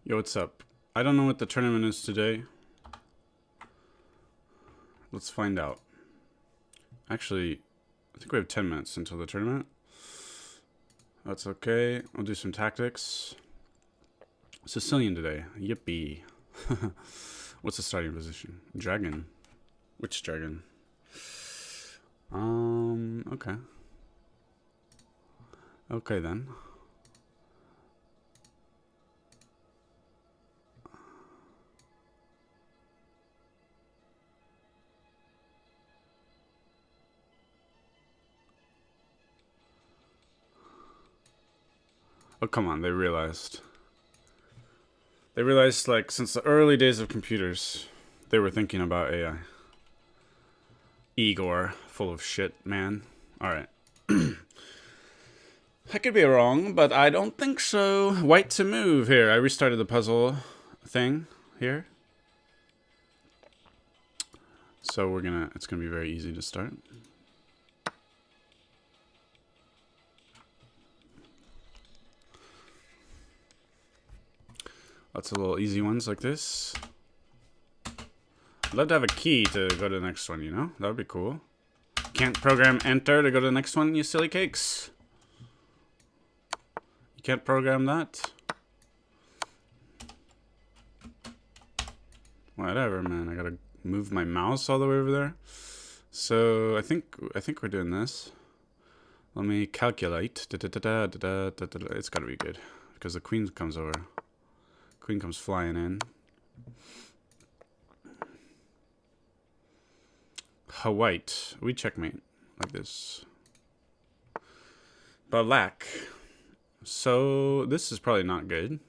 Yo, what's up? I don't know what the tournament is today. Let's find out. Actually, I think we have 10 minutes until the tournament. That's okay. I'll do some tactics. Sicilian today. Yippee. What's the starting position? Dragon. Which dragon? Okay. Okay then. Oh, come on, they realized. They realized, like, since the early days of computers, they were thinking about AI. Igor, full of shit, man. Alright. I could be wrong, but I don't think so. White to move here. I restarted the puzzle thing here. So it's gonna be very easy to start. Lots of little easy ones like this. I'd love to have a key to go to the next one, you know? That would be cool. Can't program enter to go to the next one, you silly cakes. You can't program that? Whatever, man. I gotta move my mouse all the way over there. So I think we're doing this. Let me calculate. It's gotta be good. Because the queen comes over. Queen comes flying in. White. We checkmate. Like this. Black. So this is probably not good.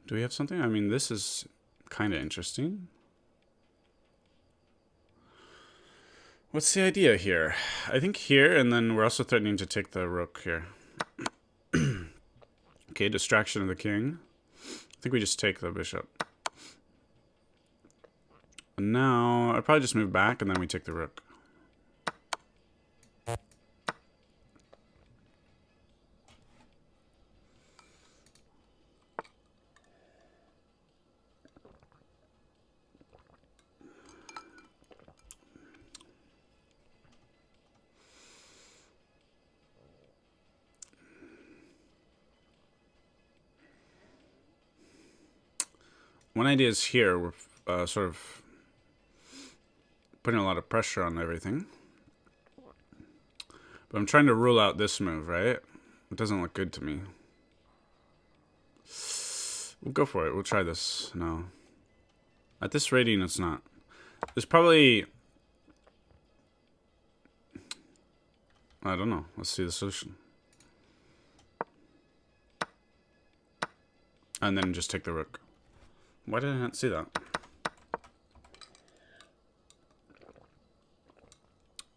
Do we have something? I mean, this is kind of interesting. What's the idea here? I think here, and then we're also threatening to take the rook here. Okay, distraction of the king. I think we just take the bishop. And now, I'd probably just move back, and then we take the rook. One idea is here, we're sort of putting a lot of pressure on everything. But I'm trying to rule out this move, right? It doesn't look good to me. We'll go for it. We'll try this. No. At this rating, it's not. There's probably... I don't know. Let's see the solution. And then just take the rook. Why did I not see that?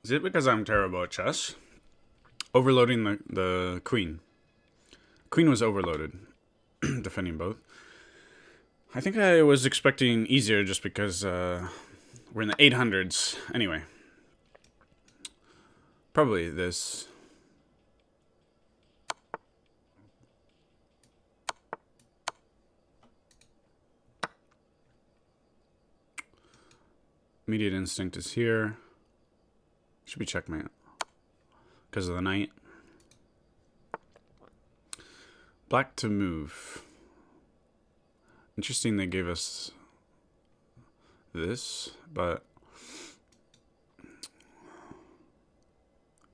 Is it because I'm terrible at chess? Overloading the queen. Queen was overloaded. Defending both. I think I was expecting easier just because we're in the 800s. Anyway. Probably this. Immediate instinct is here. Should be checkmate. Because of the knight. Black to move. Interesting they gave us this, but...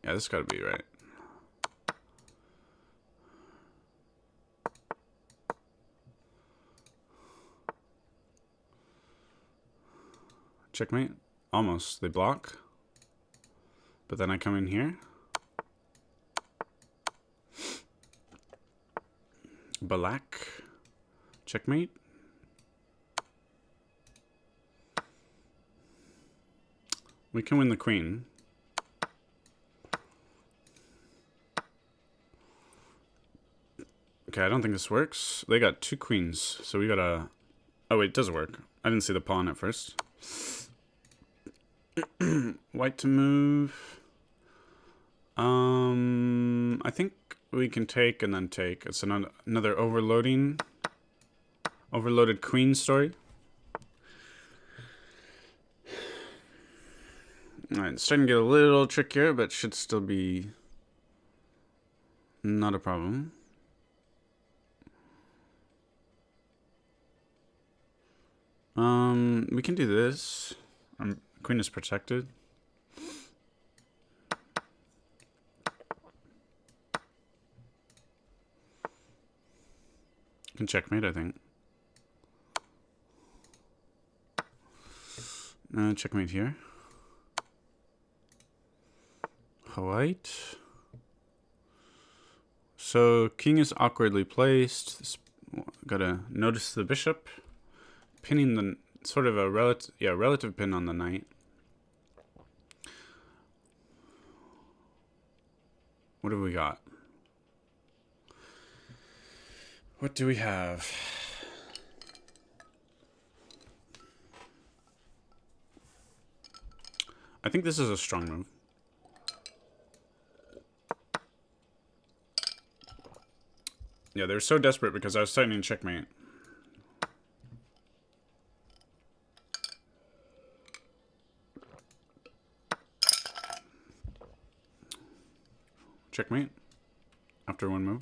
yeah, this gotta be right. Checkmate. Almost. They block. But then I come in here. Black. Checkmate. We can win the queen. Okay, I don't think this works. They got two queens, so we gotta... oh wait, it does work. I didn't see the pawn at first. White to move. I think we can take and then take. It's another overloading. Overloaded queen story. Alright, it's starting to get a little trickier, but should still be not a problem. We can do this. Queen is protected. Can checkmate, I think. Checkmate here. White. So king is awkwardly placed. Gotta notice the bishop. Pinning the sort of a relative pin on the knight. What have we got? What do we have? I think this is a strong move. Yeah, they're so desperate because I was starting checkmate. Checkmate after one move.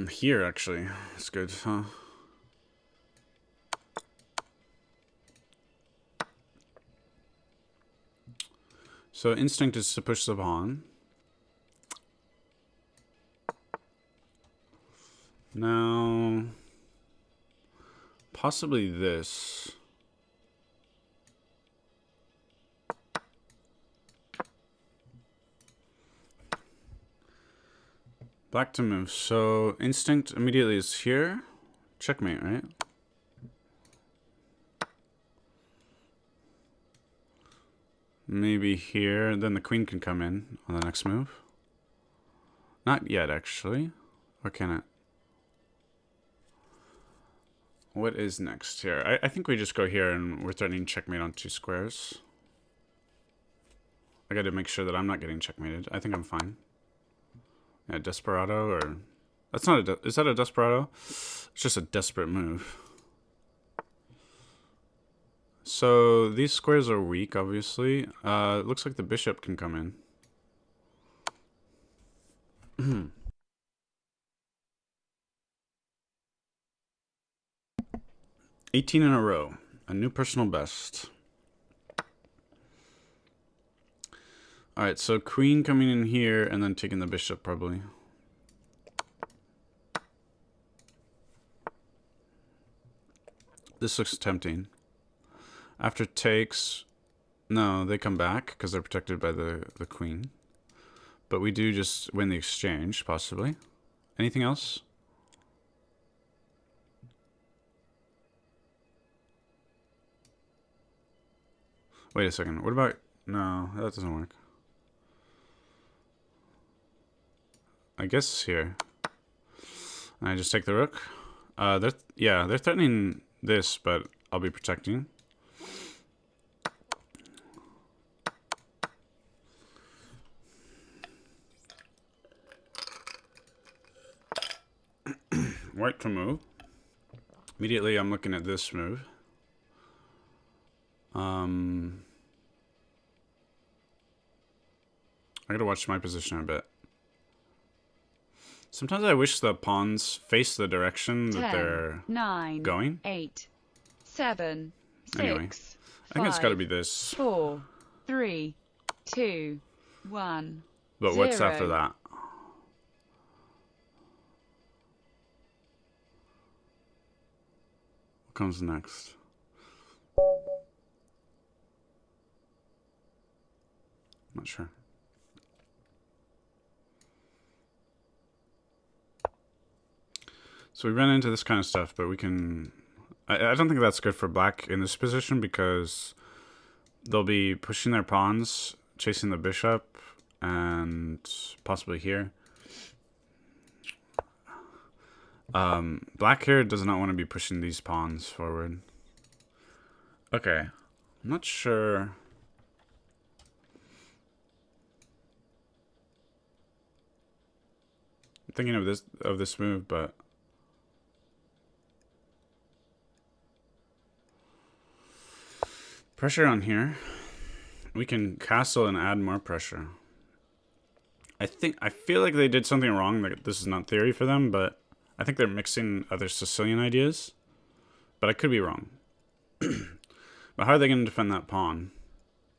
Here actually, it's good, huh? So instinct is to push the pawn. Now, possibly this. Black to move. So instinct immediately is here. Checkmate, right? Maybe here. Then the queen can come in on the next move. Not yet, actually. Or can it? What is next here? I think we just go here and we're threatening checkmate on 2 squares. I gotta make sure that I'm not getting checkmated. I think I'm fine. Yeah, desperado or... That's not a... Is that a desperado? It's just a desperate move. So these squares are weak, obviously. It looks like the bishop can come in. 18 in a row. A new personal best. Alright, so queen coming in here and then taking the bishop probably. This looks tempting. After takes... No, they come back because they're protected by the queen. But we do just win the exchange, possibly. Anything else? Wait a second. What about... No, that doesn't work. I guess here. And I just take the rook. They're threatening this, but I'll be protecting. White to move. Immediately I'm looking at this move. I gotta watch my position a bit. Sometimes I wish the pawns face the direction that they're 9, going. 8, 7, 6, Anyway, I think it's got to be this. 4, 3, 2, 1. But 0. what's after that? What comes next? Not sure. So we ran into this kind of stuff, but we can... I don't think that's good for black in this position because they'll be pushing their pawns, chasing the bishop, and possibly here. Black here does not want to be pushing these pawns forward. Okay. I'm not sure. I'm thinking of this move, but pressure on here. We can castle and add more pressure. I feel like they did something wrong. Like, this is not theory for them, but I think they're mixing other Sicilian ideas. But I could be wrong. But how are they going to defend that pawn?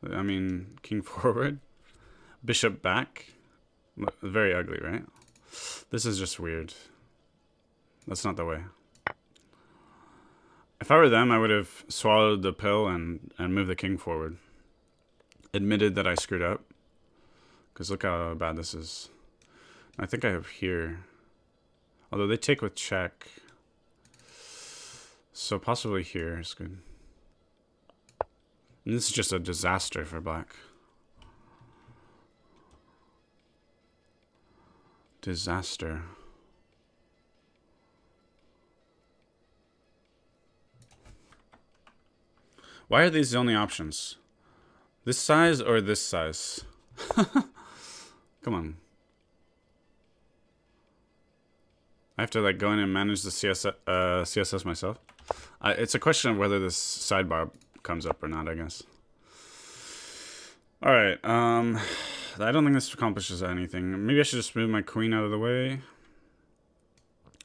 I mean, king forward, bishop back. Very ugly, right? This is just weird. That's not the way. If I were them, I would have swallowed the pill and moved the king forward. Admitted that I screwed up. Because look how bad this is. I think I have here. Although they take with check. So possibly here is good. And this is just a disaster for black. Disaster. Why are these the only options? This size or this size? Come on. I have to like go in and manage the CSS myself. It's a question of whether this sidebar comes up or not, I guess. All right. I don't think this accomplishes anything. Maybe I should just move my queen out of the way.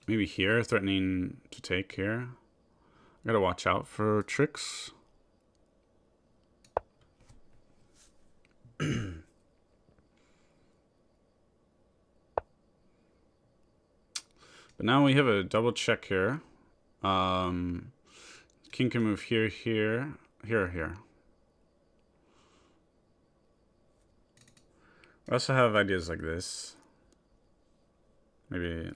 Maybe here, threatening to take here. I gotta watch out for tricks. But now we have a double check here. King can move here, here, here, here. I also have ideas like this. Maybe.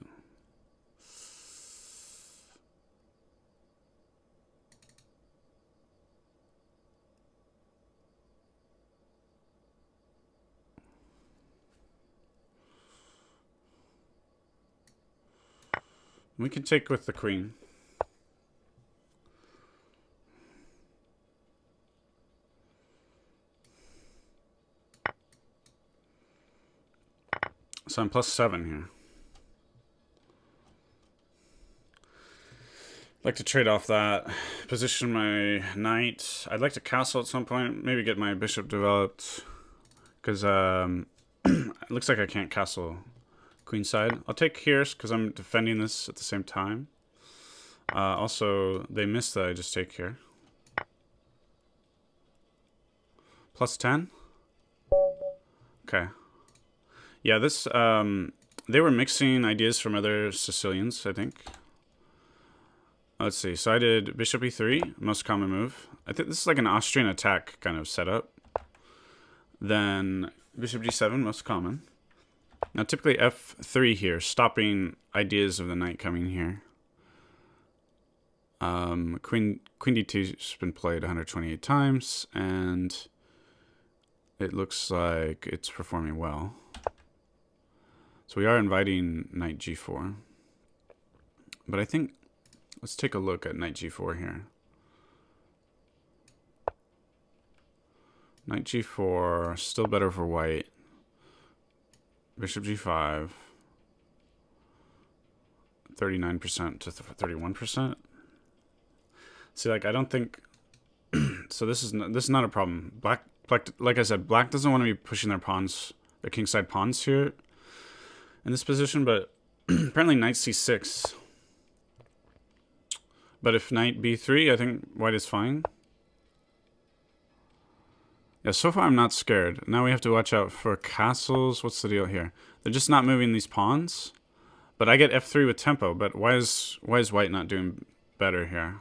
We can take with the queen. So I'm +7 here. I'd like to trade off that, position my knight. I'd like to castle at some point, maybe get my bishop developed, because it looks like I can't castle queenside. I'll take here because I'm defending this at the same time. Also, they missed that I just take here. +10. Okay. Yeah, this they were mixing ideas from other Sicilians, I think. Let's see. So I did bishop e3, most common move. I think this is like an Austrian attack kind of setup. Then bishop d7, most common. Now typically f3 here, stopping ideas of the knight coming here. Queen d2's been played 128 times, and it looks like it's performing well. So we are inviting knight g4. But I think, let's take a look at knight g4 here. Knight g4, still better for white. Bishop g5. 39% to 31%. See, like, I don't think... so this is not a problem. Black, like I said, black doesn't want to be pushing their pawns, their kingside pawns here in this position, but apparently knight c6. But if knight b3, I think white is fine. Yeah, so far I'm not scared. Now we have to watch out for castles. What's the deal here? They're just not moving these pawns. But I get f3 with tempo, but why is white not doing better here?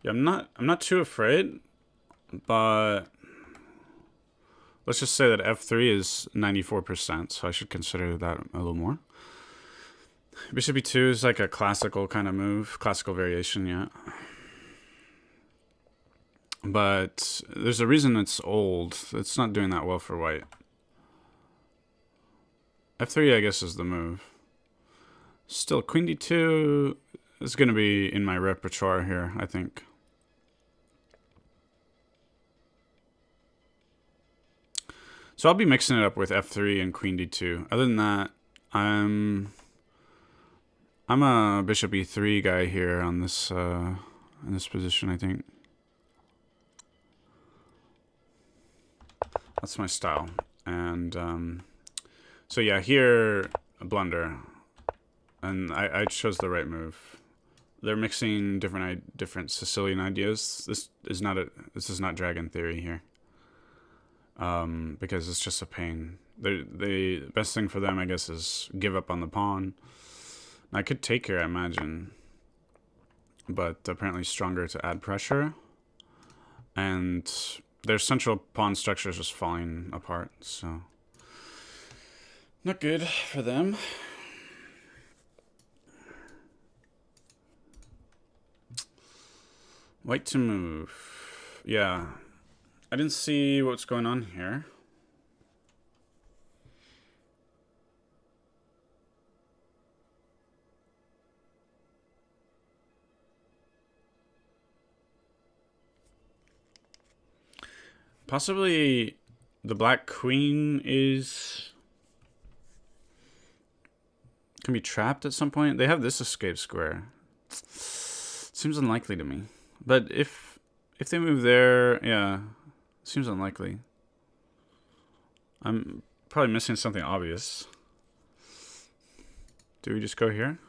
Yeah, I'm not too afraid, but let's just say that f3 is 94%, so I should consider that a little more. Bishop e2 is like a classical kind of move, classical variation, yeah. But there's a reason it's old. It's not doing that well for white. F3, I guess, is the move. Still, queen d2 is going to be in my repertoire here, I think. So I'll be mixing it up with f3 and queen d2. Other than that, I'm a bishop e3 guy here on this in this position, I think. That's my style. And so yeah, here a blunder, and I chose the right move. They're mixing different Sicilian ideas. This is not dragon theory here. Because it's just a pain. The best thing for them, I guess, is give up on the pawn. I could take here, I imagine, but apparently stronger to add pressure. And their central pawn structure is just falling apart, so not good for them. White to move. Yeah. I didn't see what's going on here. Possibly the black queen can be trapped at some point. They have this escape square. Seems unlikely to me. But if they move there, yeah, seems unlikely. I'm probably missing something obvious. Do we just go here?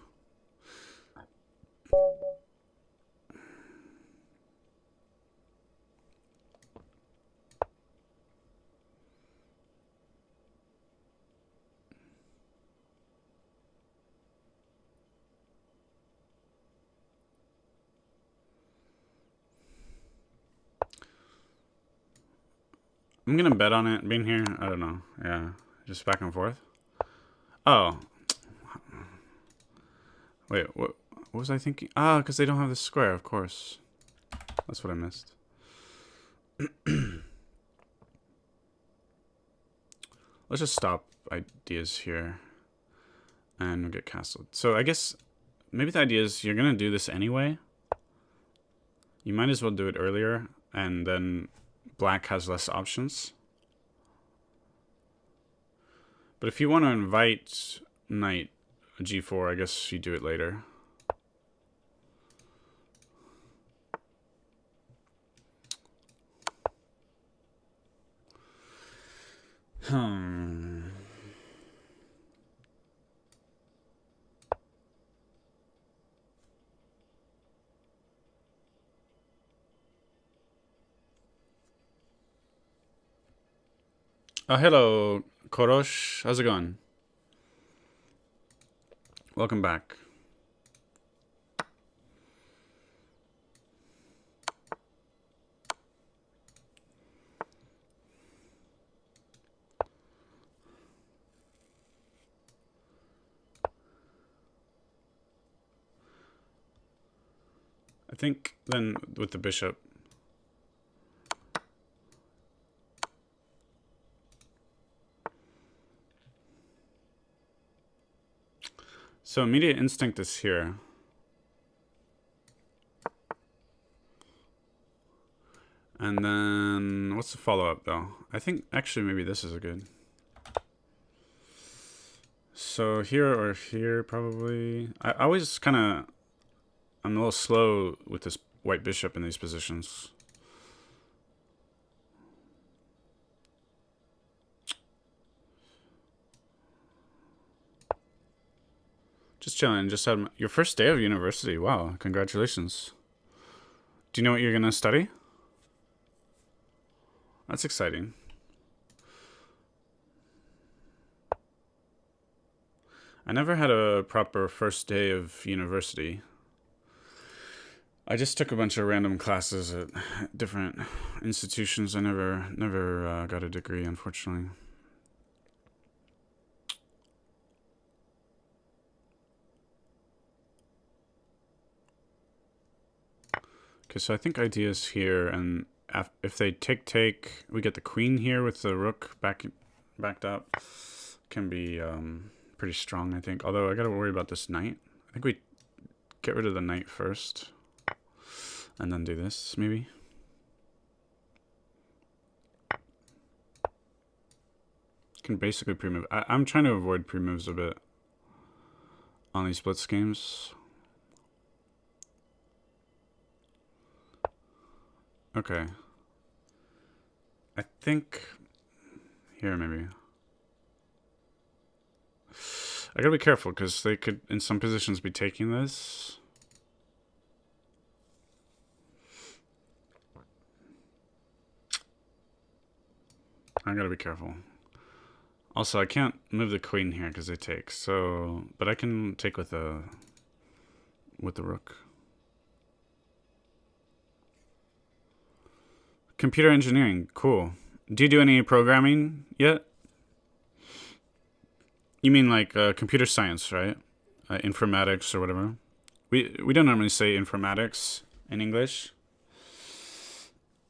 I'm gonna bet on it being here. I don't know. Yeah, just back and forth. Oh, wait. What was I thinking? Ah, because they don't have this square. Of course, that's what I missed. Let's just stop ideas here, and we'll get castled. So I guess maybe the idea is you're gonna do this anyway. You might as well do it earlier, and then black has less options. But if you want to invite knight g4, I guess you do it later. Oh, hello, Korosh. How's it going? Welcome back. I think then with the bishop, so immediate instinct is here. And then what's the follow-up though? I think actually maybe this is a good. So here or here probably. I always kind of, I'm a little slow with this white bishop in these positions. Just chilling. Just had your first day of university. Wow, congratulations. Do you know what you're gonna study? That's exciting. I never had a proper first day of university. I just took a bunch of random classes at different institutions. I never got a degree, unfortunately. Okay, so I think ideas here, and if they take, we get the queen here with the rook backed up. can be pretty strong, I think. Although I gotta worry about this knight. I think we get rid of the knight first. And then do this, maybe. Can basically pre-move. I'm trying to avoid pre-moves a bit on these blitz games. Okay. I think here maybe. I gotta be careful because they could, in some positions, be taking this. I gotta be careful. Also, I can't move the queen here because they take. So, but I can take with the rook. Computer engineering, cool. Do you do any programming yet? You mean like computer science, right? Informatics or whatever. We don't normally say informatics in English.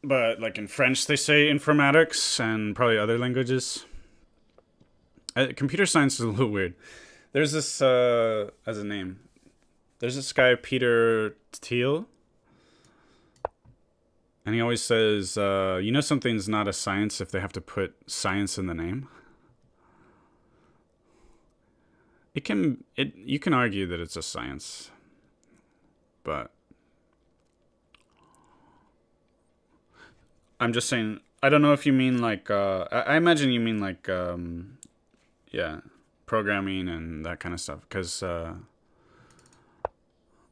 But like in French they say informatics and probably other languages. Computer science is a little weird. There's this, as a name. There's this guy, Peter Thiel. And he always says, you know something's not a science if they have to put science in the name. You can argue that it's a science. But I'm just saying, I don't know if you mean like, I imagine you mean like, yeah, programming and that kind of stuff. Because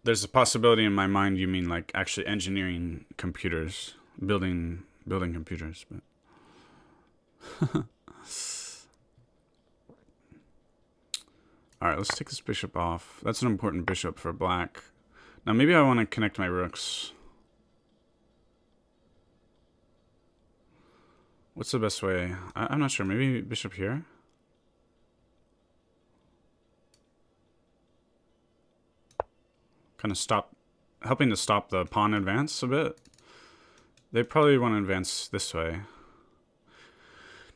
there's a possibility in my mind you mean like actually engineering computers, building computers. But all right, let's take this bishop off. That's an important bishop for black. Now maybe I want to connect my rooks. What's the best way? I'm not sure. Maybe bishop here? Kind of helping to stop the pawn advance a bit. They probably want to advance this way.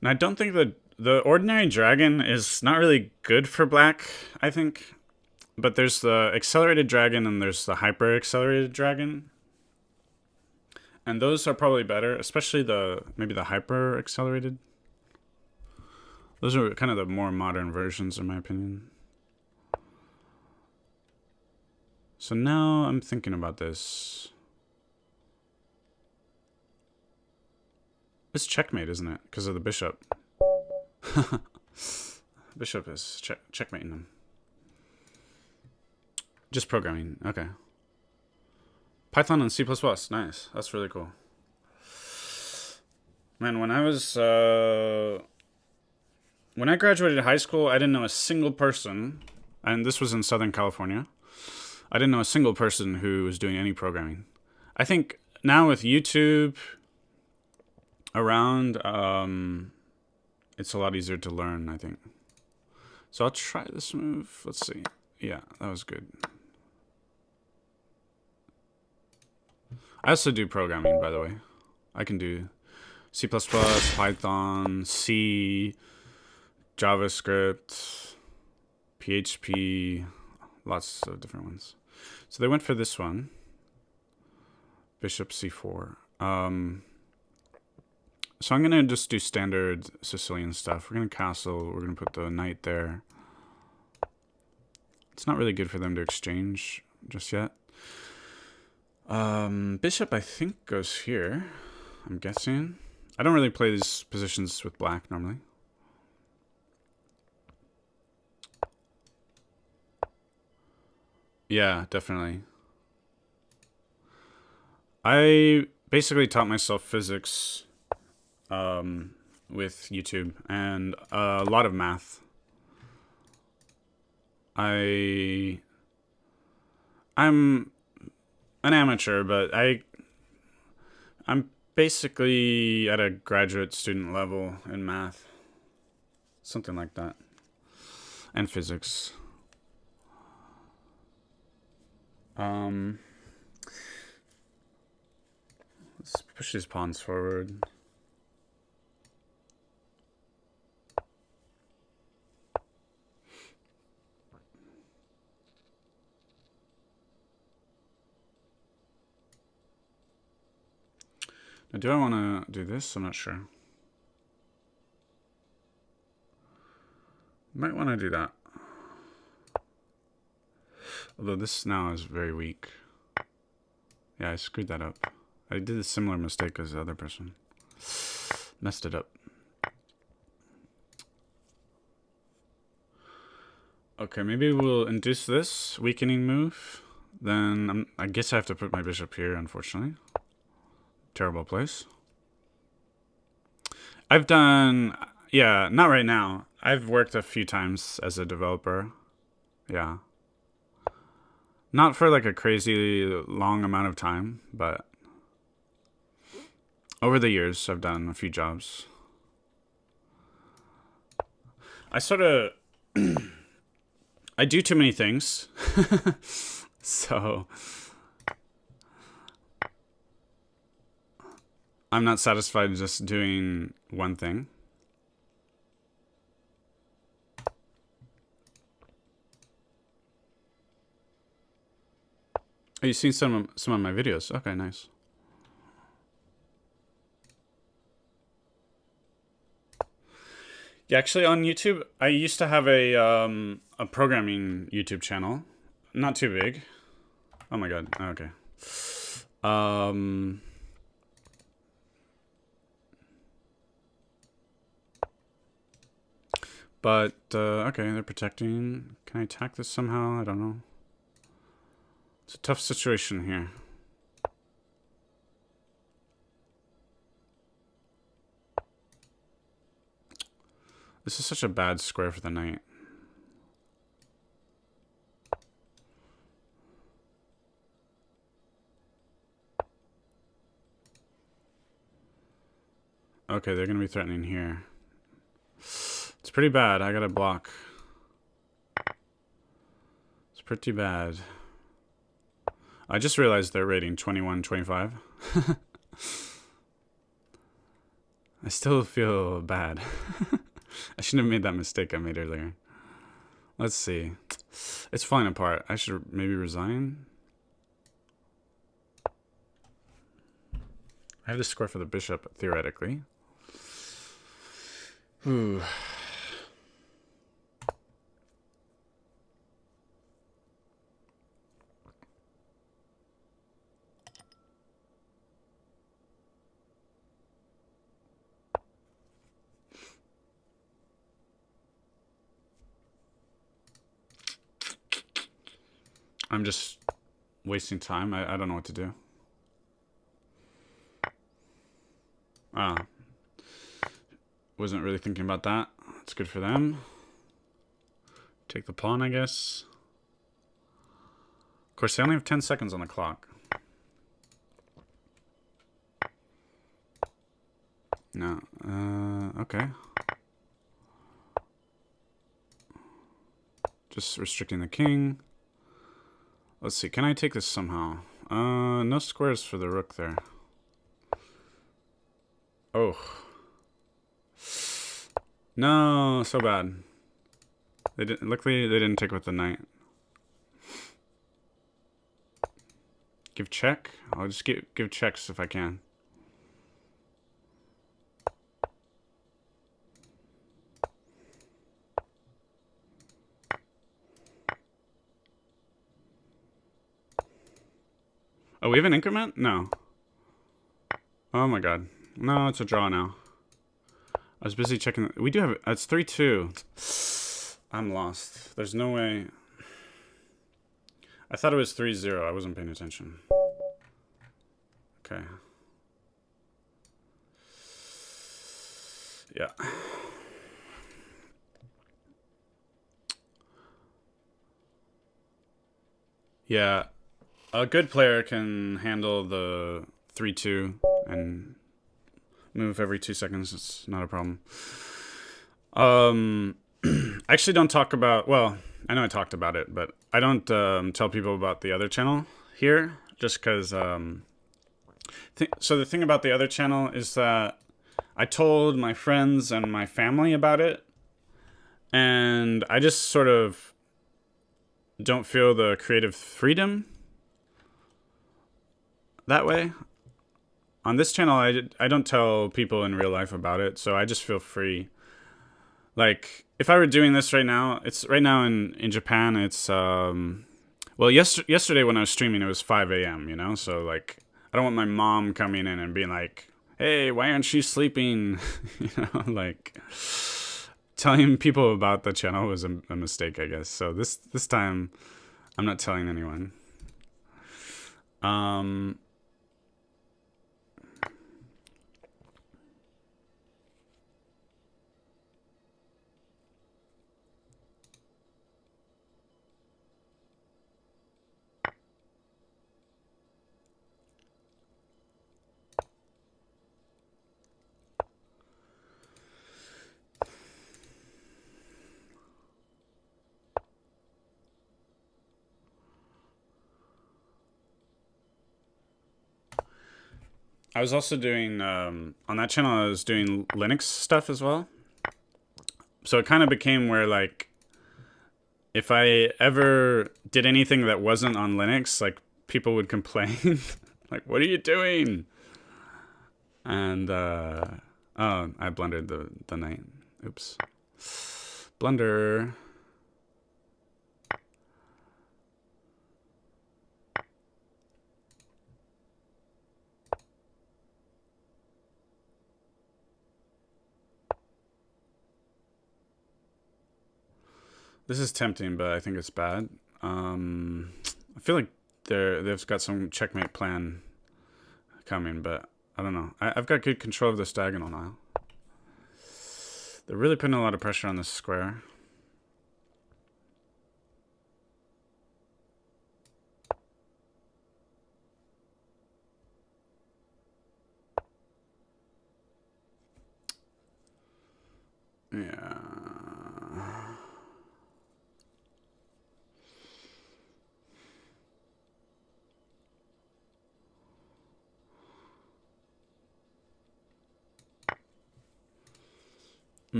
And I don't think that the ordinary dragon is not really good for black, I think. But there's the accelerated dragon and there's the hyper accelerated dragon. And those are probably better, especially maybe the hyper accelerated. Those are kind of the more modern versions in my opinion. So now I'm thinking about this. It's checkmate, isn't it? Because of the bishop. Bishop is checkmating them. Just programming. Okay. Python and C++. Nice. That's really cool. Man, when I graduated high school, I didn't know a single person, and this was in Southern California. I didn't know a single person who was doing any programming. I think now with YouTube around, it's a lot easier to learn, I think. So I'll try this move. Let's see. Yeah, that was good. I also do programming, by the way. I can do C++, Python, C, JavaScript, PHP, lots of different ones. So they went for this one. Bishop C4. So I'm going to just do standard Sicilian stuff. We're going to castle. We're going to put the knight there. It's not really good for them to exchange just yet. Bishop, I think, goes here. I'm guessing. I don't really play these positions with black normally. Yeah, definitely. I basically taught myself physics with YouTube and a lot of math. I'm an amateur, but I'm basically at a graduate student level in math. Something like that. And physics. Let's push these pawns forward. Now, do I want to do this? I'm not sure. Might want to do that. Although this now is very weak. Yeah, I screwed that up. I did a similar mistake as the other person. Messed it up. Okay, maybe we'll induce this weakening move. Then I guess I have to put my bishop here, unfortunately. Terrible place. I've done... Yeah, not right now. I've worked a few times as a developer. Yeah. Not for like a crazy long amount of time, but over the years I've done a few jobs. I sort of... I do too many things. So I'm not satisfied just doing one thing. Oh, you've seen some of my videos. Okay, nice. Yeah, actually on YouTube, I used to have a programming YouTube channel. Not too big. Oh my god. Okay. But okay, they're protecting. Can I attack this somehow? I don't know. It's a tough situation here. This is such a bad square for the knight. Okay, they're gonna be threatening here. It's pretty bad. I gotta block. It's pretty bad. I just realized they're rating 21-25. I still feel bad. I shouldn't have made that mistake I made earlier. Let's see. It's falling apart. I should maybe resign. I have the square for the bishop, theoretically. Ooh. I'm just wasting time. I don't know what to do. Ah. Wasn't really thinking about that. It's good for them. Take the pawn, I guess. Of course, they only have 10 seconds on the clock. No. Okay. Just restricting the king. Let's see. Can I take this somehow? No squares for the rook there. Oh. No, so bad. Luckily, they didn't take with the knight. Give check? I'll just give checks if I can. Oh, we have an increment? No. Oh my god. No, it's a draw now. I was busy checking. We do have... It's 3-2. I'm lost. There's no way... I thought it was 3-0. I wasn't paying attention. Okay. Yeah. Yeah. A good player can handle the 3-2 and move every 2 seconds. It's not a problem. I actually don't talk about... Well, I know I talked about it, but I don't tell people about the other channel here, just because... So the thing about the other channel is that I told my friends and my family about it, and I just sort of don't feel the creative freedom that way. on this channel, I don't tell people in real life about it, so I just feel free. Like, if I were doing this right now, it's right now in Japan, it's, well, yesterday when I was streaming, it was 5 a.m., you know? So, like, I don't want my mom coming in and being like, hey, why aren't you sleeping? You know, like, telling people about the channel was a mistake, I guess. So this time, I'm not telling anyone. I was also doing, on that channel, I was doing Linux stuff as well. So it kind of became where, like, if I ever did anything that wasn't on Linux, like, people would complain. Like, what are you doing? And, oh, I blundered the night. Oops. Blunder. This is tempting, but I think it's bad. I feel like they've got some checkmate plan coming, but I don't know. I've got good control of this diagonal now. They're really putting a lot of pressure on this square. Yeah.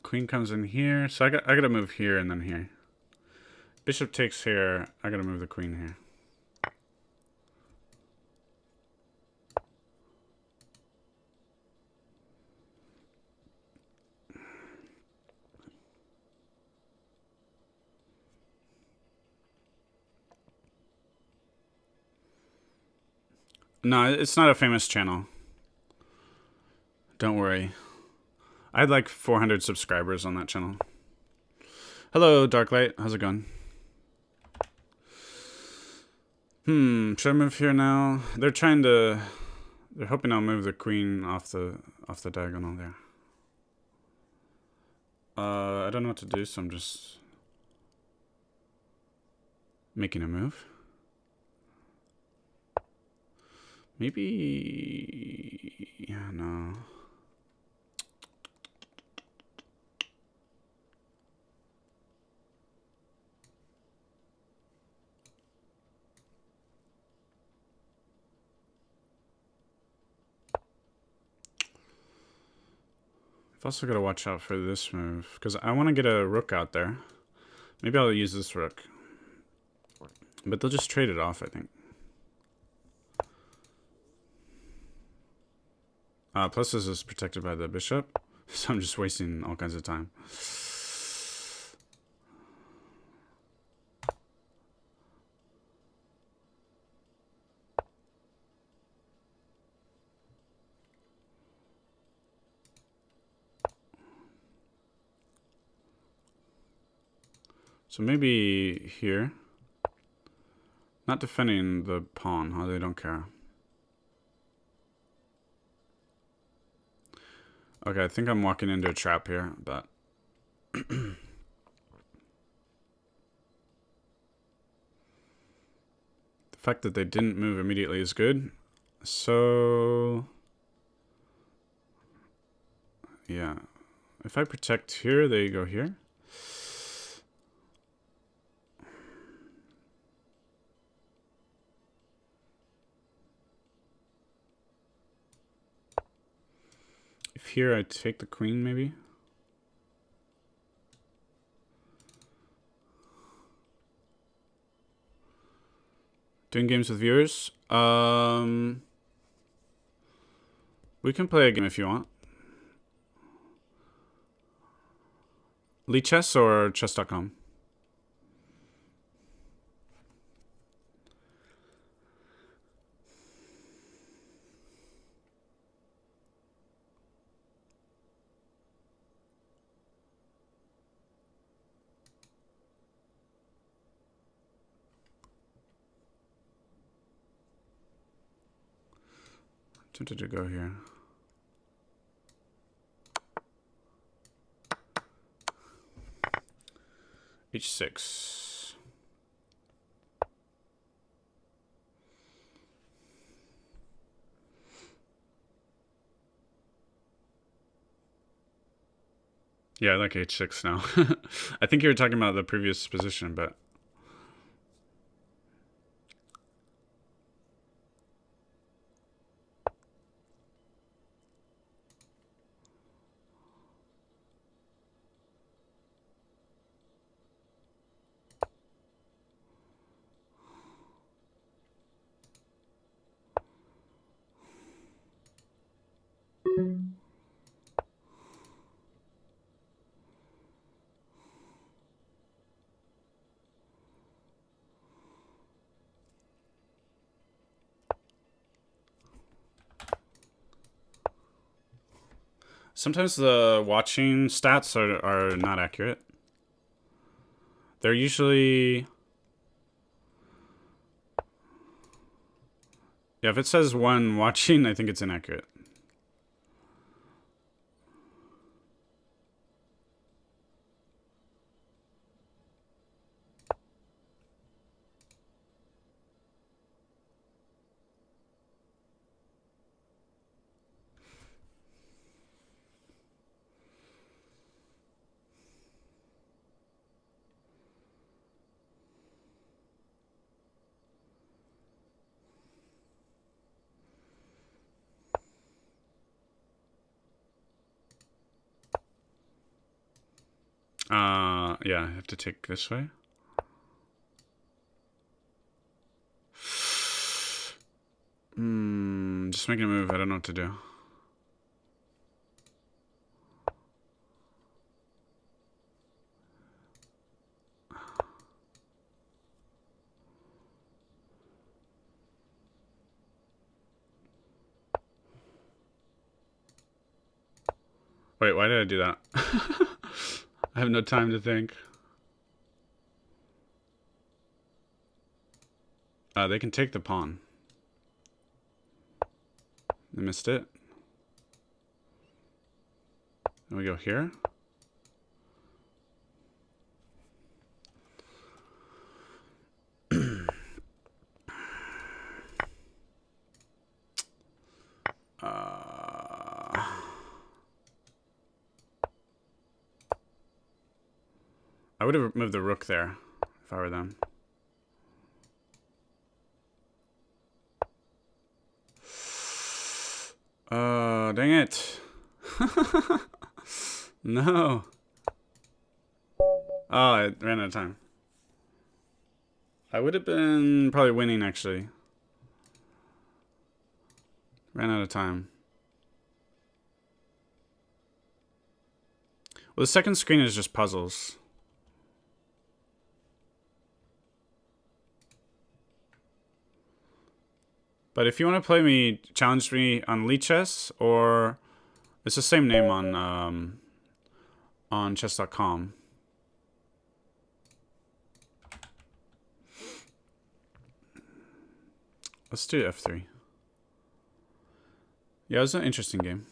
Queen comes in here, so I gotta move here and then here. Bishop takes here. I gotta move the queen here. No, it's not a famous channel. Don't worry. I had like 400 subscribers on that channel. Hello, Darklight. How's it going? Should I move here now? They're hoping I'll move the queen off the diagonal there. I don't know what to do, so I'm just making a move. Maybe, yeah, no. I've also got to watch out for this move, because I want to get a rook out there. Maybe I'll use this rook. But they'll just trade it off, I think. Plus this is protected by the bishop, so I'm just wasting all kinds of time. So maybe here. Not defending the pawn, huh? They don't care. Okay, I think I'm walking into a trap here, but... The fact that they didn't move immediately is good. So... yeah. If I protect here, they go here. If here I take the queen, maybe. Doing games with viewers. Yeah, We can play a game if you want. Lead Chess or chess.com? Tempted to go here. H6. Yeah, I like H6 now. I think you were talking about the previous position, but sometimes the watching stats are not accurate. They're usually... Yeah, if it says 1 watching, I think it's inaccurate. Yeah, I have to take this way. Just making a move. I don't know what to do. Wait, why did I do that? I have no time to think. They can take the pawn. I missed it. Then we go here. I would have moved the rook there if I were them. Dang it. No. Oh, I ran out of time. I would have been probably winning, actually. Ran out of time. Well, the second screen is just puzzles. But if you want to play me, challenge me on Lead Chess, or it's the same name on chess.com. Let's do F3. Yeah, it was an interesting game.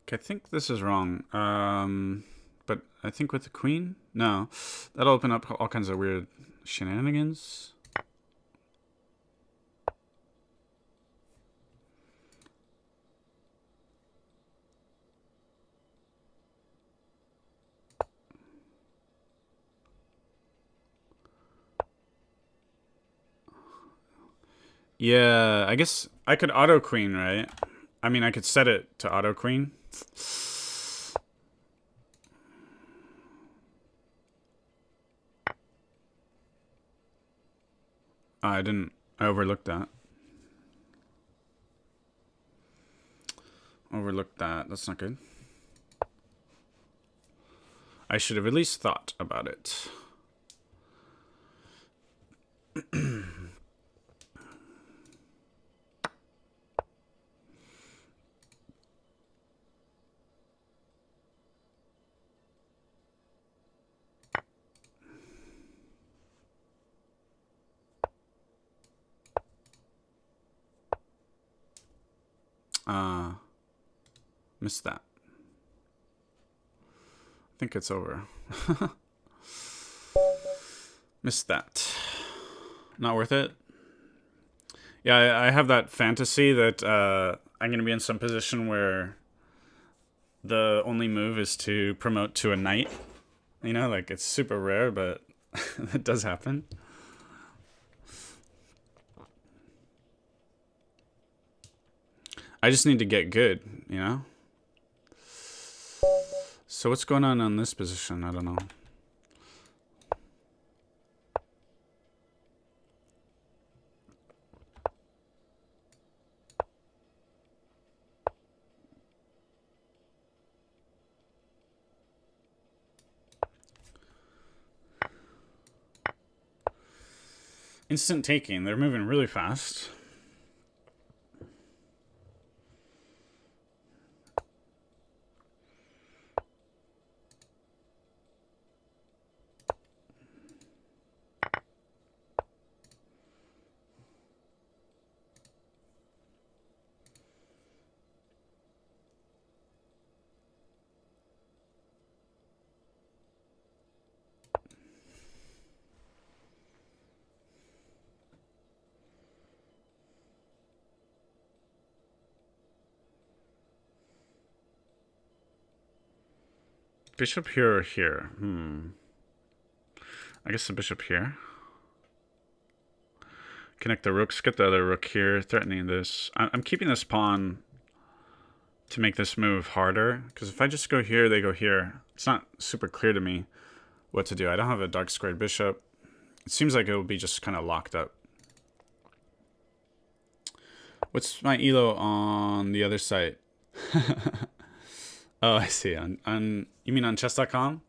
Okay, I think this is wrong. But I think with the queen? No. That'll open up all kinds of weird shenanigans. Yeah, I guess I could auto queen, right? I mean, I could set it to auto queen. I didn't. I overlooked that. Overlooked that. That's not good. I should have at least thought about it. Missed that. I think it's over. Missed that. Not worth it. Yeah, I have that fantasy that I'm going to be in some position where the only move is to promote to a knight. You know, like it's super rare, but it does happen. I just need to get good, you know? So what's going on this position? I don't know. Instant taking. They're moving really fast. Bishop here or here? I guess the bishop here. Connect the rooks, get the other rook here, threatening this. I'm keeping this pawn to make this move harder, because if I just go here, they go here. It's not super clear to me what to do. I don't have a dark squared bishop. It seems like it will be just kind of locked up. What's my elo on the other site? Oh, I see. On you mean on chess.com?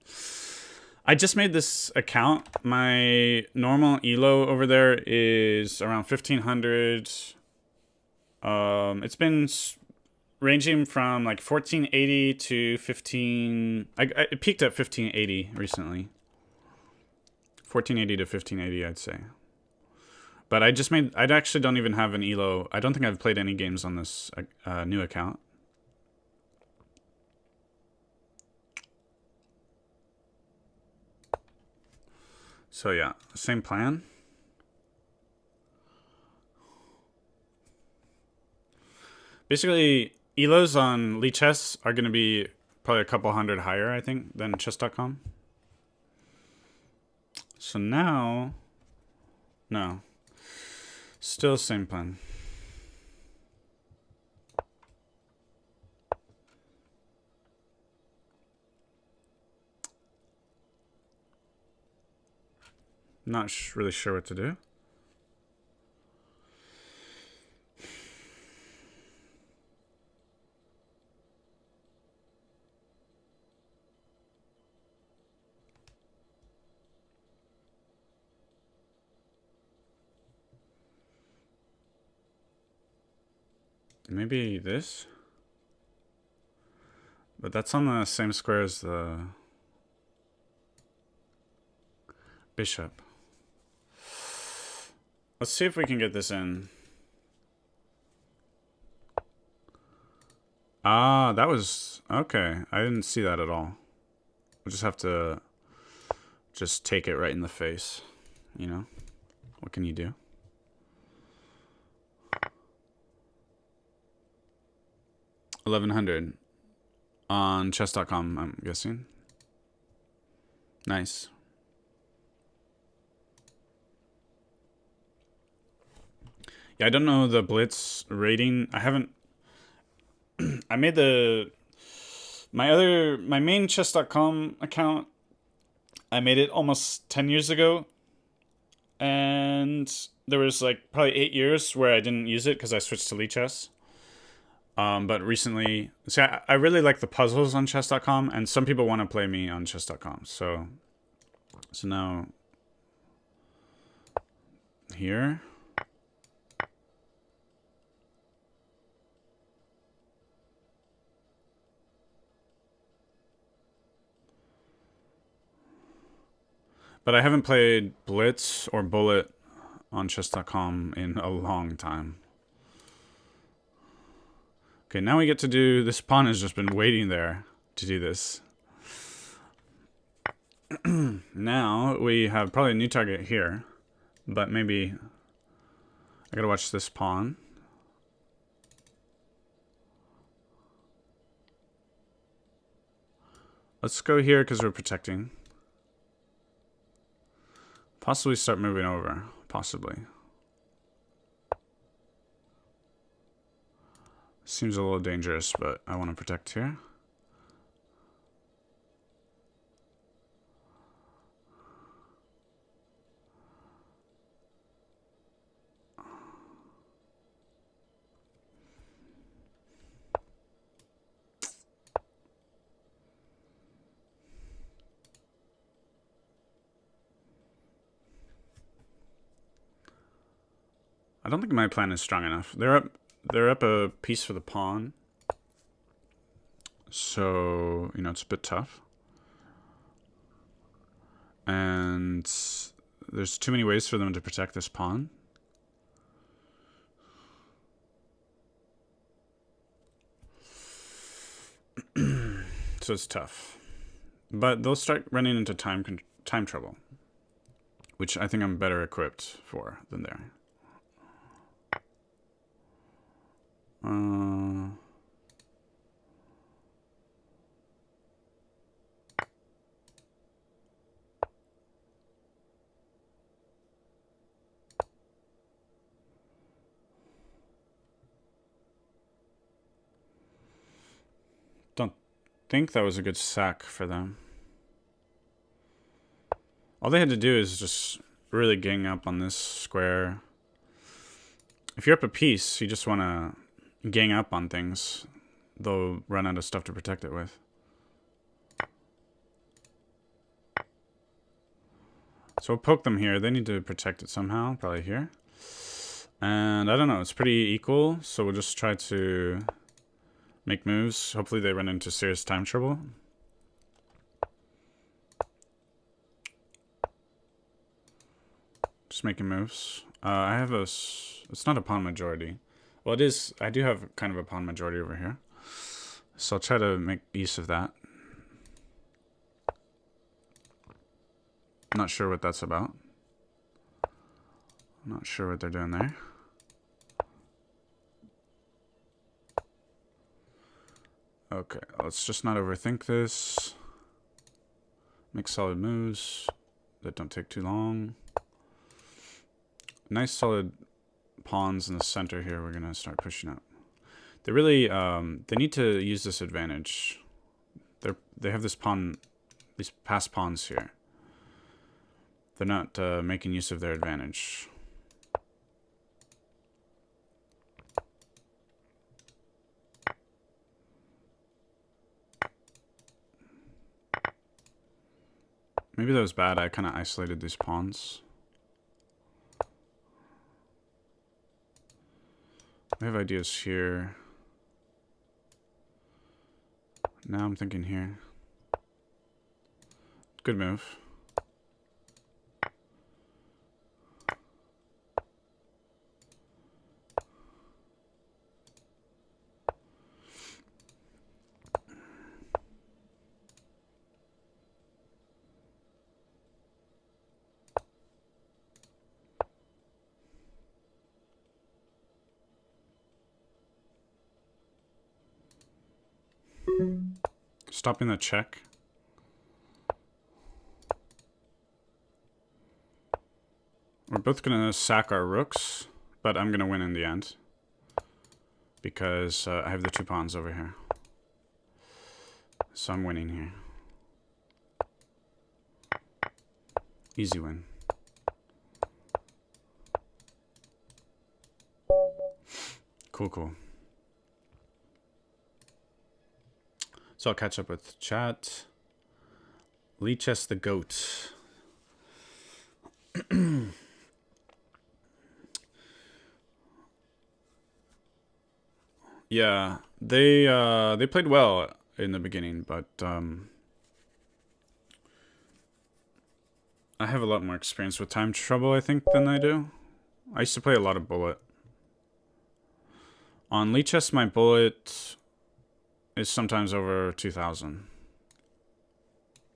I just made this account. My normal elo over there is around 1500. It's been ranging from like 1480 to 15. It peaked at 1580 recently. 1480 to 1580, I'd say. But I actually don't even have an elo. I don't think I've played any games on this new account. So yeah, same plan. Basically, elos on Lichess are going to be probably a couple hundred higher, I think, than chess.com. So now, no, still same plan. Not really sure what to do. Maybe this? But that's on the same square as the bishop. Let's see if we can get this in. Ah, that was... Okay, I didn't see that at all. We'll just have to just take it right in the face, you know? What can you do? $1,100 on chess.com, I'm guessing. Nice. Yeah, I don't know the blitz rating. I haven't. I made my main chess.com account. I made it almost 10 years ago, and there was like probably 8 years where I didn't use it because I switched to Lichess. But recently, see, I really like the puzzles on chess.com, and some people want to play me on chess.com. So now here. But I haven't played Blitz or Bullet on chess.com in a long time. Okay, now we get to do... This pawn has just been waiting there to do this. Now we have probably a new target here. But maybe... I gotta watch this pawn. Let's go here because we're protecting. Possibly start moving over. Possibly. Seems a little dangerous, but I want to protect here. I don't think my plan is strong enough. They're up a piece for the pawn. So, you know, it's a bit tough. And there's too many ways for them to protect this pawn. So it's tough. But they'll start running into time trouble, which I think I'm better equipped for than they are. Don't think that was a good sack for them. All they had to do is just really gang up on this square. If you're up a piece, you just want to gang up on things. They'll run out of stuff to protect it with. So we'll poke them here. They need to protect it somehow, probably here. And I don't know, it's pretty equal, so we'll just try to make moves. Hopefully they run into serious time trouble. Just making moves. I have a... It's not a pawn majority. Well, it is... I do have kind of a pawn majority over here. So I'll try to make use of that. Not sure what that's about. Not sure what they're doing there. Okay, let's just not overthink this. Make solid moves that don't take too long. Nice solid pawns in the center here. We're gonna start pushing up. They really they need to use this advantage. They have this pawn, these passed pawns here. They're not making use of their advantage. Maybe that was bad. I kind of isolated these pawns. I have ideas here. Now I'm thinking here. Good move. Stopping the check. We're both gonna sack our rooks but I'm gonna win in the end because I have the 2 pawns over here, so I'm winning here. Easy win. Cool. So I'll catch up with chat. Leechess the goat. Yeah, they played well in the beginning, but I have a lot more experience with time trouble, I think, than I do. I used to play a lot of bullet. On Leechess, my bullet is sometimes over 2,000.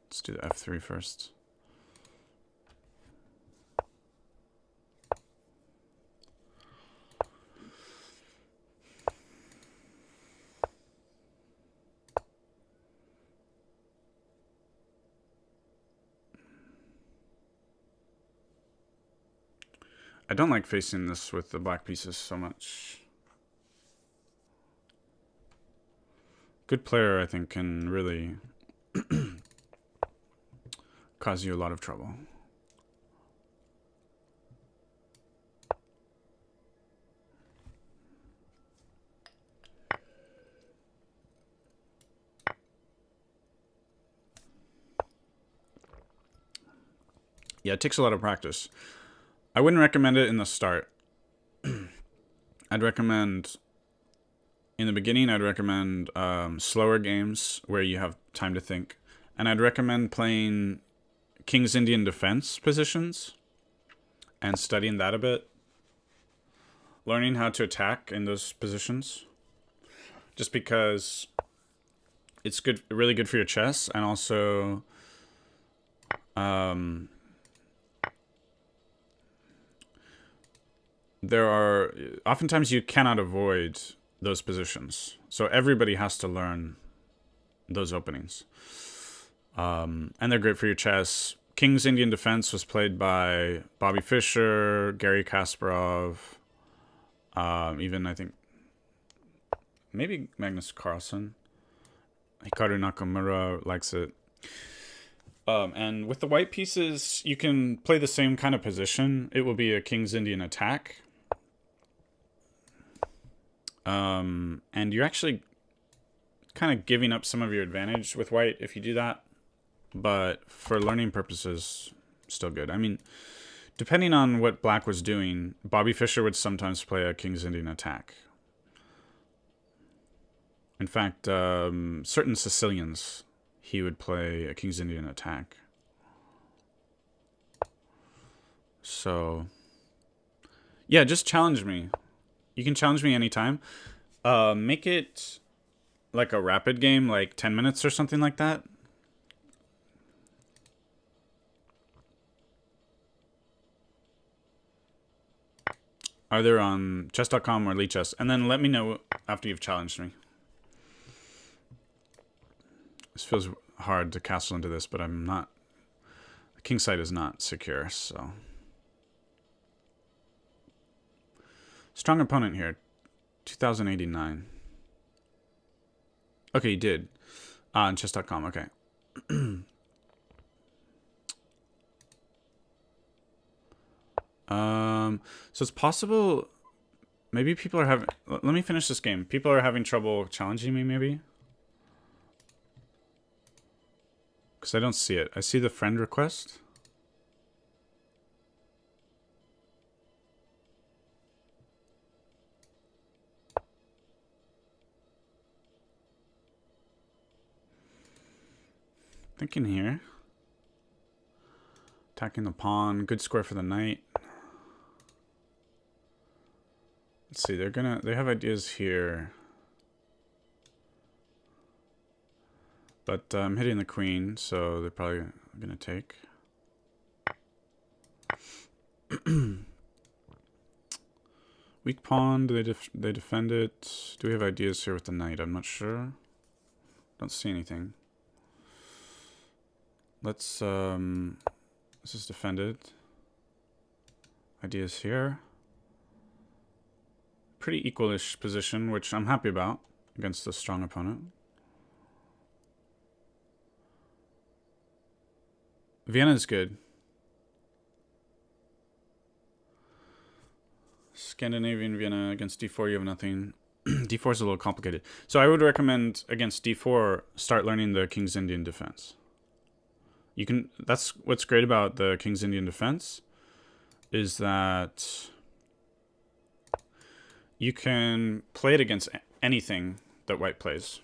Let's do the F3 first. I don't like facing this with the black pieces so much. Good player, I think, can really cause you a lot of trouble. Yeah, it takes a lot of practice. I wouldn't recommend it in the start. I'd recommend, in the beginning, I'd recommend slower games where you have time to think. And I'd recommend playing King's Indian defense positions and studying that a bit. Learning how to attack in those positions. Just because it's good, really good for your chess, and also there are oftentimes you cannot avoid those positions, so everybody has to learn those openings, and they're great for your chess. King's Indian Defense was played by Bobby Fischer, Gary Kasparov, even I think maybe Magnus Carlsen. Hikaru Nakamura likes it. And with the white pieces, you can play the same kind of position. It will be a King's Indian attack. And you're actually kind of giving up some of your advantage with white if you do that. But for learning purposes, still good. I mean, depending on what black was doing, Bobby Fischer would sometimes play a King's Indian attack. In fact, certain Sicilians, he would play a King's Indian attack. So, yeah, just challenge me. You can challenge me anytime. Make it like a rapid game, like 10 minutes or something like that. Either on chess.com or Leechess. And then let me know after you've challenged me. This feels hard to castle into this, but I'm not. The king side is not secure, so. Strong opponent here. 2089. Okay, you did. On chess.com, okay. So it's possible. Maybe people are having. Let me finish this game. People are having trouble challenging me, maybe. Because I don't see it. I see the friend request. Thinking here. Attacking the pawn. Good square for the knight. Let's see. They have ideas here. But I'm hitting the queen, so they're probably gonna take. Weak pawn. Do they defend it? Do we have ideas here with the knight? I'm not sure. Don't see anything. Let's this is defended. Ideas here. pretty equalish position, which I'm happy about against a strong opponent. Vienna is good. Scandinavian Vienna against d4, you have nothing. d4 is a little complicated. So I would recommend against d4, start learning the King's Indian defense. You can. That's what's great about the King's Indian defense, is that you can play it against anything that white plays.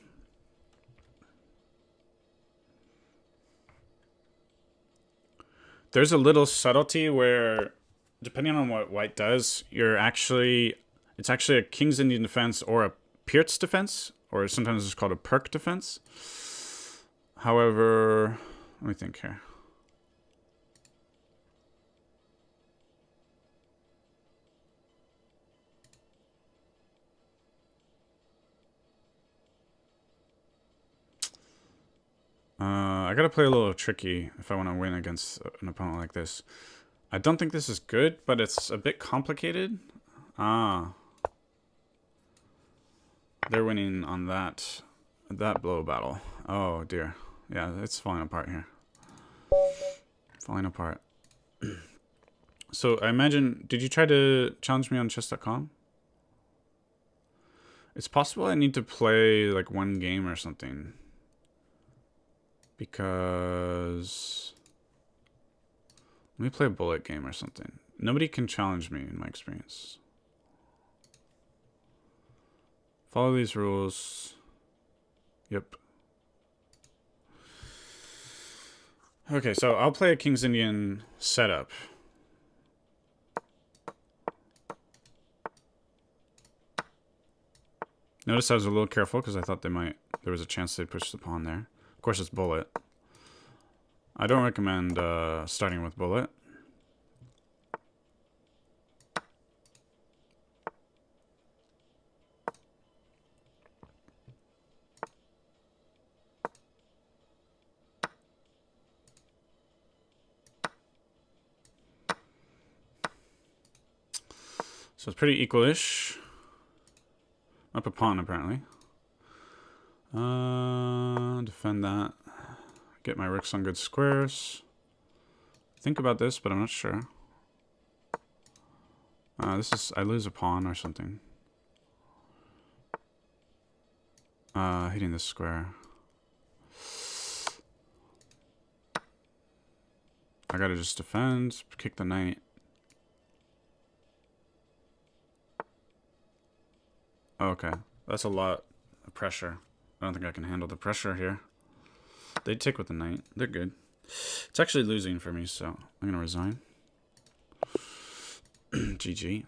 There's a little subtlety where, depending on what white does, it's actually a King's Indian defense or a Pirt's defense, or sometimes it's called a Perk defense. However, let me think here. I gotta play a little tricky if I want to win against an opponent like this. I don't think this is good, but it's a bit complicated. They're winning on that blow battle. Oh dear. Yeah, it's falling apart here. Falling apart. So I imagine, did you try to challenge me on chess.com? It's possible I need to play like one game or something. Because let me play a bullet game or something. Nobody can challenge me in my experience. Follow these rules. Yep. Okay, so I'll play a King's Indian setup. Notice I was a little careful because I thought there was a chance they'd push the pawn there. Of course, it's bullet. I don't recommend starting with bullet. So it's pretty equalish. Up a pawn, apparently. Defend that. Get my rooks on good squares. Think about this, but I'm not sure. I lose a pawn or something. Hitting this square. I gotta just defend, kick the knight. Okay, that's a lot of pressure. I don't think I can handle the pressure here. They take with the knight. They're good. It's actually losing for me, so I'm gonna resign. GG.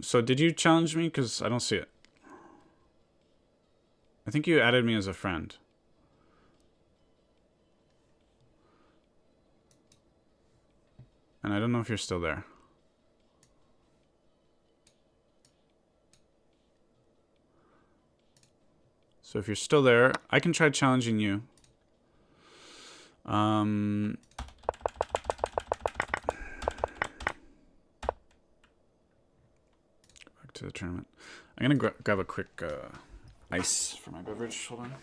So did you challenge me? Because I don't see it. I think you added me as a friend. And I don't know if you're still there. So if you're still there, I can try challenging you. Back to the tournament. I'm gonna grab a quick ice for my beverage. Hold on.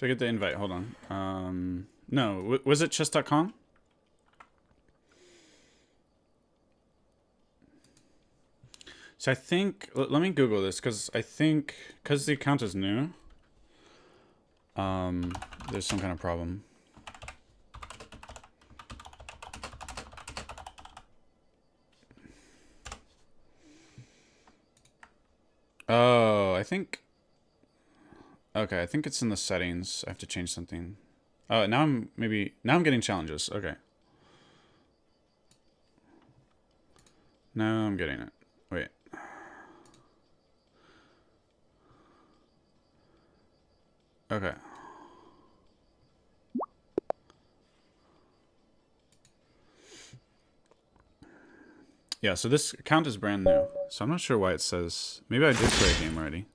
Did I get the invite? Hold on. No, was it chess.com? So I think, let me Google this, because I think, because the account is new, there's some kind of problem. Oh, I think, okay, I think it's in the settings. I have to change something. Oh, now I'm getting challenges. Okay. Now I'm getting it. Wait. Okay. Yeah, so this account is brand new. So I'm not sure why it says... Maybe I did play a game already.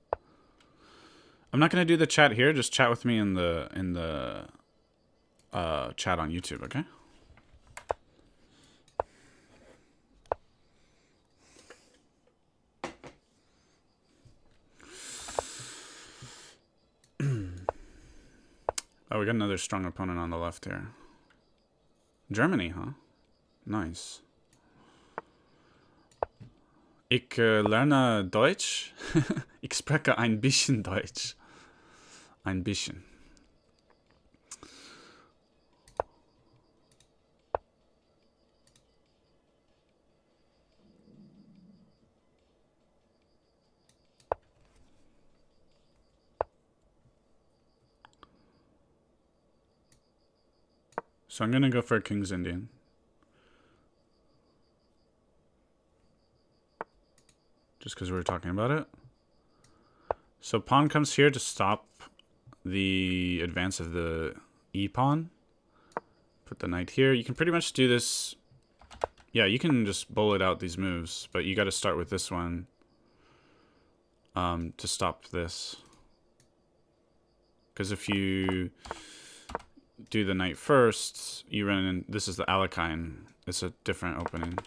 I'm not going to do the chat here. Just chat with me in the chat on YouTube, okay? Oh, we got another strong opponent on the left here. Germany, huh? Nice. Ich lerne Deutsch. Ich spreche ein bisschen Deutsch. Ein bisschen. So I'm gonna go for a King's Indian. Just because we were talking about it. So pawn comes here to stop the advance of the e-pawn. Put the knight here. You can pretty much do this. Yeah, you can just bullet out these moves, but you got to start with this one to stop this. Because if you do the knight first, you run in. This is the Alekhine. It's a different opening.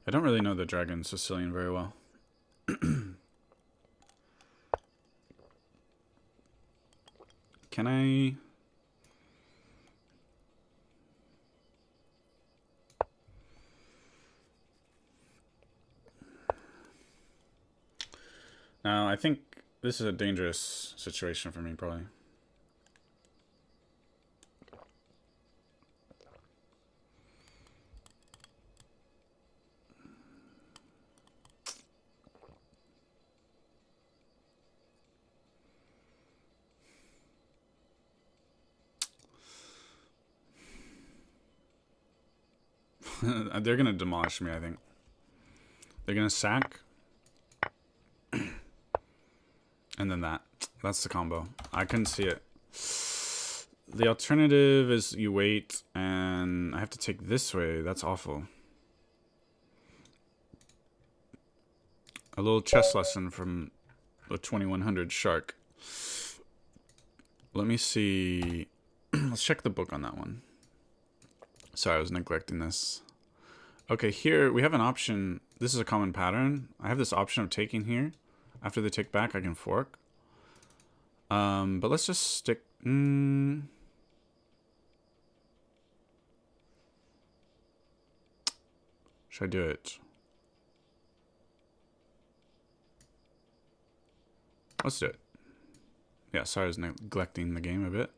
I don't really know the Dragon Sicilian very well. Can I... No, I think this is a dangerous situation for me, probably. They're gonna demolish me, I think. They're gonna sack. And then that. That's the combo. I couldn't see it. The alternative is you wait, and I have to take this way. That's awful. A little chess lesson from the 2100 Shark. Let me see. Let's check the book on that one. Sorry, I was neglecting this. Okay, here we have an option. This is a common pattern. I have this option of taking here. After they take back, I can fork. But let's just stick... Should I do it? Let's do it. Yeah, sorry I was neglecting the game a bit.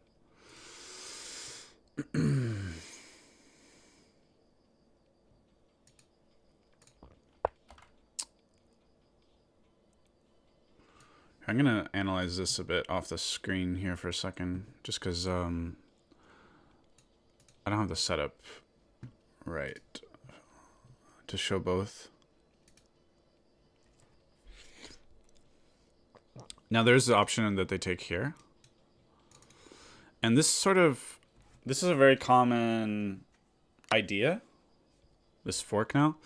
I'm going to analyze this a bit off the screen here for a second, just because I don't have the setup right to show both. Now there's the option that they take here. And this is a very common idea, this fork now.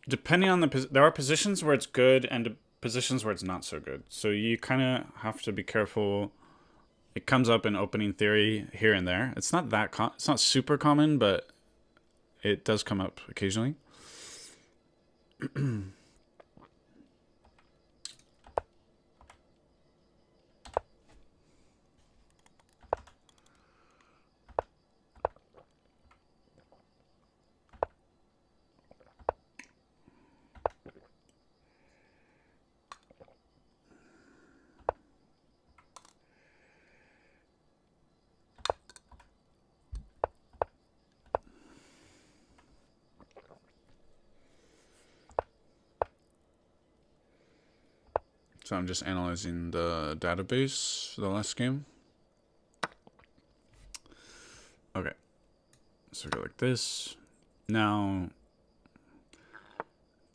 Depending on there are positions where it's good and positions where it's not so good. So you kind of have to be careful. It comes up in opening theory here and there. It's not that it's not super common, but it does come up occasionally. So I'm just analyzing the database for the last game. Okay. So we go like this. Now,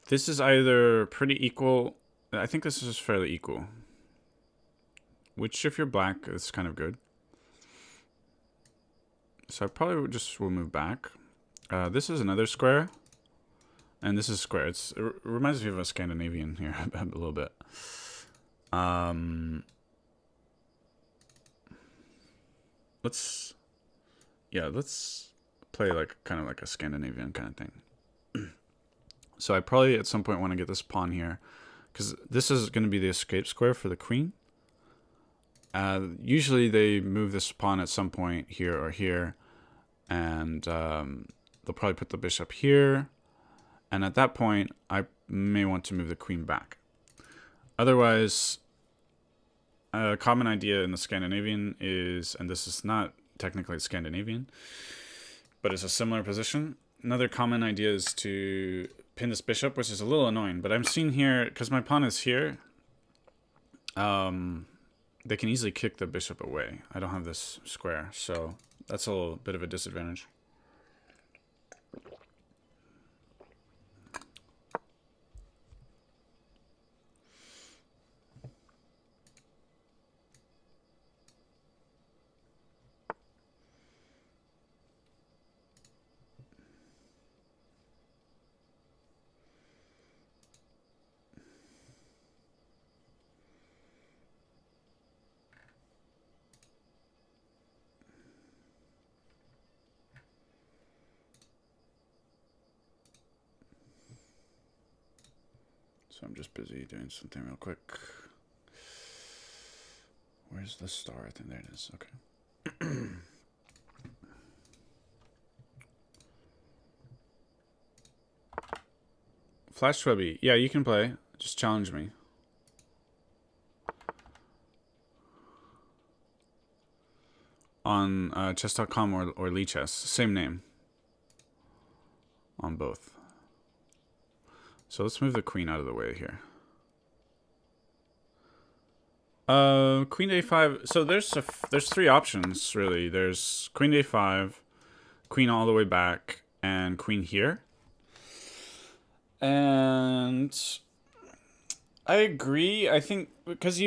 this is either pretty equal. I think this is fairly equal. Which, if you're black, is kind of good. So I probably will move back. This is another square. And this is square. It reminds me of a Scandinavian here a little bit. Let's play like kind of like a Scandinavian kind of thing. So I probably at some point want to get this pawn here, because this is going to be the escape square for the queen. Usually they move this pawn at some point here or here, and they'll probably put the bishop here, and at that point I may want to move the queen back. Otherwise, a common idea in the Scandinavian is, and this is not technically Scandinavian, but it's a similar position. Another common idea is to pin this bishop, which is a little annoying, but I'm seeing here, because my pawn is here, they can easily kick the bishop away. I don't have this square, so that's a little bit of a disadvantage. So I'm just busy doing something real quick. Where's the star? I think there it is. Okay. Flash Twebby. Yeah, you can play. Just challenge me. On chess.com or Lee Chess. Same name. On both. So let's move the queen out of the way here. Queen to a5. So there's three options really. There's queen to a5, queen all the way back, and queen here. And I agree. I think because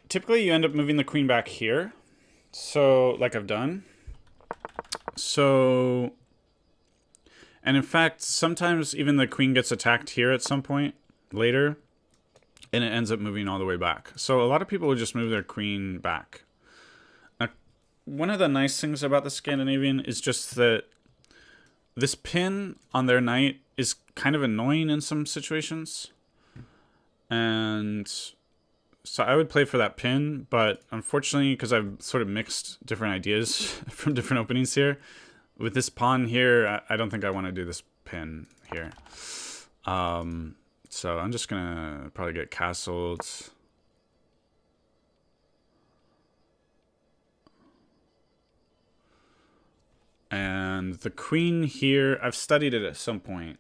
typically you end up moving the queen back here. So like I've done. So, and in fact, sometimes even the queen gets attacked here at some point later, and it ends up moving all the way back. So a lot of people will just move their queen back. Now, one of the nice things about the Scandinavian is just that this pin on their knight is kind of annoying in some situations. And so I would play for that pin, but unfortunately, because I've sort of mixed different ideas from different openings here, with this pawn here, I don't think I want to do this pin here. So I'm just going to probably get castled. And the queen here, I've studied it at some point.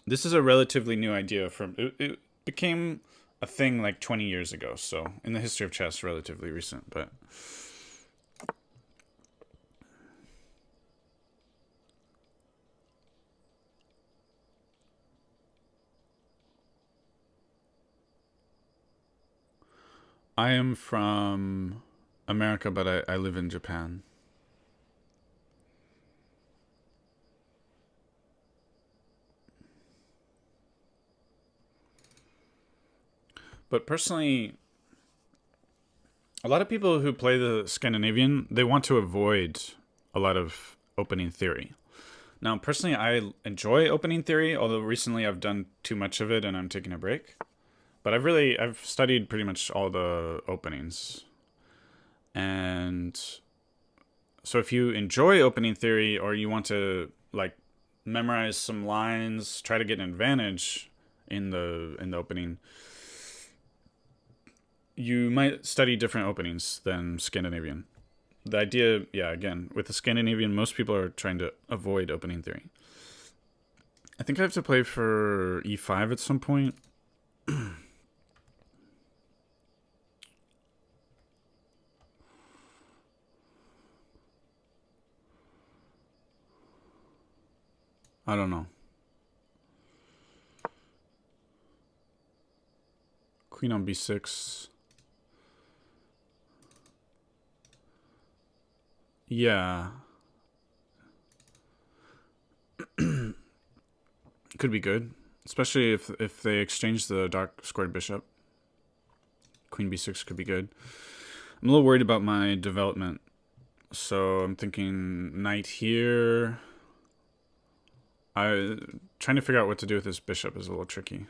This is a relatively new idea. It became a thing like 20 years ago, so in the history of chess, relatively recent, but I am from America, but I live in Japan. But personally, a lot of people who play the Scandinavian, they want to avoid a lot of opening theory. Now, personally, I enjoy opening theory, although recently I've done too much of it and I'm taking a break. But I've studied pretty much all the openings. And so if you enjoy opening theory, or you want to like memorize some lines, try to get an advantage in the opening, you might study different openings than Scandinavian. The idea, yeah, again, with the Scandinavian, most people are trying to avoid opening theory. I think I have to play for e5 at some point. I don't know. Queen on b6. Yeah. Could be good. Especially if they exchange the dark squared bishop. Queen b6 could be good. I'm a little worried about my development. So I'm thinking knight here. Trying to figure out what to do with this bishop is a little tricky.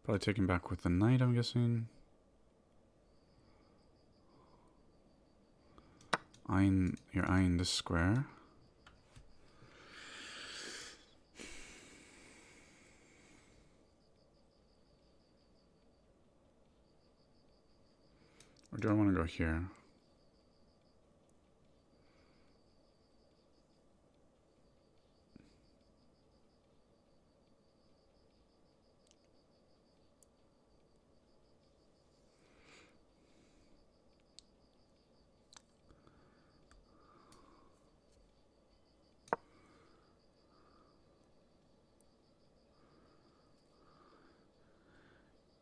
Probably taking back with the knight, I'm guessing. You're eyeing this square. Or do I want to go here?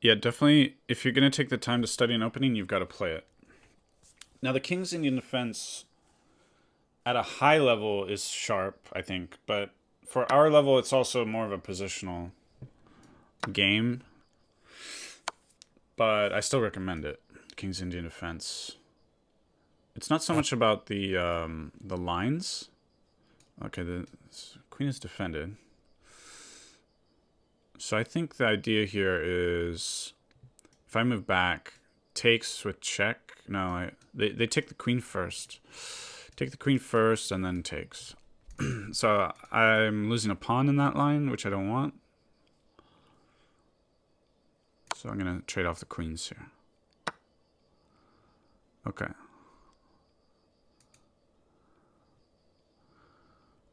Yeah, definitely. If you're going to take the time to study an opening, you've got to play it. Now, the King's Indian defense at a high level is sharp, I think. But for our level, it's also more of a positional game. But I still recommend it. King's Indian defense. It's not so much about the lines. Okay, the queen is defended. So I think the idea here is, if I move back, takes with check. No, they take the queen first. Take the queen first and then takes. So I'm losing a pawn in that line, which I don't want. So I'm going to trade off the queens here. Okay.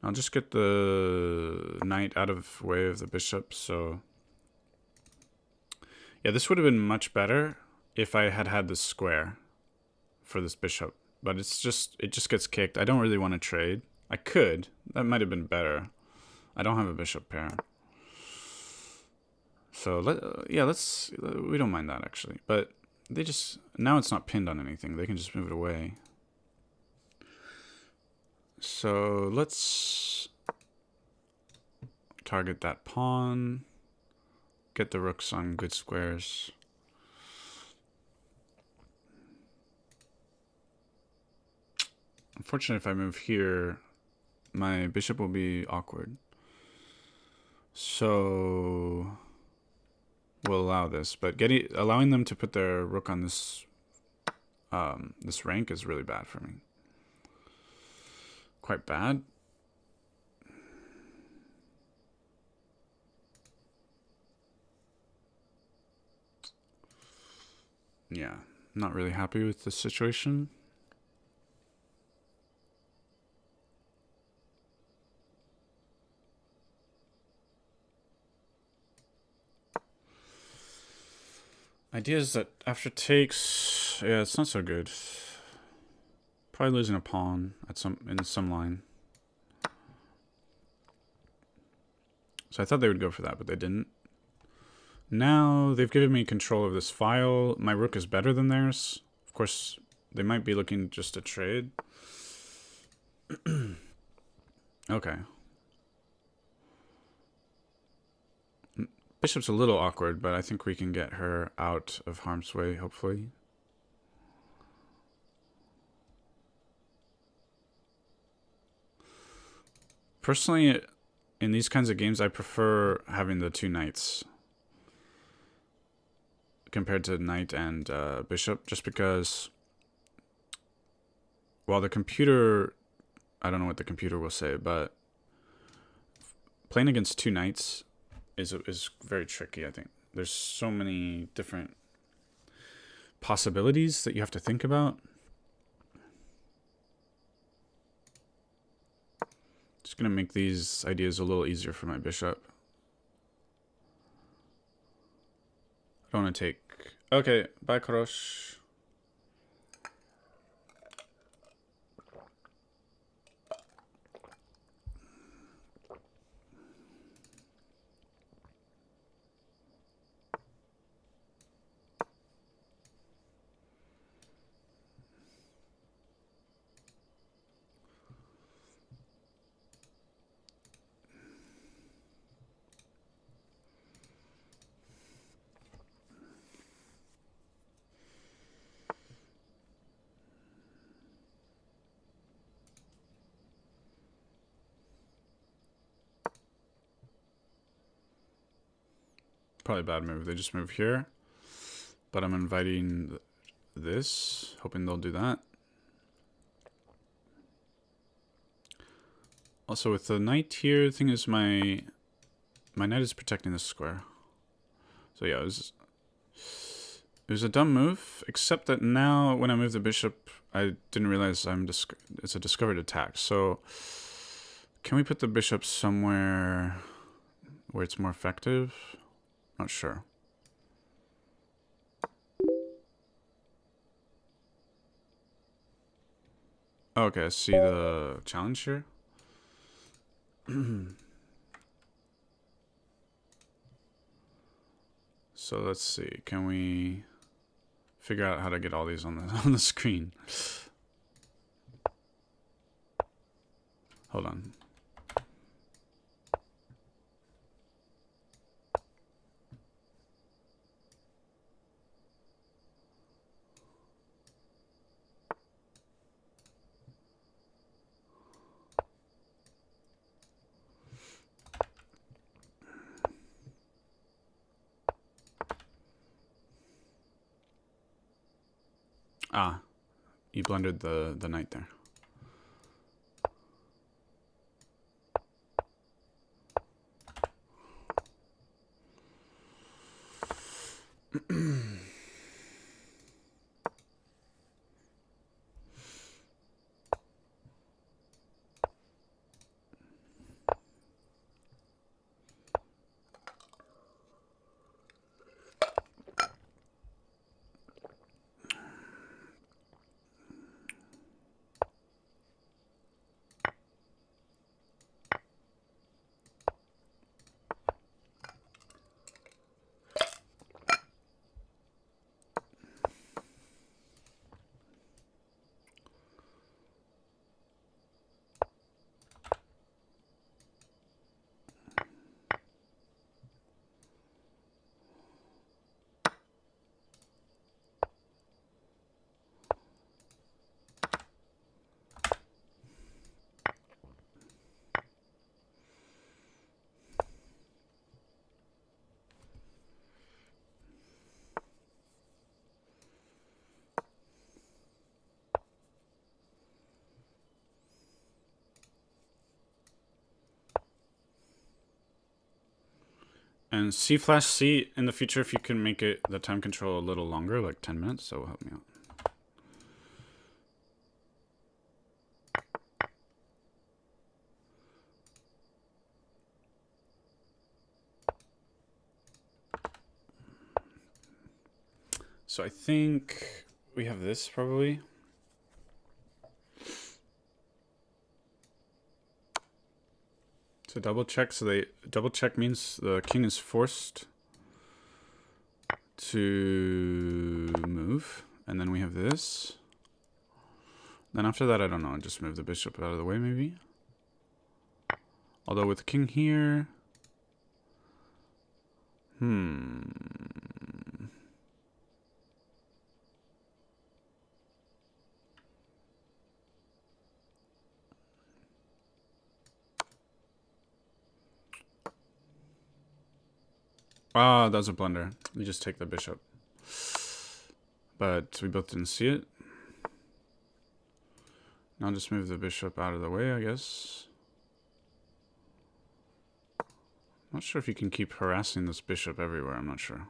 I'll just get the knight out of way of the bishop. So yeah, this would have been much better if I had had this square for this bishop. But it just gets kicked. I don't really want to trade. I could. That might have been better. I don't have a bishop pair. So we don't mind that actually. But they just, now it's not pinned on anything. They can just move it away. So let's target that pawn. Get the rooks on good squares. Unfortunately, if I move here, my bishop will be awkward. So we'll allow this, but allowing them to put their rook on this this rank is really bad for me. Quite bad. Yeah, not really happy with the situation. Idea is that after takes, yeah, it's not so good. Probably losing a pawn at in some line. So I thought they would go for that, but they didn't. Now they've given me control of this file. My rook is better than theirs. Of course, they might be looking just to trade. Okay. Bishop's a little awkward, but I think we can get her out of harm's way, hopefully. Personally, in these kinds of games, I prefer having the two knights compared to knight and bishop, just because while the computer, I don't know what the computer will say, but playing against two knights is very tricky, I think. There's so many different possibilities that you have to think about. Just gonna make these ideas a little easier for my bishop. I don't want to take... Okay, bye, Korosh. Probably a bad move. They just move here. But I'm inviting this, hoping they'll do that. Also, with the knight here, the thing is my knight is protecting this square. So yeah, it was a dumb move, except that now when I move the bishop, I didn't realize it's a discovered attack. So can we put the bishop somewhere where it's more effective? Not sure. Okay, I see the challenge here. So let's see. Can we figure out how to get all these on the screen? Hold on. Ah, you blundered the knight there. And C/C in the future, if you can make it the time control a little longer, like 10 minutes, that will help me out. So I think we have this probably. So double check. So double check means the king is forced to move, and then we have this. Then after that, I don't know. Just move the bishop out of the way, maybe. Although with the king here, Ah, that was a blunder. You just take the bishop. But we both didn't see it. Now just move the bishop out of the way, I guess. Not sure if you can keep harassing this bishop everywhere. I'm not sure.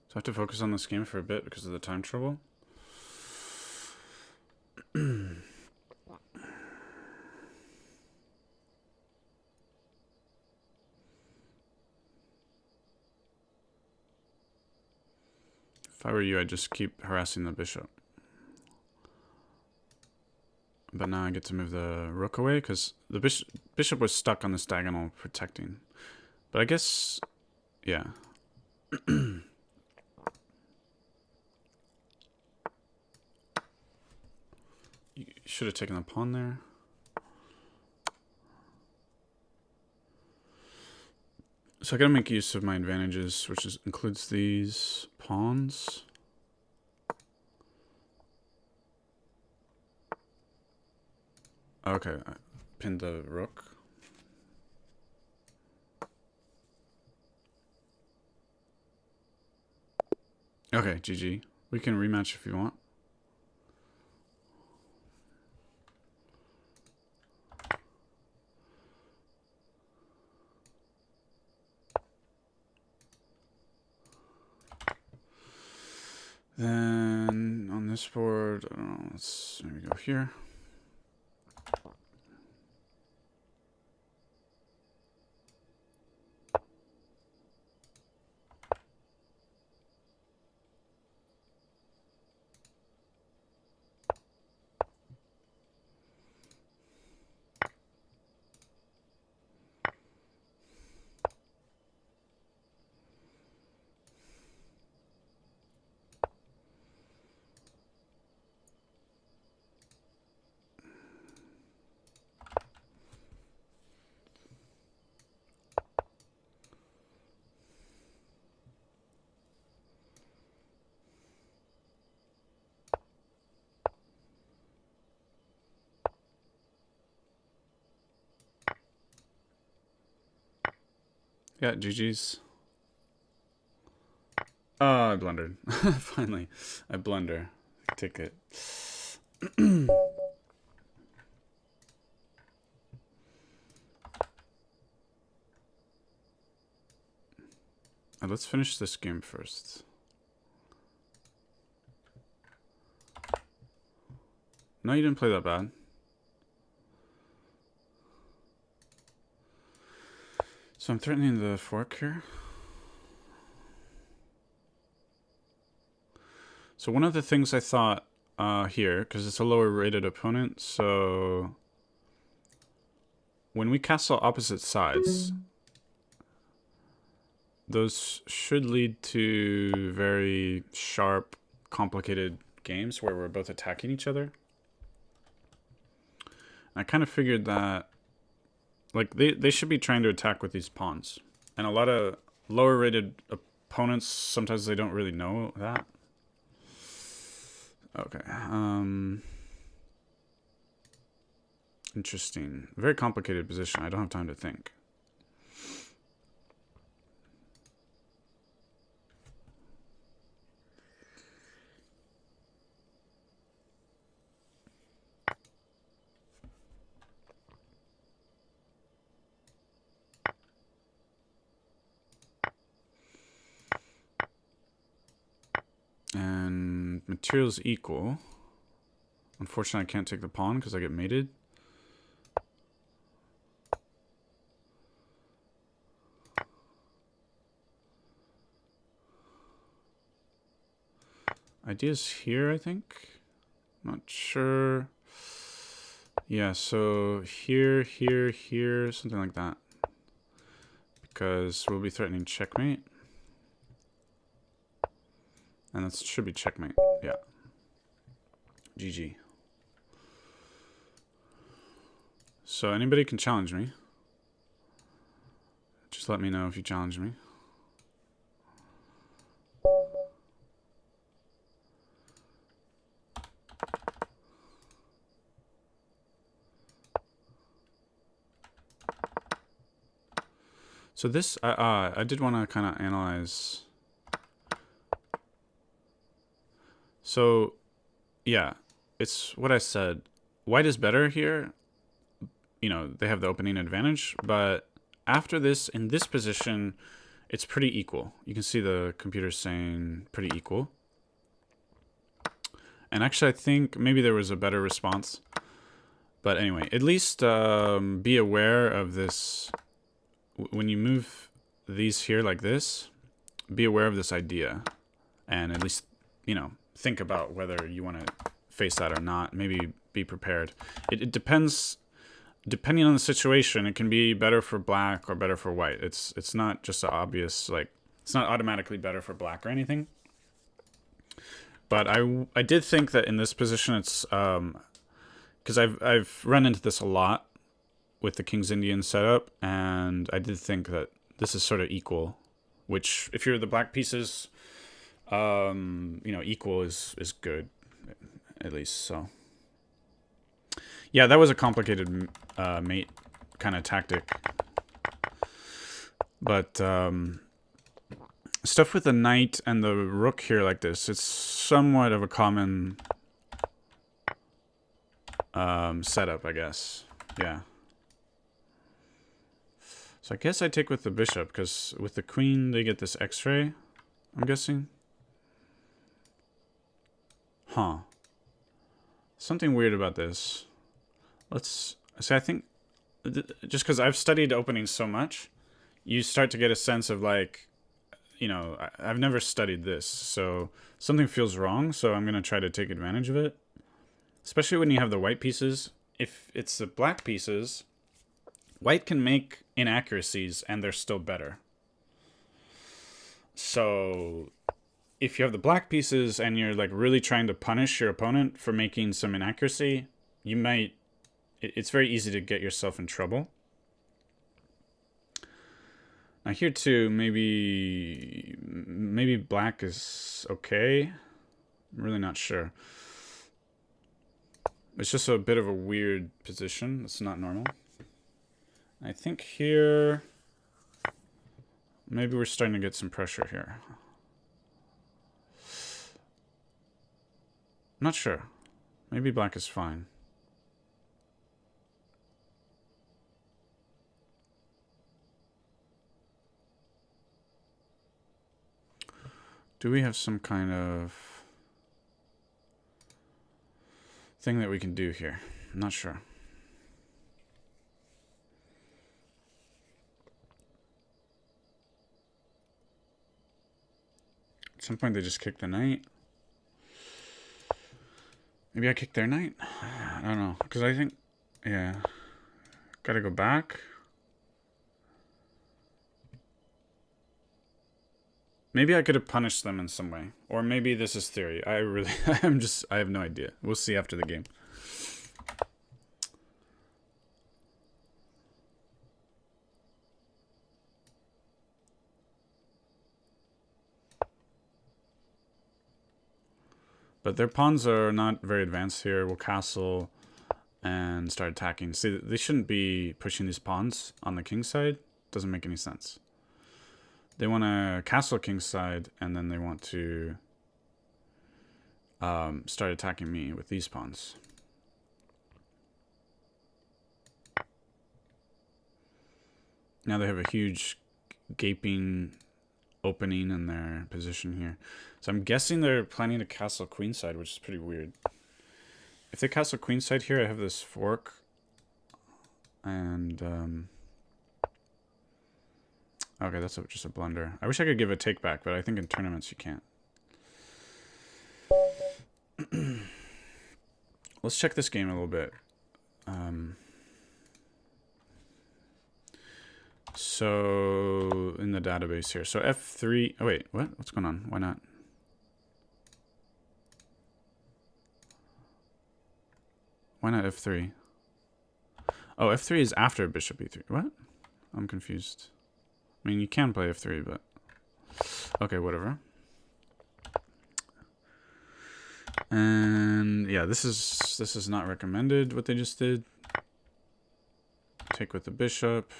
So I have to focus on this game for a bit because of the time trouble. If I were you, I'd just keep harassing the bishop. But now I get to move the rook away because the bishop was stuck on this diagonal protecting. But I guess, yeah. You should have taken the pawn there. So I gotta make use of my advantages, which includes these pawns. Okay, I pinned the rook. Okay, GG. We can rematch if you want. Then on this board, I don't know, let's maybe go here. Yeah, GG's. Oh, I blundered. Finally, I blunder. Take it. Let's finish this game first. No, you didn't play that bad. So I'm threatening the fork here. So one of the things I thought here, because it's a lower rated opponent, so when we castle opposite sides, those should lead to very sharp, complicated games where we're both attacking each other. I kind of figured that, like, they should be trying to attack with these pawns. And a lot of lower rated opponents, sometimes they don't really know that. Okay. Interesting. Very complicated position. I don't have time to think. And materials equal. Unfortunately, I can't take the pawn because I get mated. Ideas here, I think. Not sure. Yeah, so here, here, here, something like that. because we'll be threatening checkmate. And that should be checkmate. Yeah. GG. So anybody can challenge me. Just let me know if you challenge me. So this, I did want to kind of analyze. So, yeah, it's what I said. White is better here. You know, they have the opening advantage, but after this, in this position, it's pretty equal. You can see the computer saying pretty equal. And actually, I think maybe there was a better response. But anyway, at least be aware of this. When you move these here like this, be aware of this idea. And at least, you know, think about whether you want to face that or not. Maybe be prepared. It depends. Depending on the situation, it can be better for black or better for white. It's not just an obvious, like, it's not automatically better for black or anything. But I did think that in this position, it's because I've run into this a lot with the King's Indian setup, and I did think that this is sort of equal. Which, if you're the black pieces, you know, equal is good, at least. So yeah, that was a complicated mate kind of tactic. But stuff with the knight and the rook here like this, it's somewhat of a common setup, I guess. Yeah. So I guess I take with the bishop, because with the queen, they get this x-ray, I'm guessing. Huh. Something weird about this. Let's say, I think, just because I've studied openings so much, you start to get a sense of, like, you know, I've never studied this, so something feels wrong, so I'm going to try to take advantage of it. Especially when you have the white pieces. If it's the black pieces, white can make inaccuracies, and they're still better. So if you have the black pieces and you're like really trying to punish your opponent for making some inaccuracy, you might, it's very easy to get yourself in trouble. Now here too, maybe black is okay. I'm really not sure. It's just a bit of a weird position. It's not normal. I think here, maybe we're starting to get some pressure here. Not sure. Maybe black is fine. Do we have some kind of thing that we can do here? I'm not sure. At some point they just kick the knight. Maybe I kick their knight? I don't know. Because I think, yeah. Gotta go back. Maybe I could have punished them in some way. Or maybe this is theory. I have no idea. We'll see after the game. But their pawns are not very advanced here. We'll castle and start attacking. See, they shouldn't be pushing these pawns on the king's side. Doesn't make any sense. They want to castle king's side, and then they want to start attacking me with these pawns. Now they have a huge gaping opening in their position here. So I'm guessing they're planning to castle queenside, which is pretty weird. If they castle queenside here, I have this fork. And, okay, that's just a blunder. I wish I could give a take back, but I think in tournaments you can't. Let's check this game a little bit. So in the database here. So F3. Oh wait, what? What's going on? Why not? Why not F3? Oh, F3 is after bishop E3. What? I'm confused. I mean, you can play F3, but okay, whatever. And yeah, this is not recommended what they just did. Take with the bishop.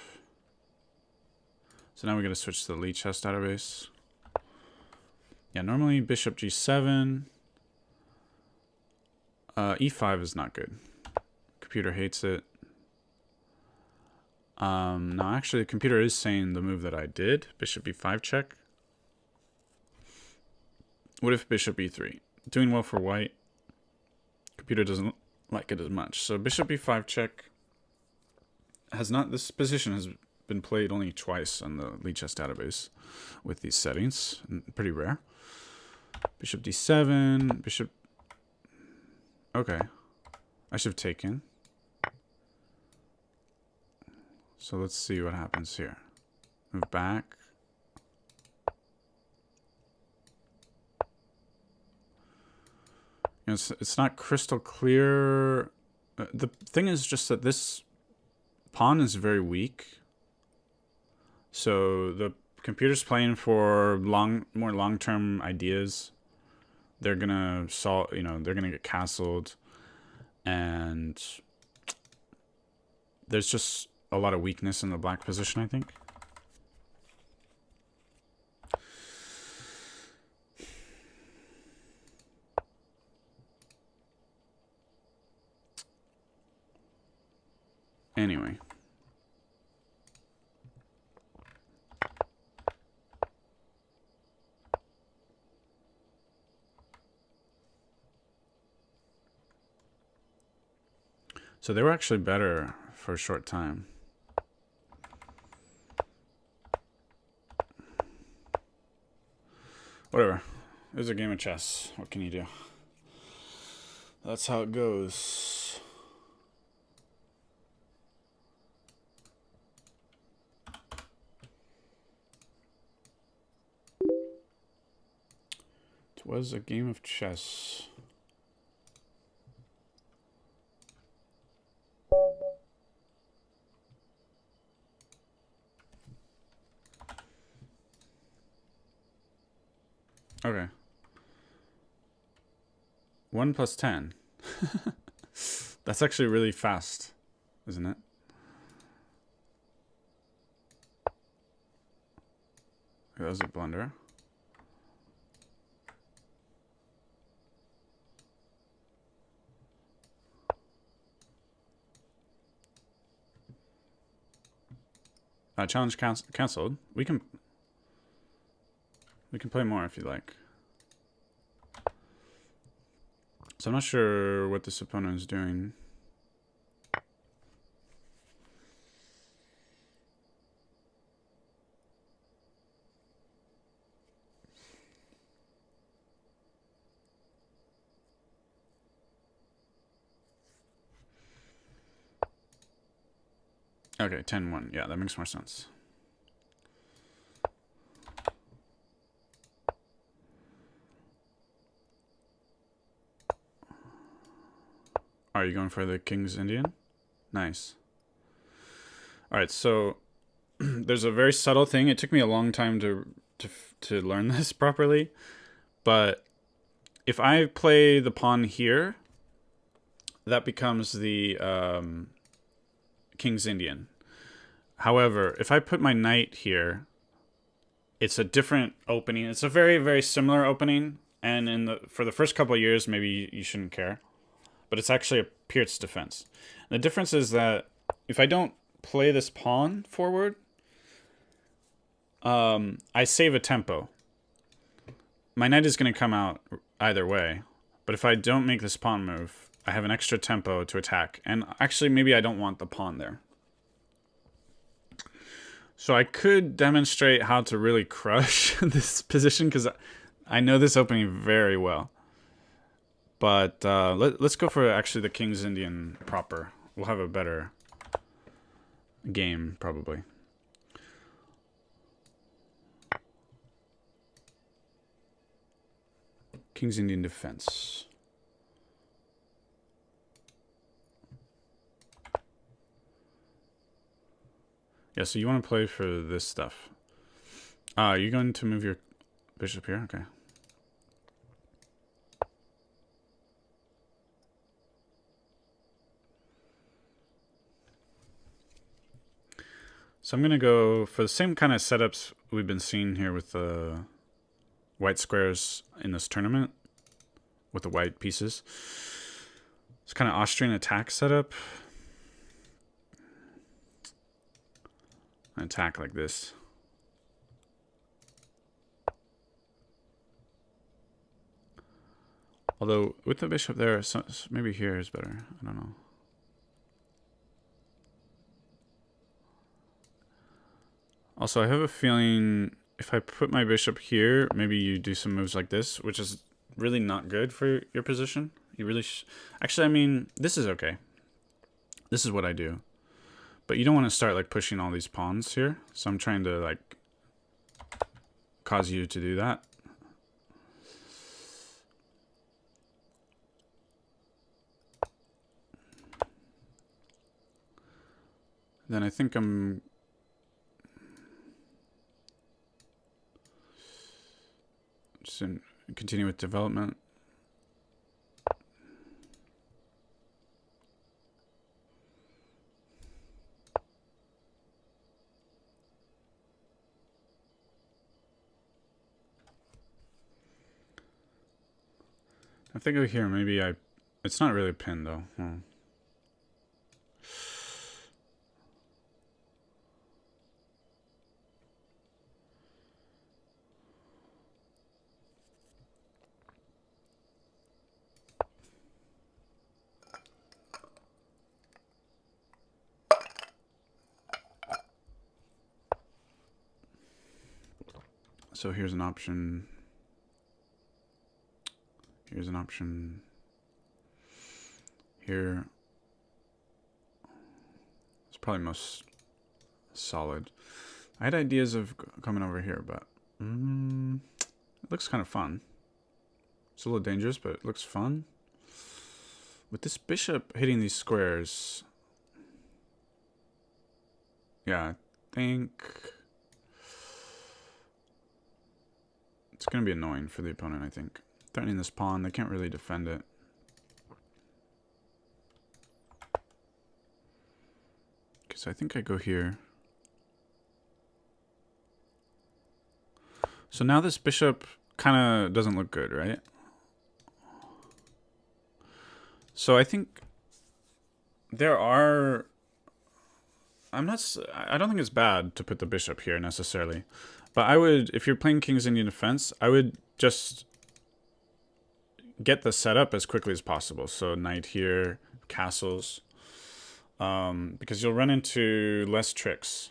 So now we got to switch to the Lee chess database. Yeah, normally bishop G7. E5 is not good. Computer hates it. No, actually, the computer is saying the move that I did, bishop E5 check. What if bishop E3? Doing well for white. Computer doesn't like it as much. So bishop E5 check has not. This position has been played only twice on the Lee chess database with these settings. Pretty rare. Bishop D7. Bishop. Okay, I should have taken. So let's see what happens here. Move back. You know, it's not crystal clear. The thing is just that this pawn is very weak. So the computer's playing for more long-term ideas. They're gonna solve. You know, they're gonna get castled, and there's just a lot of weakness in the black position, I think. Anyway. So they were actually better for a short time. Whatever. It was a game of chess. What can you do? That's how it goes. It was a game of chess. Okay. 1 plus 10. That's actually really fast, isn't it? That was a blunder. Challenge cancelled. We can play more if you like. So I'm not sure what this opponent is doing. Okay, 10-1. Yeah, that makes more sense. Are you going for the King's Indian? Nice. All right, so there's a very subtle thing. It took me a long time to learn this properly, but if I play the pawn here, that becomes the King's Indian. However, if I put my knight here, it's a different opening. It's a very, very similar opening, and for the first couple of years, maybe you shouldn't care. But it's actually a Pierce defense. And the difference is that if I don't play this pawn forward, I save a tempo. My knight is going to come out either way. But if I don't make this pawn move, I have an extra tempo to attack. And actually, maybe I don't want the pawn there. So I could demonstrate how to really crush this position, because I know this opening very well. But let's go for actually the King's Indian proper. We'll have a better game, probably. King's Indian defense. Yeah, so you want to play for this stuff. You're going to move your bishop here? Okay. So I'm going to go for the same kind of setups we've been seeing here with the white squares in this tournament with the white pieces. It's kind of Austrian attack setup. An attack like this. Although with the bishop there, maybe here is better. I don't know. Also, I have a feeling if I put my bishop here, maybe you do some moves like this, which is really not good for your position. You really actually, I mean, this is okay. This is what I do. But you don't want to start like pushing all these pawns here. So I'm trying to like cause you to do that. Then I think I'm just continue with development. If I go here, maybe it's not really a pin though. So here's an option. Here's an option. Here. It's probably most solid. I had ideas of coming over here, but it looks kind of fun. It's a little dangerous, but it looks fun. With this bishop hitting these squares, yeah, I think it's going to be annoying for the opponent, I think. Threatening this pawn, they can't really defend it. Okay, so I think I go here. So now this bishop kind of doesn't look good, right? So I think there are... I don't think it's bad to put the bishop here necessarily. But I would, if you're playing King's Indian defense, I would just get the setup as quickly as possible. So knight here, castles, because you'll run into less tricks.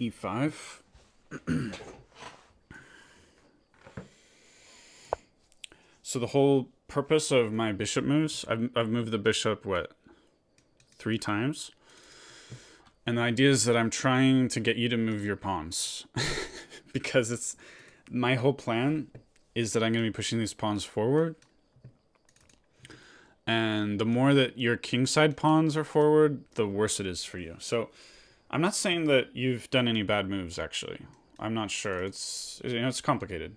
E5. So the whole purpose of my bishop moves, I've moved the bishop, what, 3 times? And the idea is that I'm trying to get you to move your pawns. Because it's my whole plan is that I'm going to be pushing these pawns forward. And the more that your kingside pawns are forward, the worse it is for you. So I'm not saying that you've done any bad moves, actually. I'm not sure. It's complicated.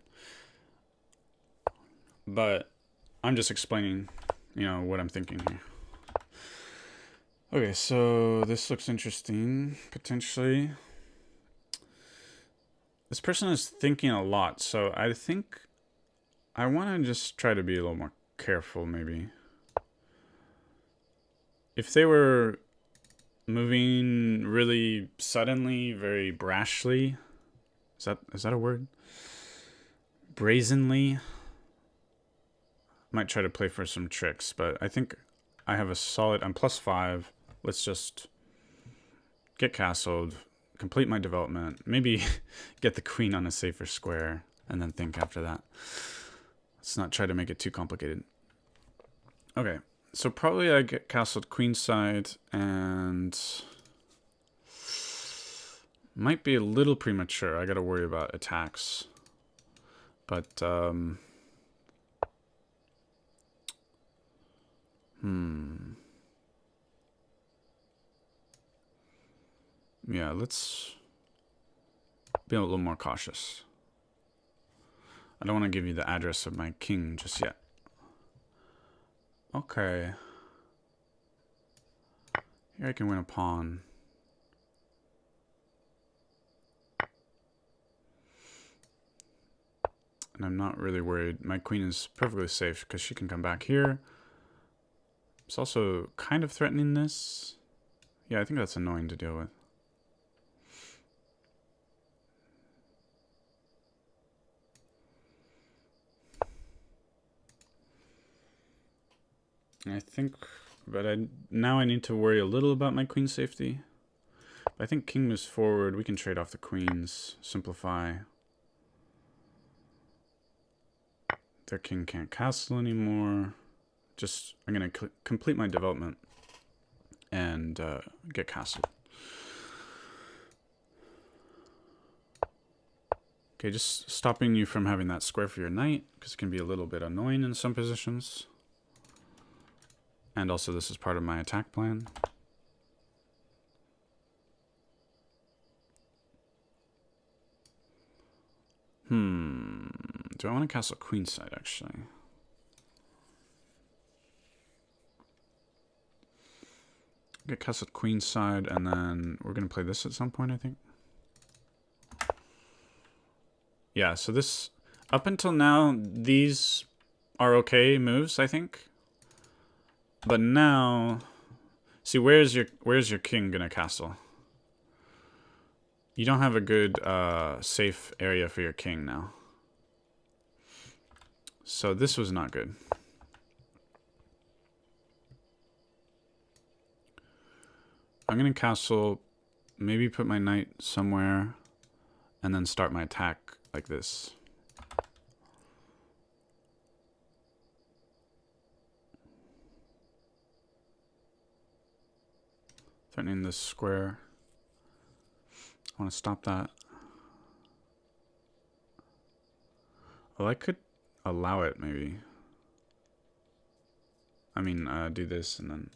But I'm just explaining, what I'm thinking here. Okay, so this looks interesting, potentially. This person is thinking a lot, so I think I want to just try to be a little more careful, maybe. If they were moving really suddenly, very brashly, is that a word? Brazenly, might try to play for some tricks, but I think I have a solid. I'm +5. Let's just get castled, complete my development, maybe get the queen on a safer square, and then think after that. Let's not try to make it too complicated. Okay, so probably I get castled queenside, and might be a little premature. I gotta worry about attacks. But, yeah, let's be a little more cautious. I don't want to give you the address of my king just yet. Okay. Here I can win a pawn. And I'm not really worried. My queen is perfectly safe because she can come back here. It's also kind of threatening this. Yeah, I think that's annoying to deal with. I think, but now I need to worry a little about my queen safety. I think king moves forward. We can trade off the queens, simplify. Their king can't castle anymore. Just, I'm going to complete my development and get castled. Okay, just stopping you from having that square for your knight, because it can be a little bit annoying in some positions. And also this is part of my attack plan. Do I want to castle queenside, actually? Get castled queenside, and then we're going to play this at some point, I think. Yeah, so this, up until now, these are okay moves, I think. But now, see, where's your king gonna castle? You don't have a good safe area for your king now. So this was not good. I'm gonna castle, maybe put my knight somewhere, and then start my attack like this. Threatening this square. I want to stop that. Well, I could allow it, maybe. I mean, do this and then...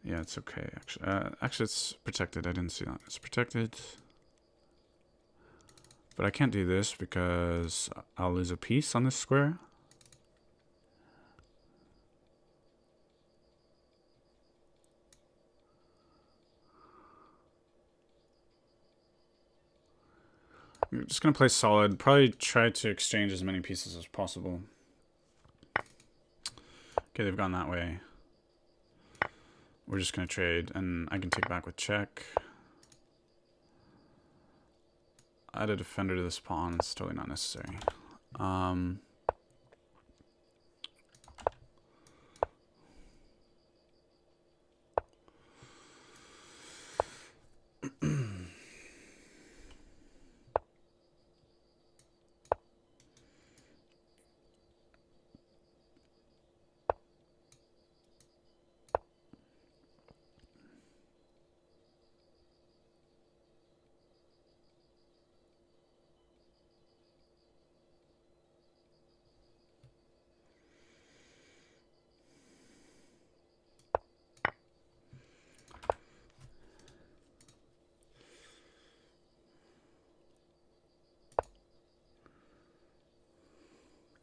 Yeah, it's okay, actually. Actually, it's protected. I didn't see that. It's protected. But I can't do this because I'll lose a piece on this square. I'm just going to play solid. Probably try to exchange as many pieces as possible. Okay, they've gone that way. We're just going to trade, and I can take back with check. Add a defender to this pawn. It's totally not necessary.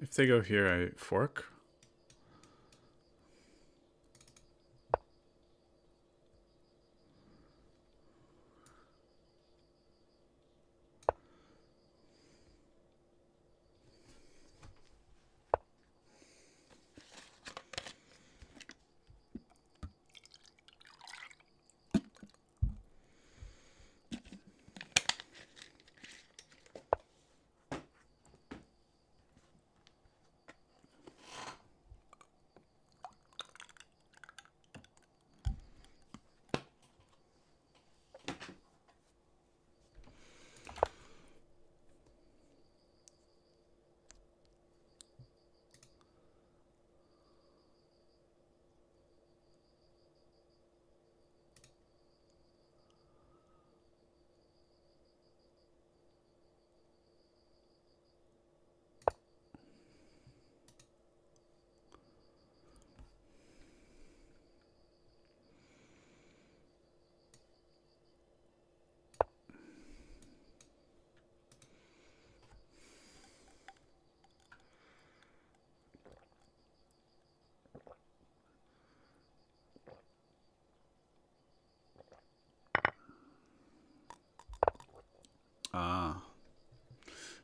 If they go here, I fork.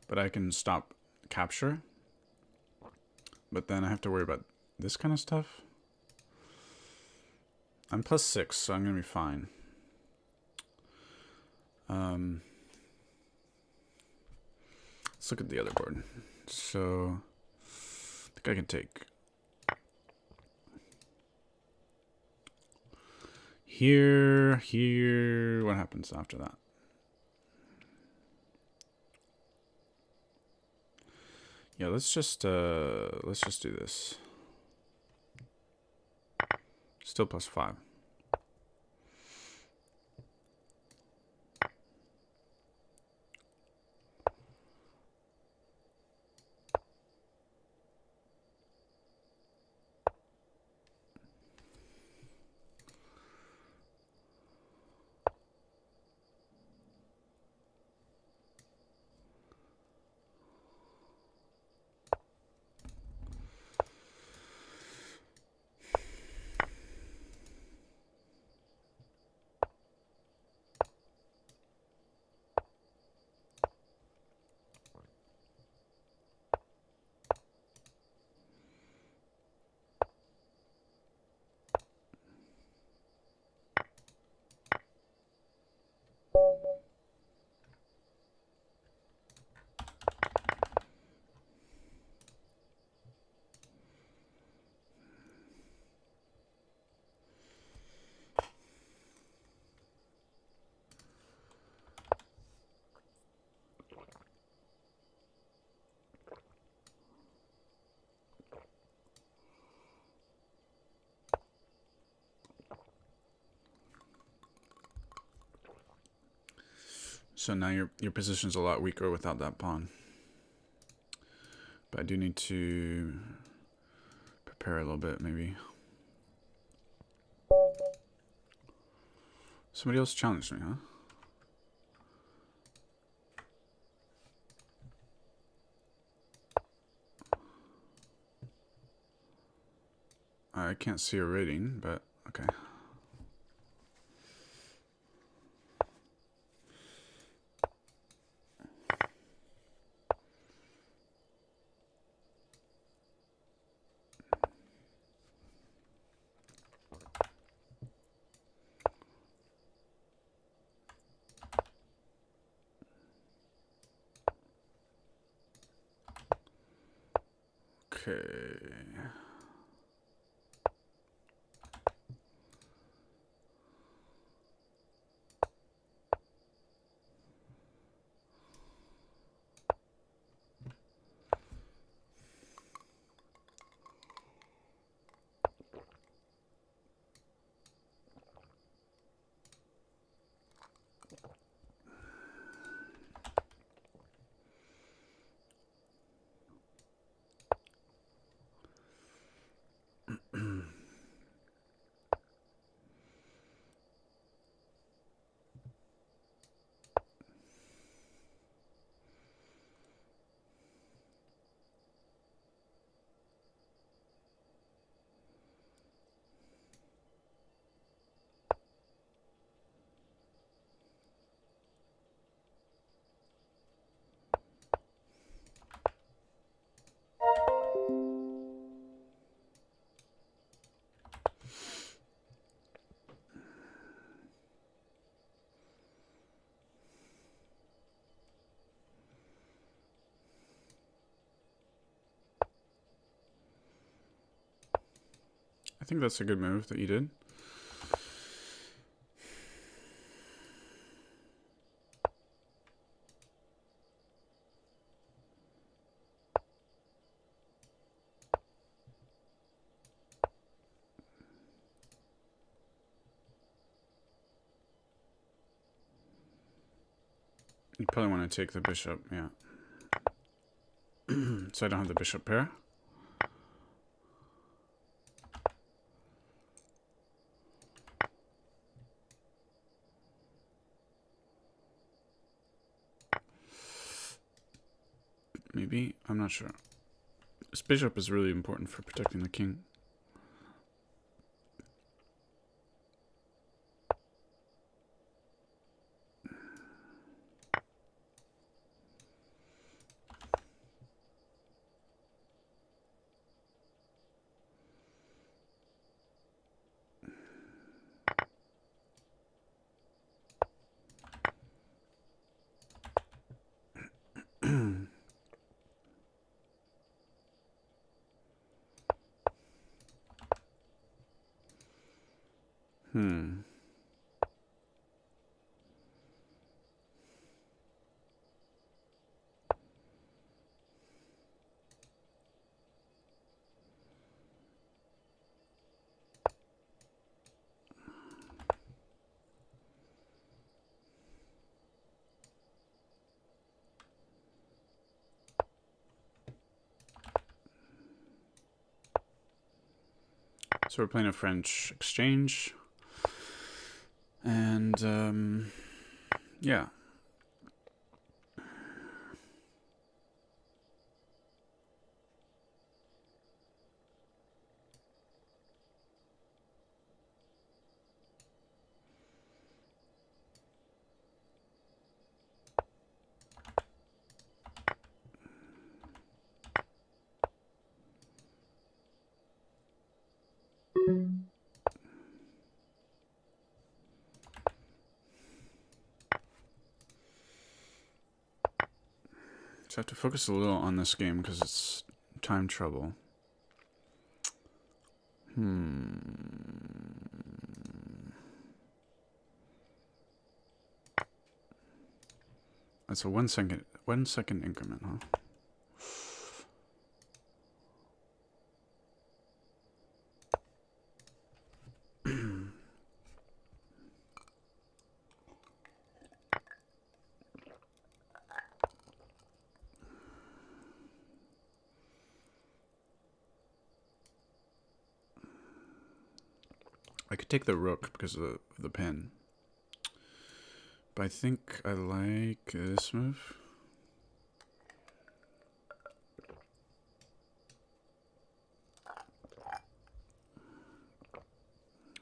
but I can stop capture. But then I have to worry about this kind of stuff. I'm +6, so I'm gonna be fine. Let's look at the other board. So I think I can take here. What happens after that? Yeah, let's just do this. Still +5. So now your position's a lot weaker without that pawn. But I do need to prepare a little bit, maybe. Somebody else challenged me, huh? I can't see a rating, but okay. Okay. I think that's a good move that you did. You probably want to take the bishop, yeah. So I don't have the bishop pair. Maybe, I'm not sure. This bishop is really important for protecting the king. Hmm. So we're playing a French exchange. And, yeah. So I have to focus a little on this game because it's time trouble. That's a 1 second increment, huh? I could take the rook because of the pin. But I think I like this move.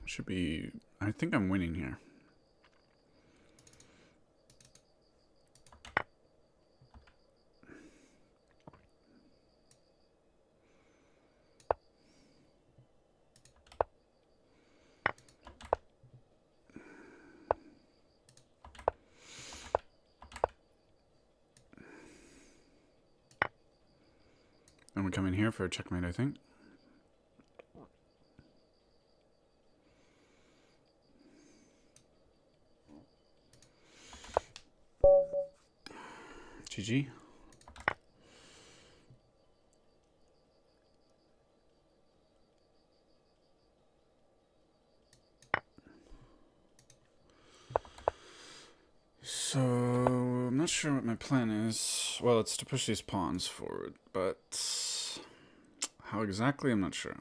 Should be... I think I'm winning here. And we come in here for a checkmate, I think. GG. So, I'm not sure what my plan is. Well, it's to push these pawns forward, but how exactly, I'm not sure.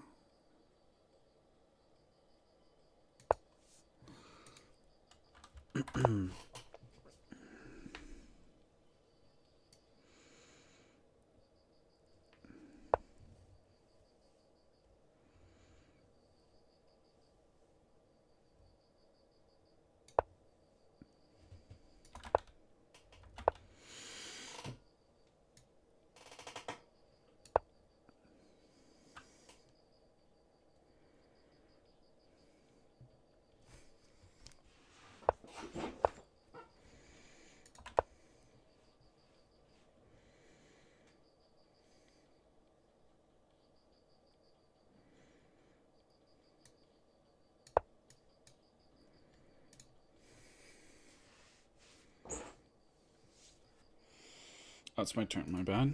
Oh, it's my turn, my bad.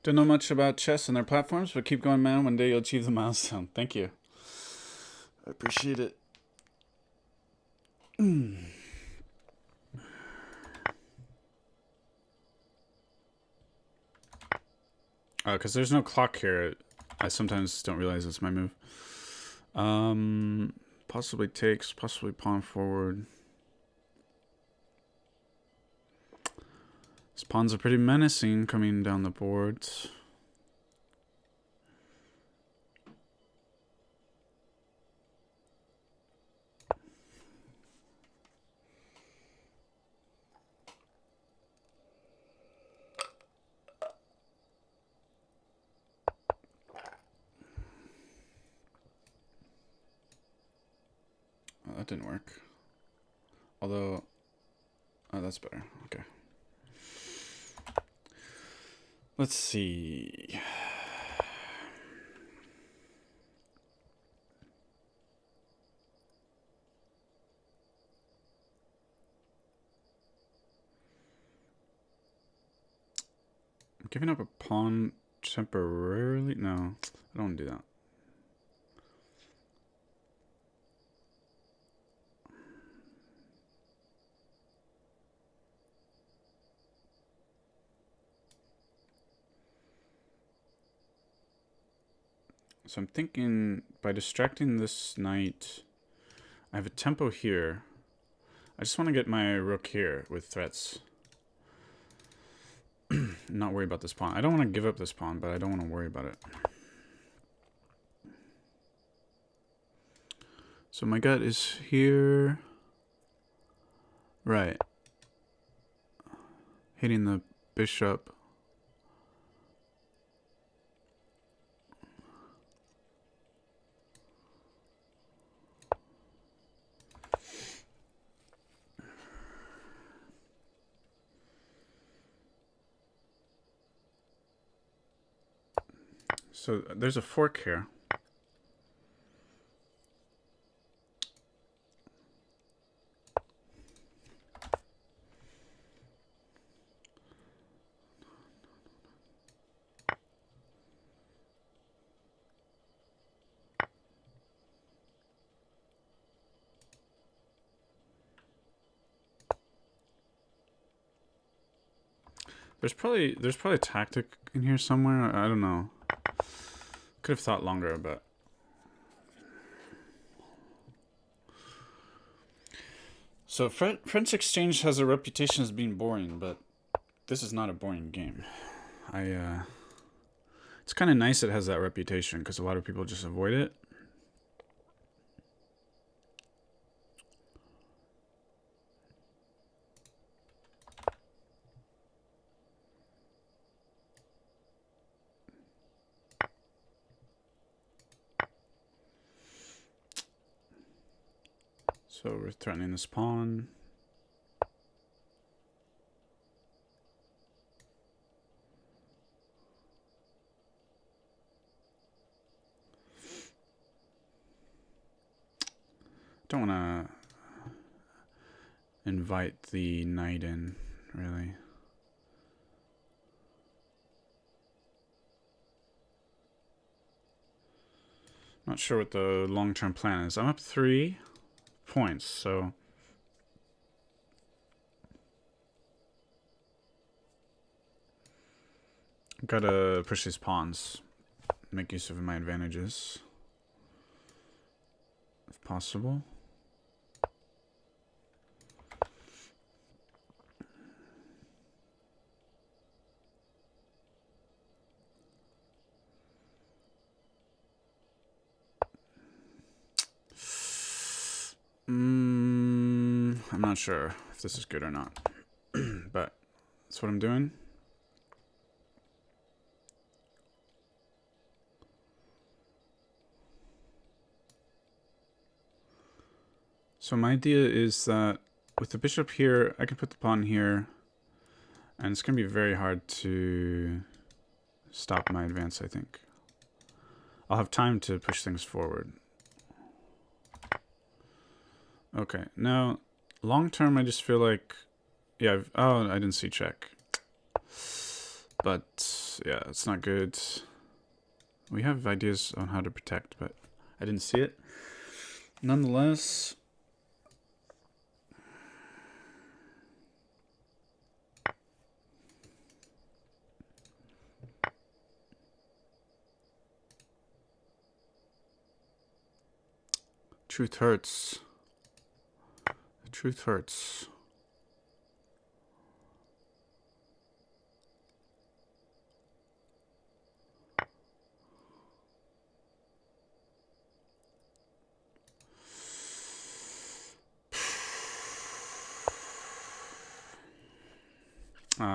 Don't know much about chess and their platforms, but keep going, man. One day you'll achieve the milestone. Thank you. I appreciate it. Because there's no clock here. I sometimes don't realize it's my move. Possibly takes, possibly pawn forward. These pawns are pretty menacing coming down the board. didn't work. Although, oh, that's better. Okay. Let's see. I'm giving up a pawn temporarily? No, I don't want to do that. So I'm thinking by distracting this knight, I have a tempo here. I just want to get my rook here with threats. Not worry about this pawn. I don't want to give up this pawn, but I don't want to worry about it. So my gut is here. Right. Hitting the bishop. So there's a fork here. There's probably a tactic in here somewhere. I don't know. Could have thought longer, but so French Exchange has a reputation as being boring, but this is not a boring game. It's kind of nice it has that reputation because a lot of people just avoid it. So we're threatening this pawn. Don't want to invite the knight in, really. Not sure what the long-term plan is. I'm up 3 points, so gotta push these pawns, make use of my advantages if possible. I'm not sure if this is good or not, but that's what I'm doing. So my idea is that with the bishop here, I can put the pawn here, and it's going to be very hard to stop my advance, I think. I'll have time to push things forward. Okay, now, long term, I just feel like, yeah, oh, I didn't see check. But, yeah, it's not good. We have ideas on how to protect, but I didn't see it. Nonetheless, truth hurts. The truth hurts.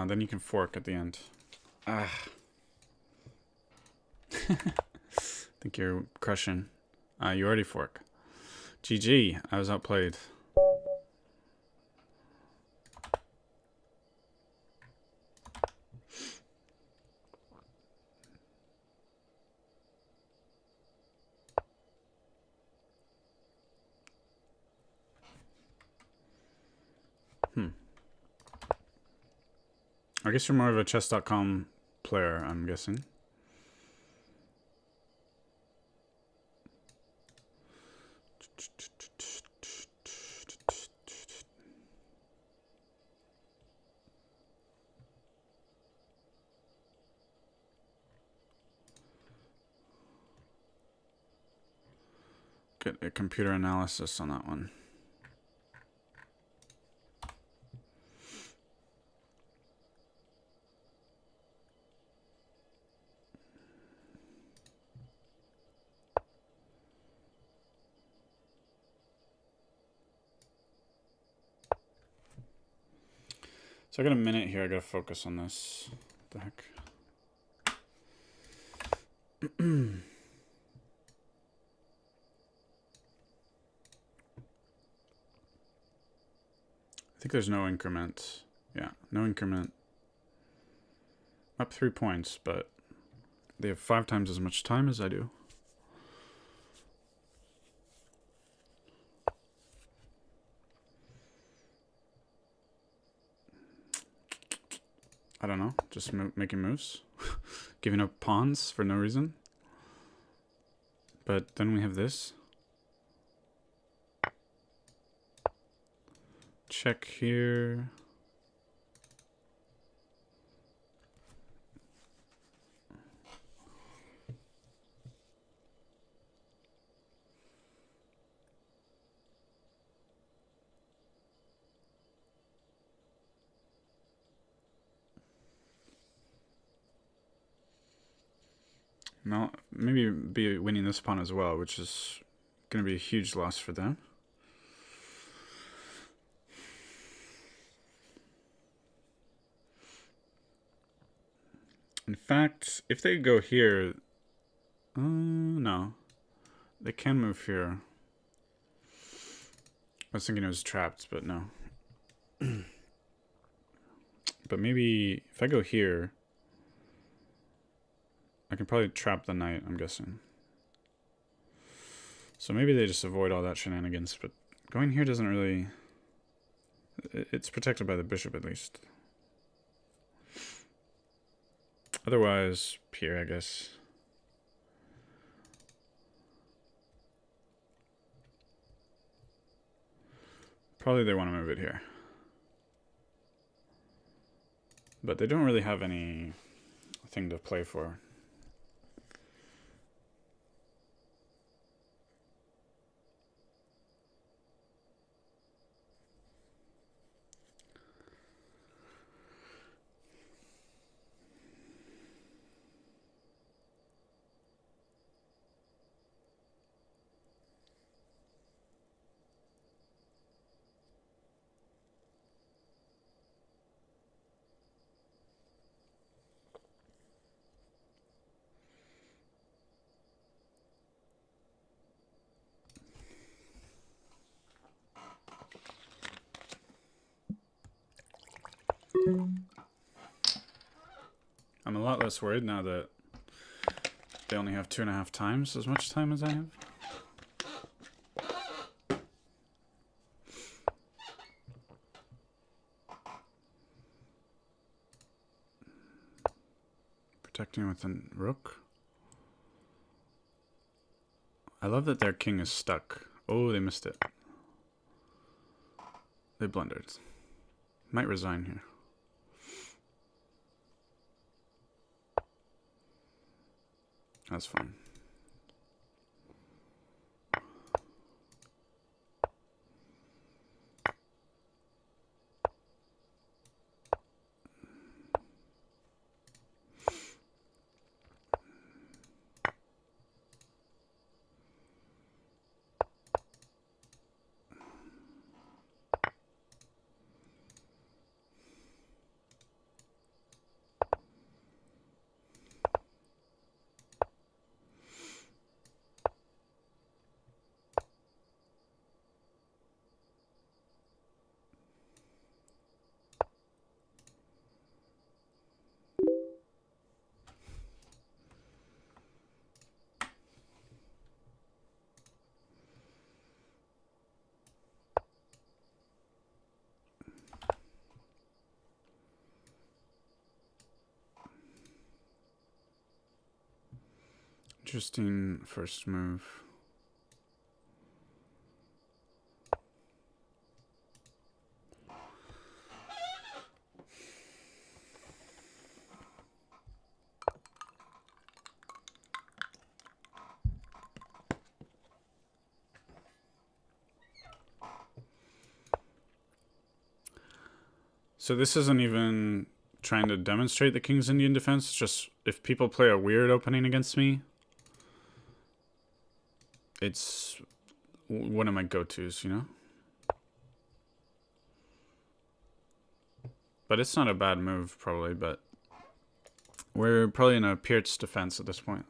Then you can fork at the end. I think you're crushing. You already fork. GG. I was outplayed. I guess you're more of a chess.com player, I'm guessing. Get a computer analysis on that one. So I got a minute here. I gotta focus on this. What the heck? I think there's no increment. Yeah, no increment. Up 3 points, but they have 5 times as much time as I do. I don't know, just making moves. Giving up pawns for no reason. But then we have this. Check here. No, maybe be winning this pawn as well, which is going to be a huge loss for them. In fact, if they go here, no, they can move here. I was thinking it was trapped, but no. But maybe if I go here, I can probably trap the knight, I'm guessing. So maybe they just avoid all that shenanigans, but going here doesn't really... It's protected by the bishop at least. Otherwise, here, I guess. Probably they want to move it here. But they don't really have anything to play for. I'm a lot less worried now that they only have 2.5 times as much time as I have. Protecting with a rook. I love that their king is stuck. Oh, they missed it. They blundered. Might resign here. That's fine. Interesting first move. So this isn't even trying to demonstrate the King's Indian defense. It's just if people play a weird opening against me, it's one of my go-tos, you know? But it's not a bad move, probably, but we're probably in a Pierce defense at this point,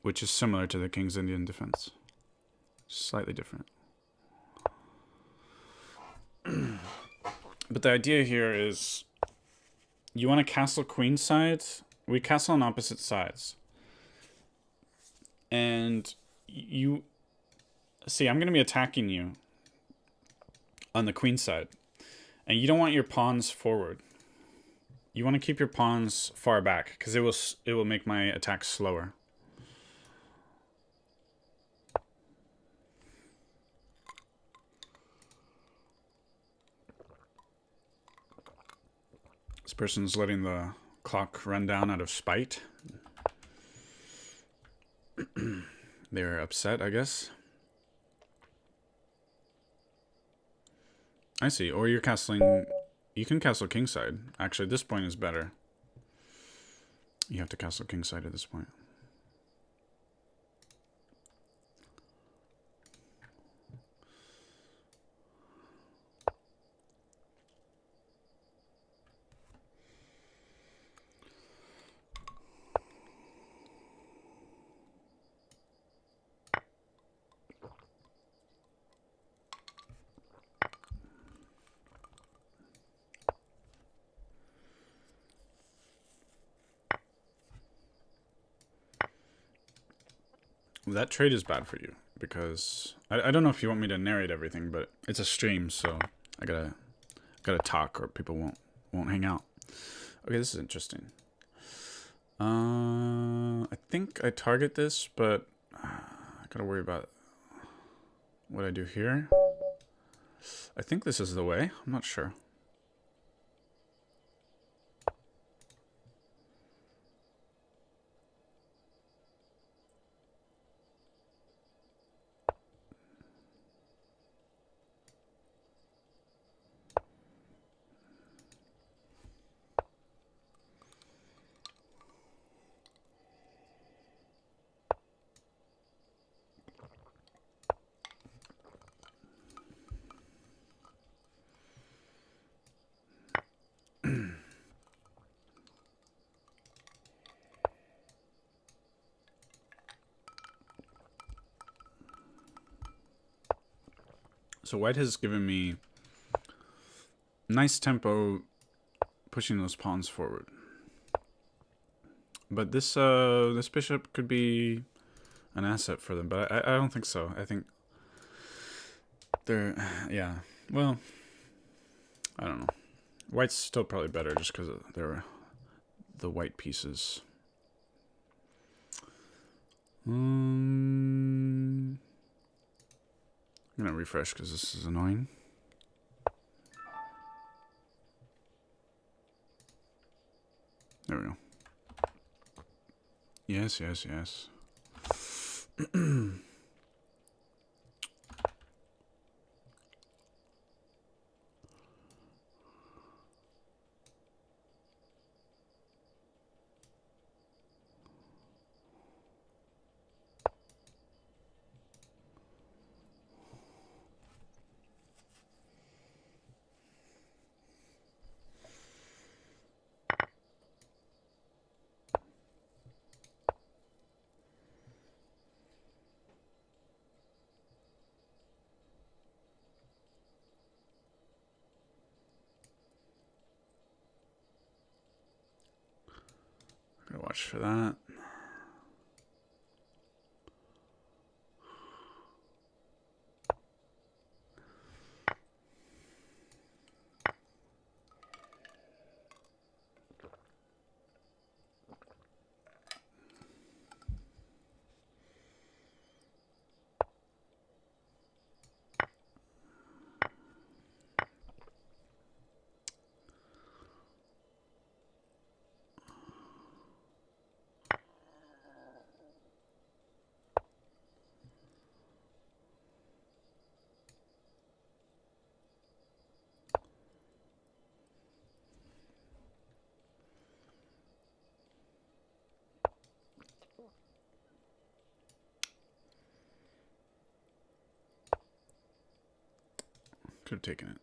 which is similar to the King's Indian defense. Slightly different. But the idea here is you want to castle queen side. We castle on opposite sides. And you see, I'm going to be attacking you on the queen side. And you don't want your pawns forward. You want to keep your pawns far back because it will make my attack slower. This person's letting the clock run down out of spite. They're upset, I guess. I see. Or you're castling... You can castle kingside. Actually, this point is better. You have to castle kingside at this point. That trade is bad for you because I don't know if you want me to narrate everything, but it's a stream, so I gotta talk or people won't hang out. Okay, this is interesting. I think I target this, but I gotta worry about what I do here. I think this is the way. I'm not sure. So white has given me nice tempo pushing those pawns forward. But this this bishop could be an asset for them, but I don't think so. I think they're, yeah, well, I don't know. White's still probably better just because they're the white pieces. I'm gonna refresh because this is annoying. There we go. Yes, yes, yes. Gotta watch for that. Could have taken it.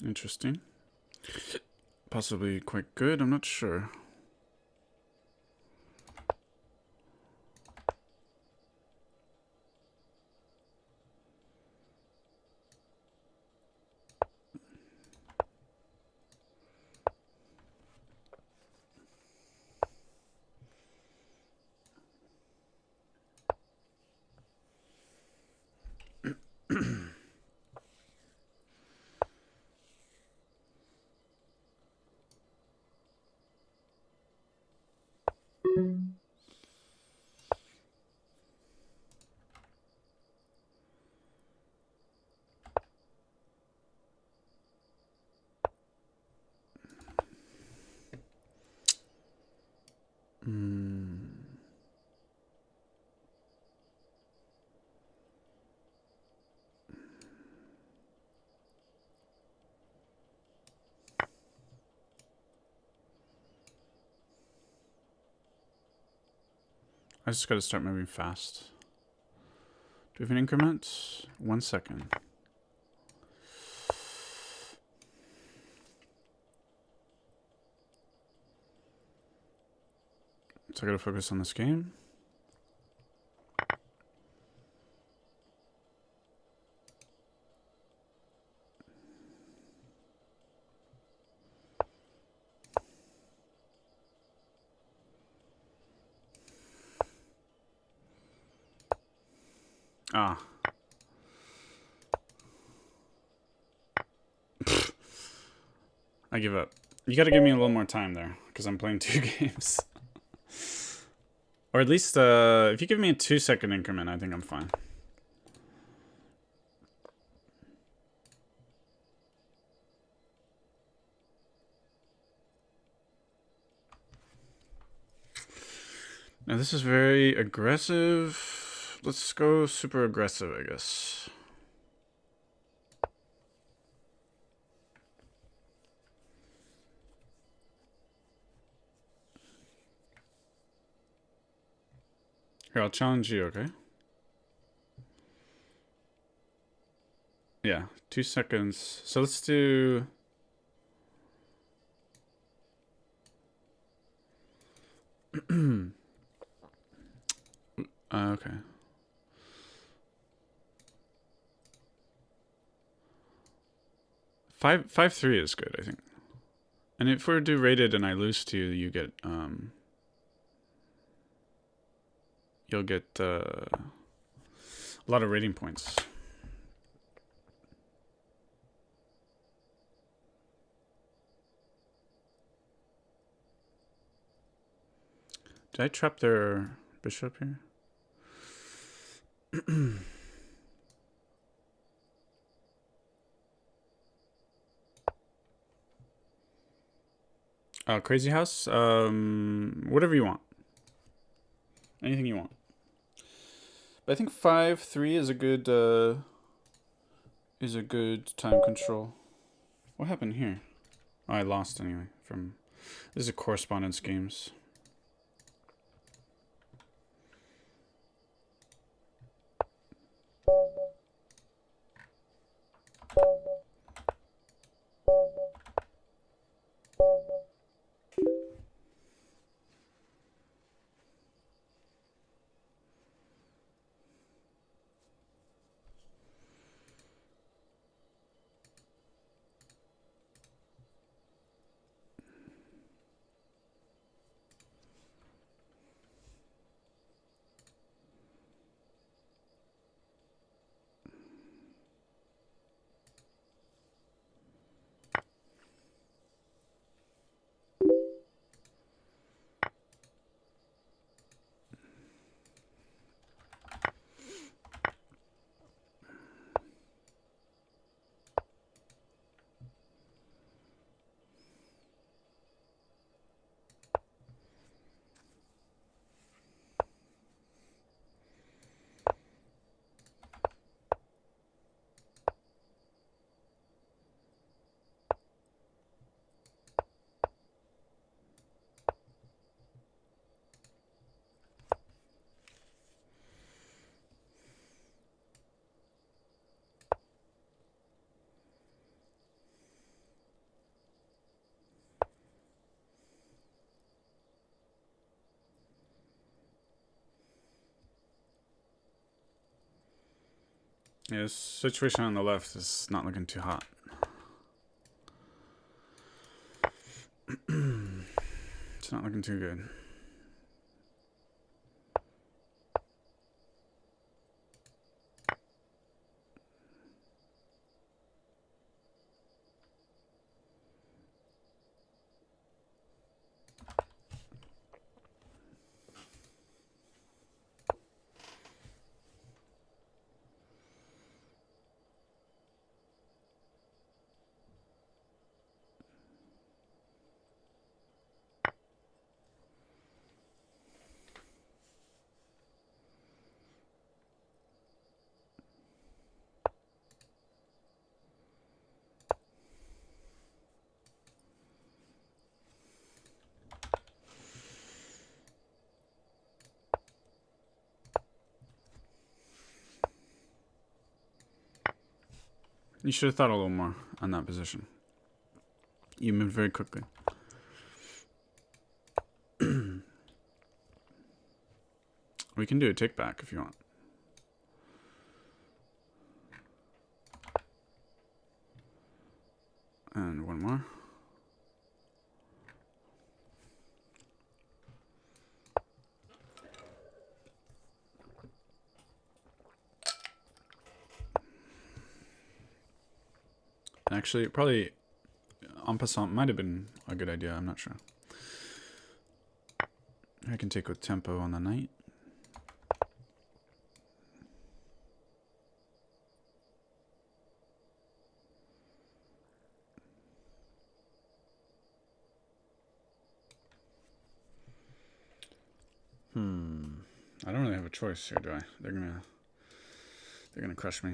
Interesting. Possibly quite good, I'm not sure. I just gotta start moving fast. Do we have an increment? 1 second. So I gotta focus on this game. Ah. I give up. You gotta give me a little more time there, because I'm playing 2 games. Or at least, if you give me a 2-second increment, I think I'm fine. Now this is very aggressive. Let's go super aggressive, I guess. Here, I'll challenge you, okay? Yeah, 2 seconds. So let's do... okay. 5-3 is good, I think. And if we're do rated and I lose to you, you get you'll get a lot of rating points. Did I trap their bishop here? Crazy house? Whatever you want. Anything you want. But I think 5-3 is a good time control. What happened here? Oh, I lost anyway from this is a correspondence games. Yeah, this situation on the left is not looking too hot. It's not looking too good. You should have thought a little more on that position. You moved very quickly. We can do a take back if you want. And one more. Actually, probably en passant might have been a good idea. I'm not sure. I can take with tempo on the knight. I don't really have a choice here, do I? They're gonna crush me.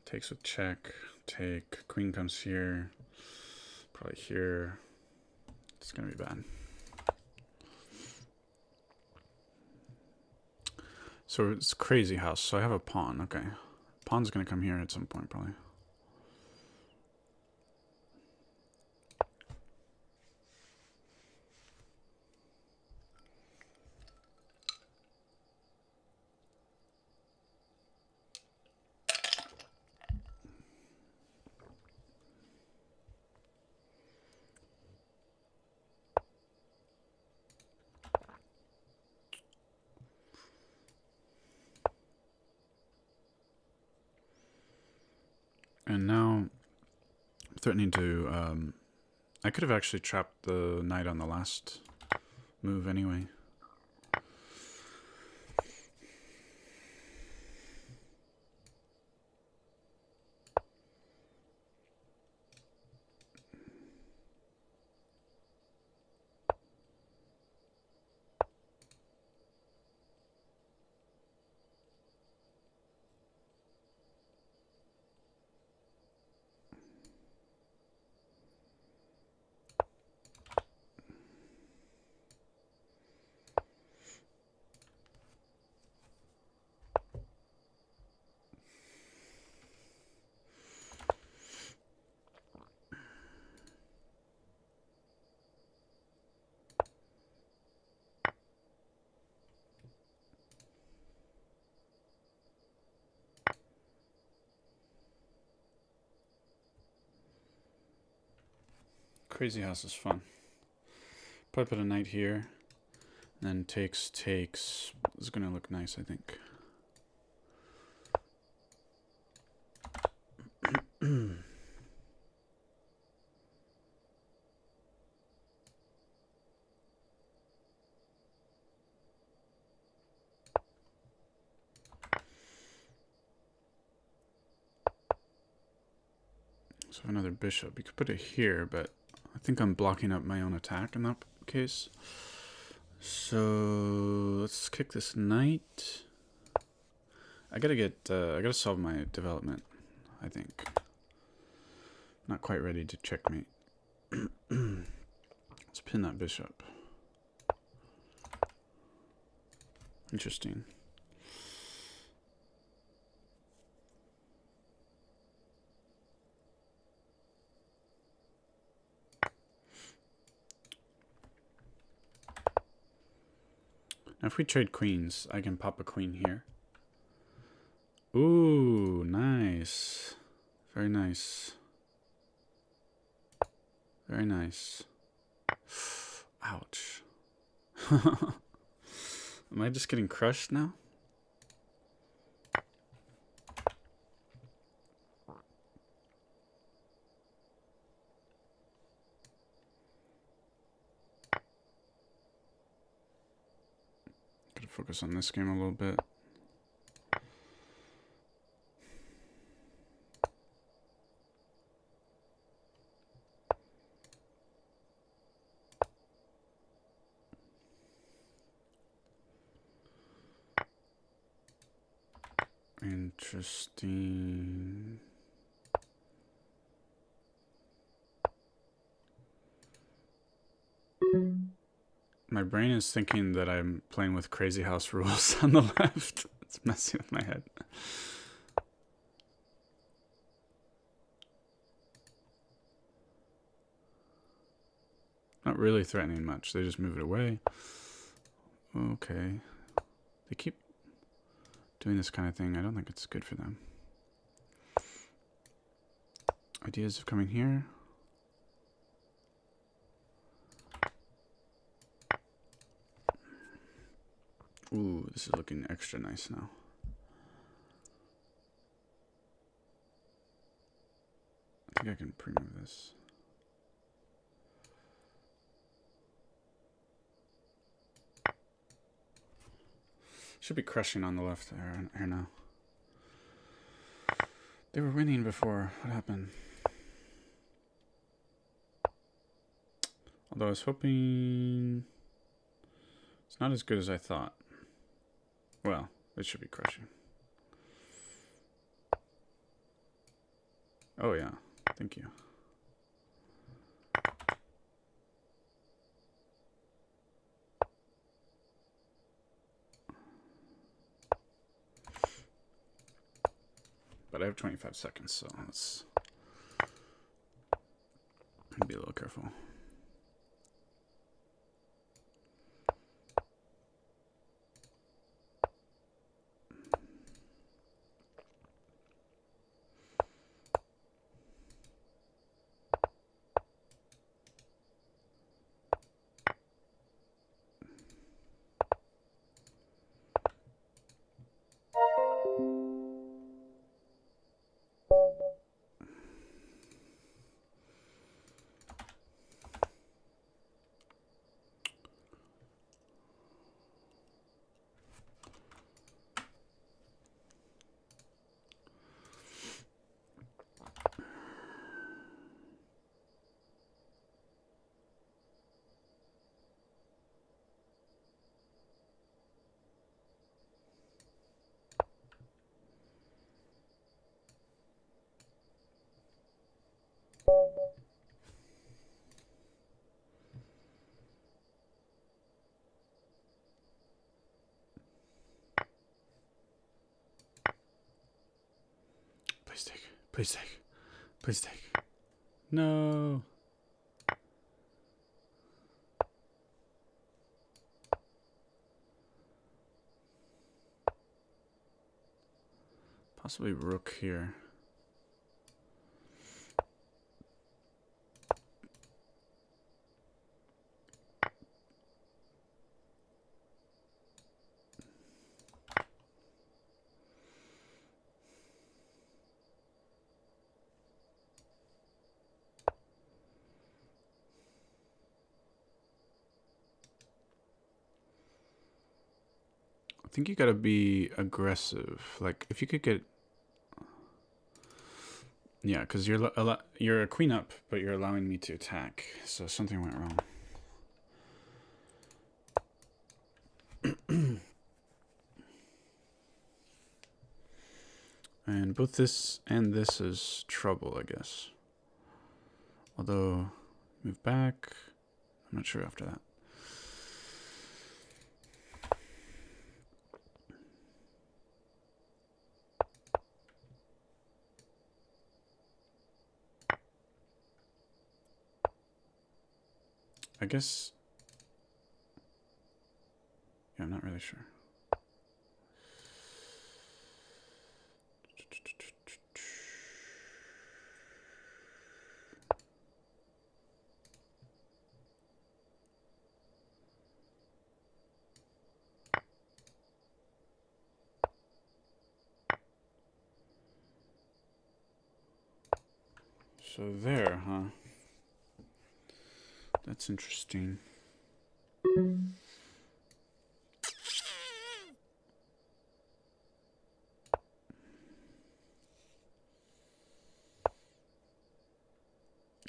Takes with check. Take. Queen comes here. Probably here. It's gonna be bad. So it's crazy house. So I have a pawn. Okay. Pawn's gonna come here at some point, probably. And now I'm threatening to, I could have actually trapped the knight on the last move anyway. Crazy house is fun. Probably put a knight here. And then takes. This is gonna look nice, I think. So another bishop. You could put it here, but I think I'm blocking up my own attack in that case. So let's kick this knight. I gotta solve my development, I think. Not quite ready to checkmate. Let's pin that bishop. Interesting. Now if we trade queens, I can pop a queen here. Ooh, nice. Very nice. Very nice. Ouch. Am I just getting crushed now? Gotta focus on this game a little bit. Interesting. My brain is thinking that I'm playing with Crazy House rules on the left. It's messing with my head. Not really threatening much. They just move it away. Okay. They keep doing this kind of thing. I don't think it's good for them. Ideas of coming here. Ooh, this is looking extra nice now. I think I can pre-move this. Should be crushing on the left here now. They were winning before. What happened? Although I was hoping it's not as good as I thought. Well, it should be crushing. Oh yeah, thank you. But I have 25 seconds, so let's be a little careful. Please take. Please take. Please take. No. Possibly rook here. I think you gotta be aggressive. Like, if you could get... Yeah, because you're a queen up, but you're allowing me to attack. So something went wrong. And both this and this is trouble, I guess. Although, move back. I'm not sure after that. I guess... Yeah, I'm not really sure. So there, huh? That's interesting.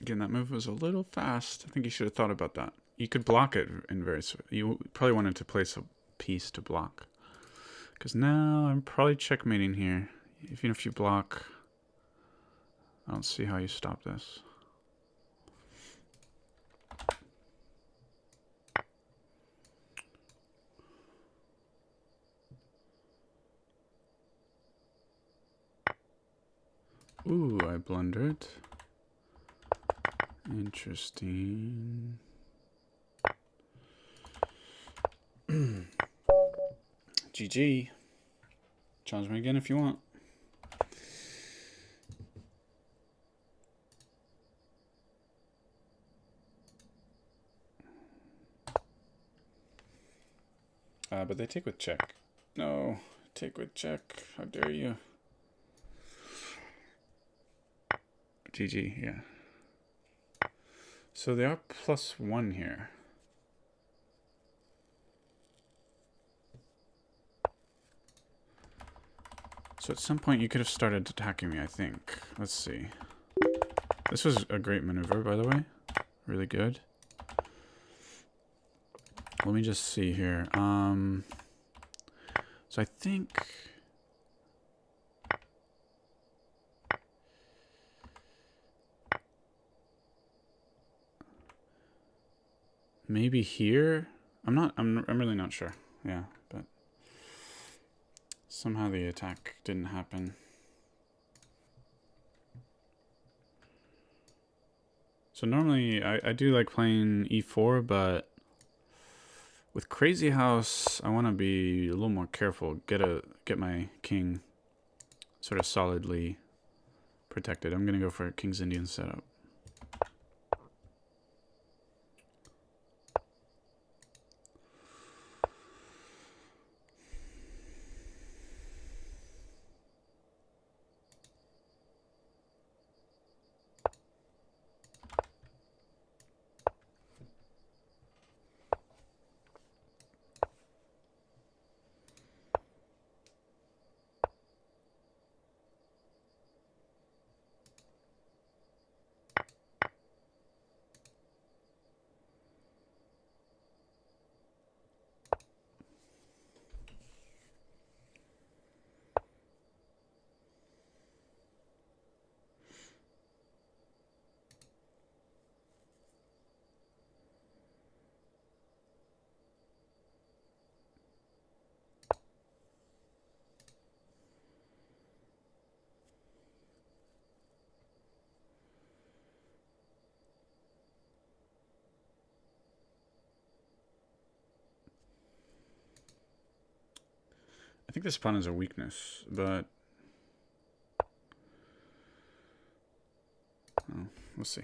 Again, that move was a little fast. I think you should have thought about that. You could block it in various ways. You probably wanted to place a piece to block. Because now I'm probably checkmating here. Even if you block, I don't see how you stop this. Ooh, I blundered. Interesting. GG. Challenge me again if you want. But they take with check. No, take with check. How dare you? GG, yeah. So they are +1 here. So at some point you could have started attacking me, I think. Let's see. This was a great maneuver, by the way. Really good. Let me just see here. So I think... maybe here? I'm really not sure. Yeah, but... somehow the attack didn't happen. So normally I do like playing e4, but with Crazy House I want to be a little more careful. Get my king sort of solidly protected. I'm gonna go for a King's Indian setup. I think this pawn is a weakness, but oh, we'll see.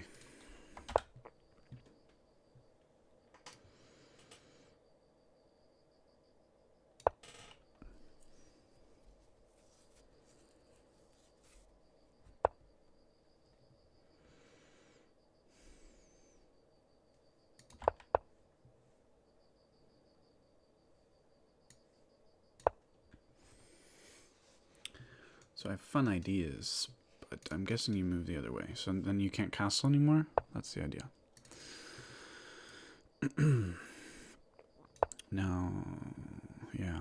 So I have fun ideas, but I'm guessing you move the other way. So then you can't castle anymore? That's the idea. No, yeah.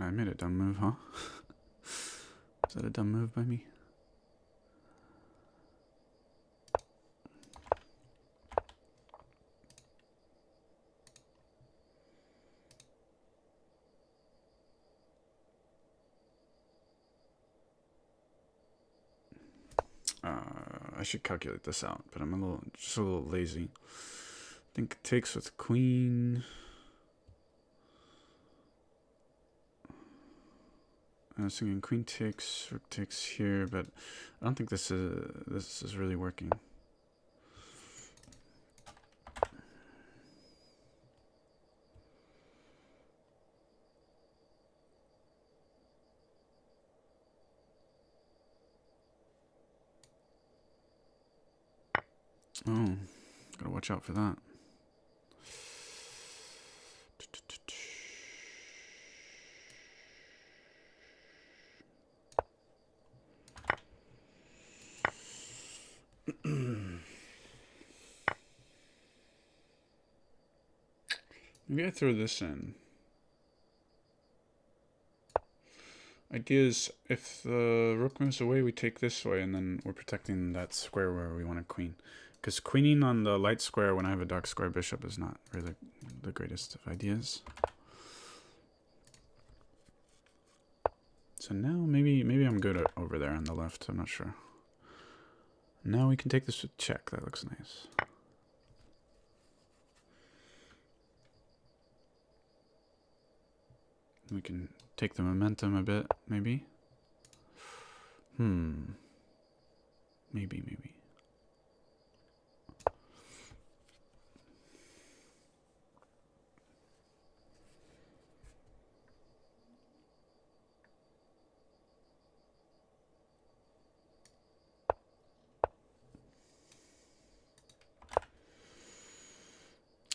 I made a dumb move, huh? Is that a dumb move by me? I should calculate this out, but I'm just a little lazy. I think it takes with queen. I was thinking queen takes, rook takes here, but I don't think this is really working. Oh, gotta watch out for that. Maybe I throw this in. Idea is, if the rook moves away, we take this way, and then we're protecting that square where we want a queen. Because queening on the light square when I have a dark square bishop is not really the greatest of ideas. So now maybe I'm good over there on the left. I'm not sure. Now we can take this with check. That looks nice. We can take the momentum a bit, maybe. Maybe.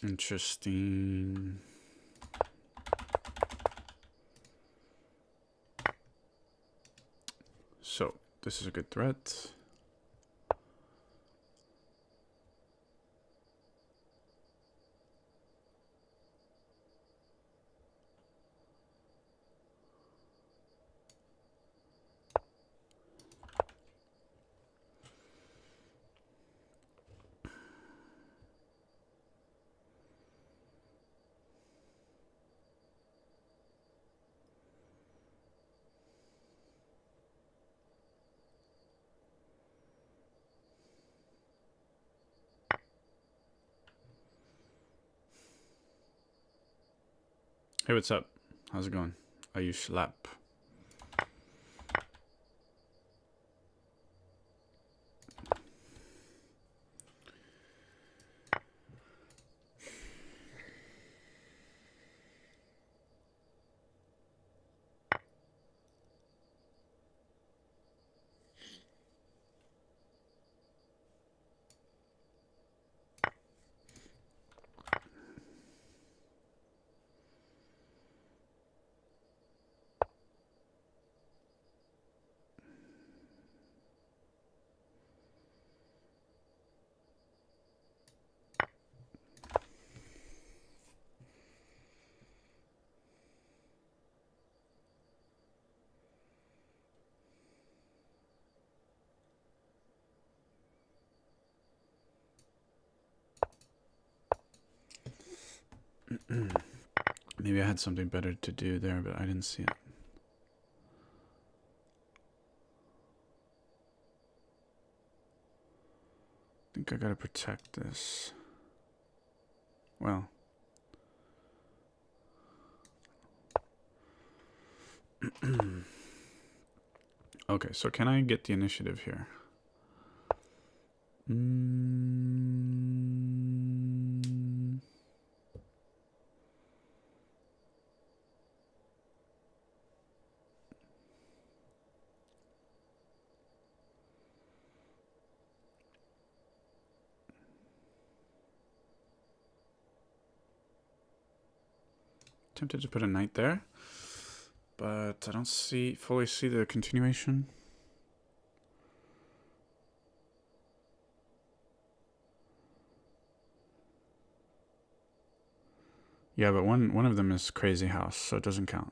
Interesting. So, this is a good threat. Hey, what's up? How's it going? Are you schlapp? Maybe I had something better to do there, but I didn't see it. I think I gotta protect this. Well. Okay, so can I get the initiative here? Tempted to put a knight there, but I don't fully see the continuation. Yeah, but one of them is crazy house, so it doesn't count.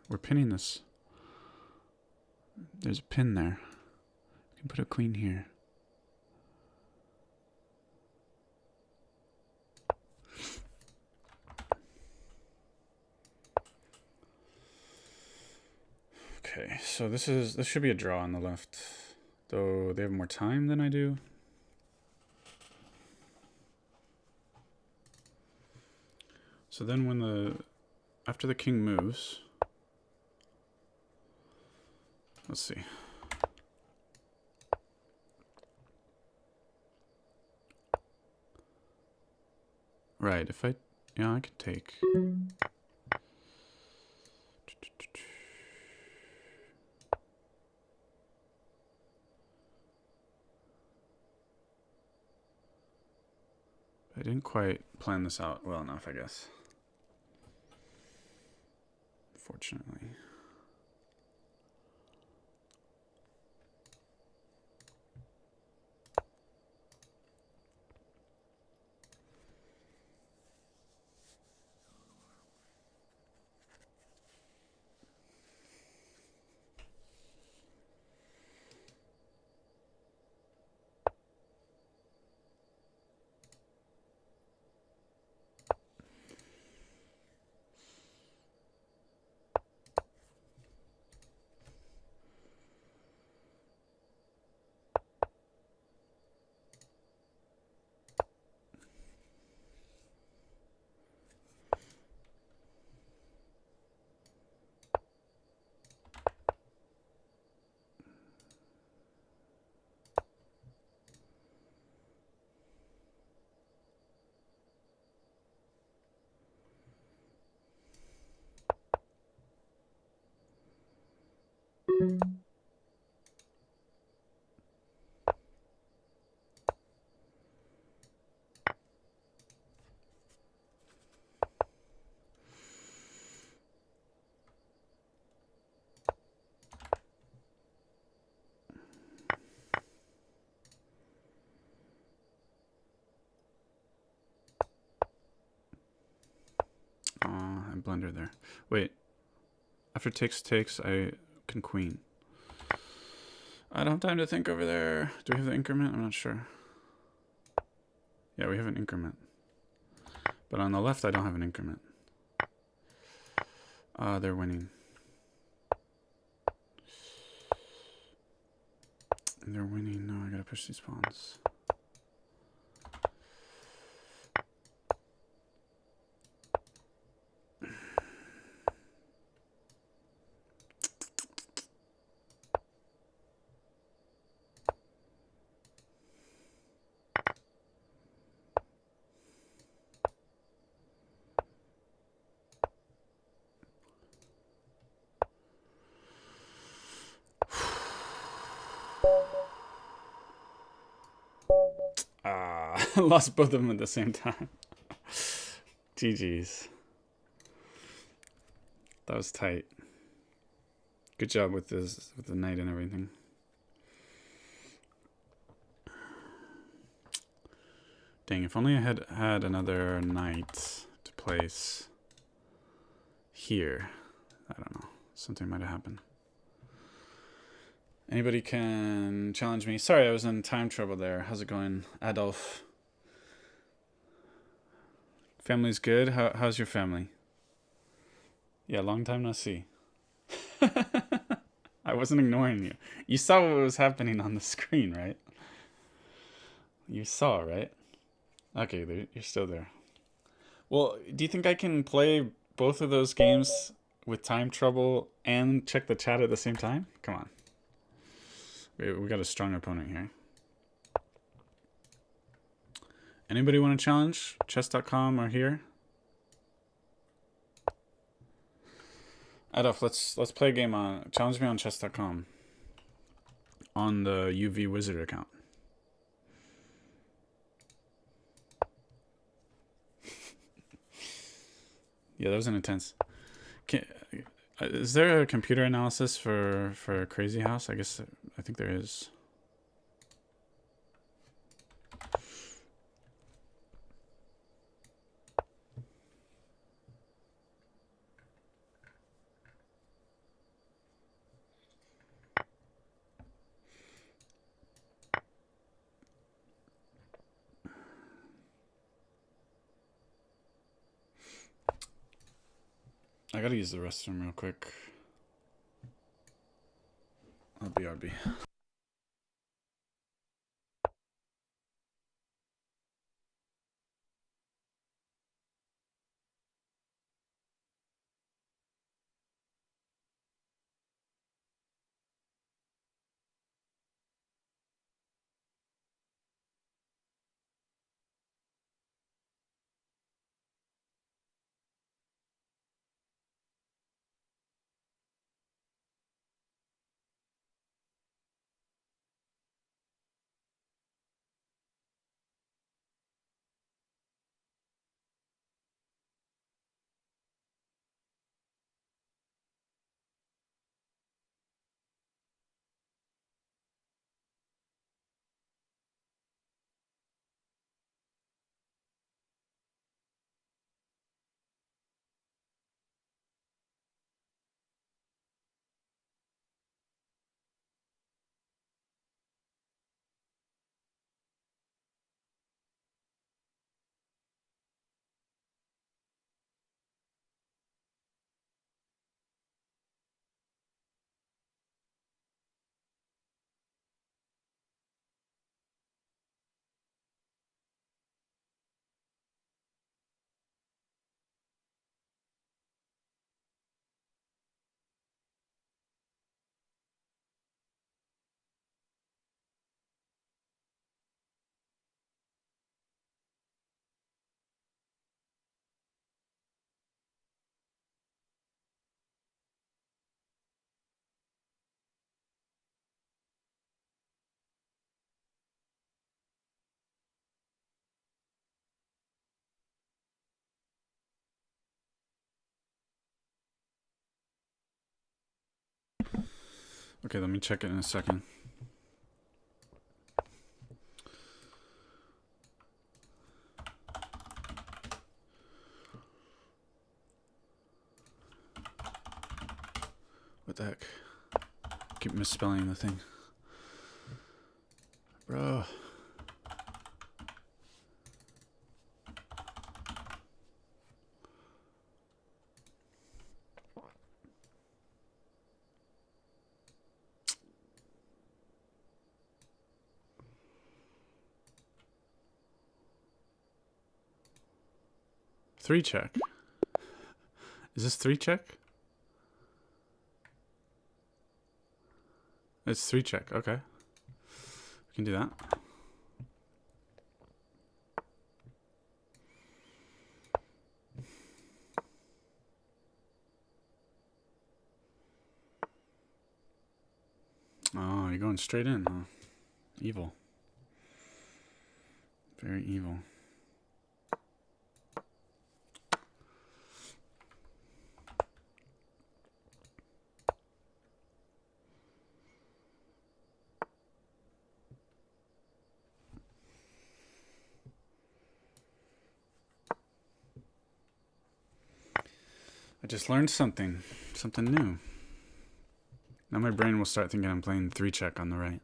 We're pinning this. There's a pin there. We can put a queen here. Okay, so this should be a draw on the left, though they have more time than I do. So then when after the king moves, let's see. Right, if I can take. I didn't quite plan this out well enough, I guess. Fortunately. I blundered there. Wait. After takes, I can queen. I don't have time to think over there. Do we have the increment? I'm not sure. Yeah, we have an increment. But on the left, I don't have an increment. They're winning. They're winning. No, I gotta push these pawns. Lost both of them at the same time. GG's. That was tight. Good job with this, with the knight and everything. Dang, if only I had had another knight to place here. I don't know. Something might have happened. Anybody can challenge me. Sorry, I was in time trouble there. How's it going, Adolf? Family's good? How's your family? Yeah, long time no see. I wasn't ignoring you. You saw what was happening on the screen, right? You saw, right? Okay, you're still there. Well, do you think I can play both of those games with time trouble and check the chat at the same time? Come on. We got a strong opponent here. Anybody want to challenge? Chess.com or here? Adolf, let's play a game on challenge me on chess.com on the UV Wizard account. Yeah, that was an intense. Is there a computer analysis for Crazy House? I think there is. I gotta use the restroom real quick. BRB. Okay, let me check it in a second. What the heck? Keep misspelling the thing. Bro. Three check. Is this three check? It's three check. Okay. We can do that. Oh, you're going straight in, huh? Evil. Very evil. I just learned something new. Now my brain will start thinking I'm playing three check on the right.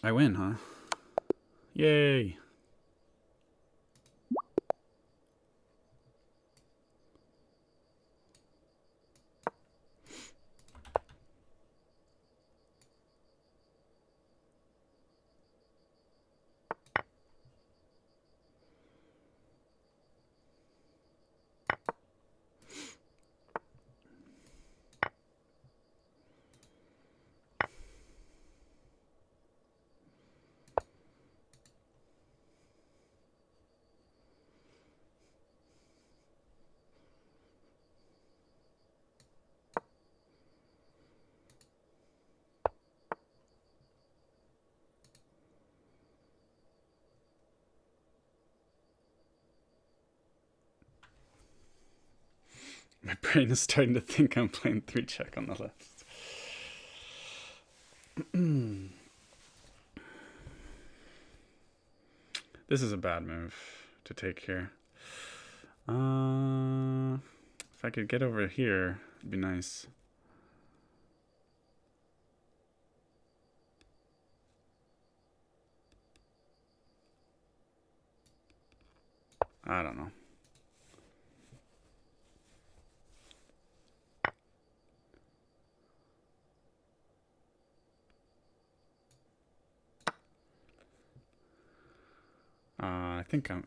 I win, huh? Yay! My brain is starting to think I'm playing 3 check on the left. This is a bad move to take here. If I could get over here, it'd be nice. I don't know. I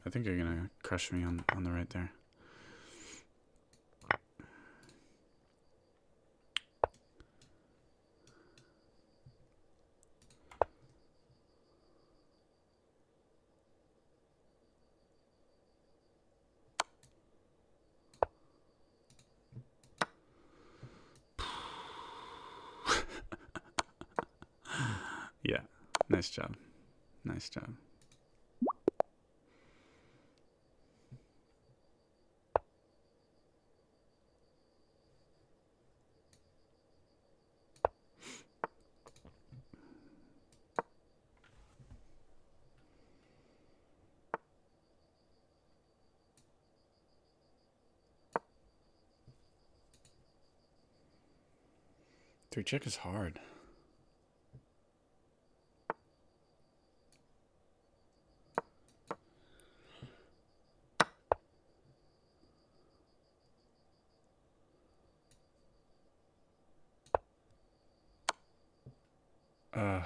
think you're gonna crush me on the right there. Yeah, nice job. Nice job. Three check is hard. Ugh.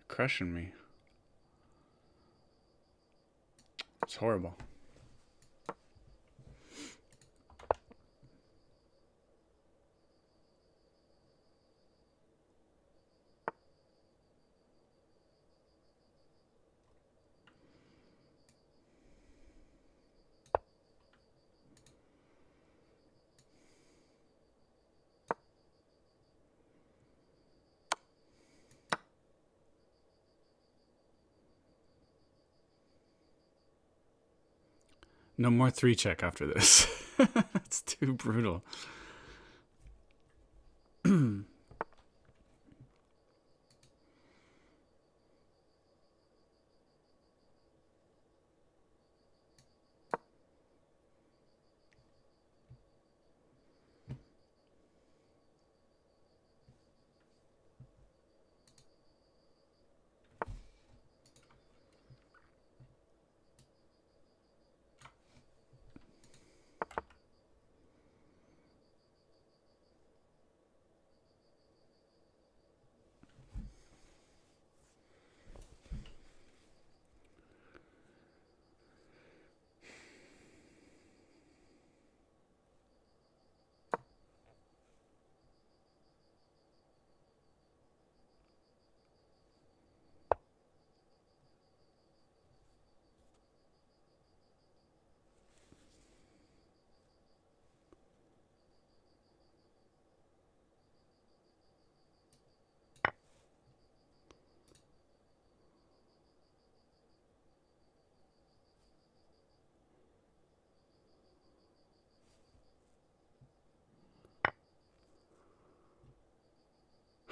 Crushing me. It's horrible. No more 3 check after this. It's too brutal.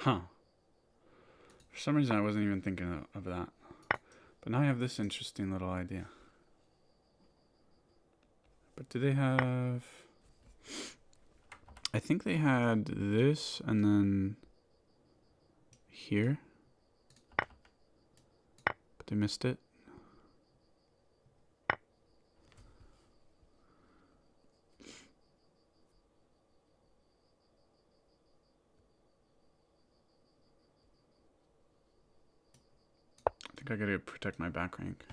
Huh. For some reason, I wasn't even thinking of that. But now I have this interesting little idea. But do they have... I think they had this and then here. But they missed it. I think I gotta protect my back rank.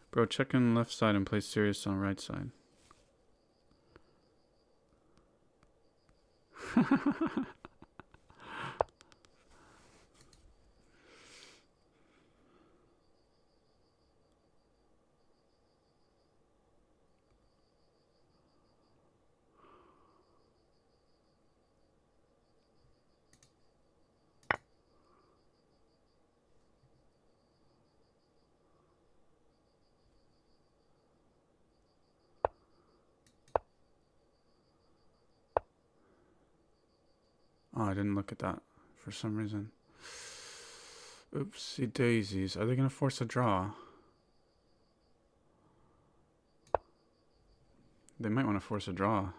Bro, check in left side and play serious on right side. Oh, I didn't look at that for some reason. Oopsie daisies. Are they going to force a draw? They might want to force a draw.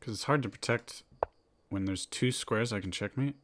Because it's hard to protect when there's two squares I can checkmate.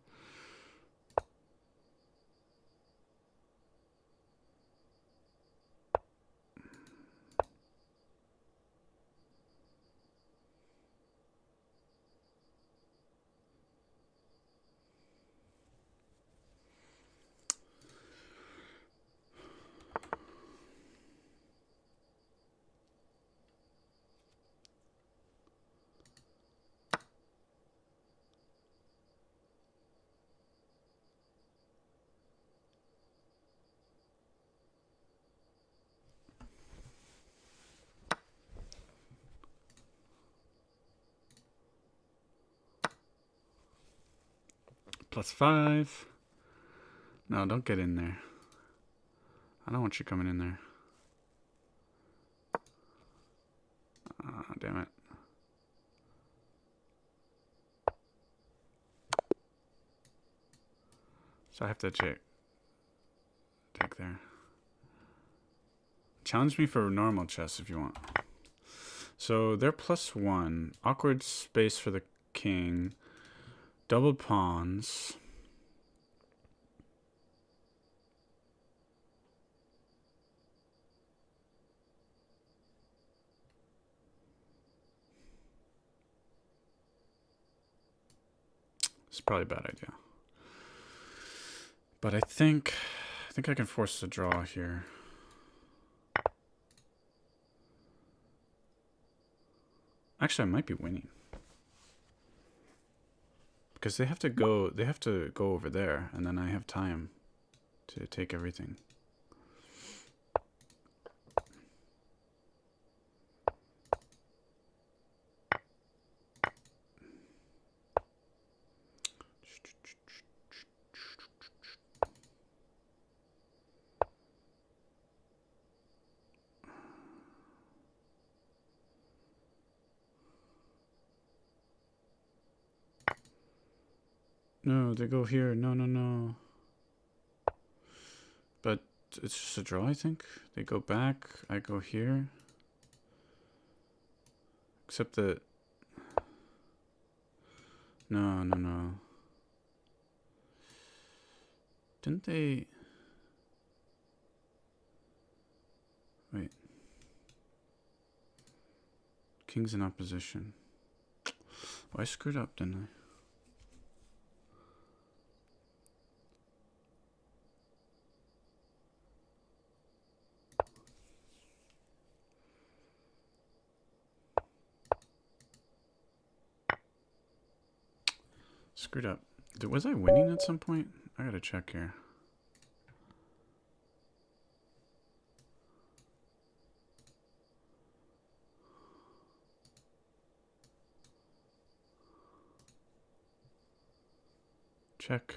+5. No, don't get in there. I don't want you coming in there. Ah, damn it. So I have to take there. Challenge me for normal chess if you want. So they're +1. Awkward space for the king. Double pawns. It's probably a bad idea. But I think I can force a draw here. Actually, I might be winning. Because they have to go over there, and then I have time to take everything. No, they go here. No, no, no. But it's just a draw, I think. They go back. I go here. Except that... No, no, no. Didn't they... Wait. King's in opposition. Oh, I screwed up, didn't I? Screwed up. Was I winning at some point? I gotta check here. Check.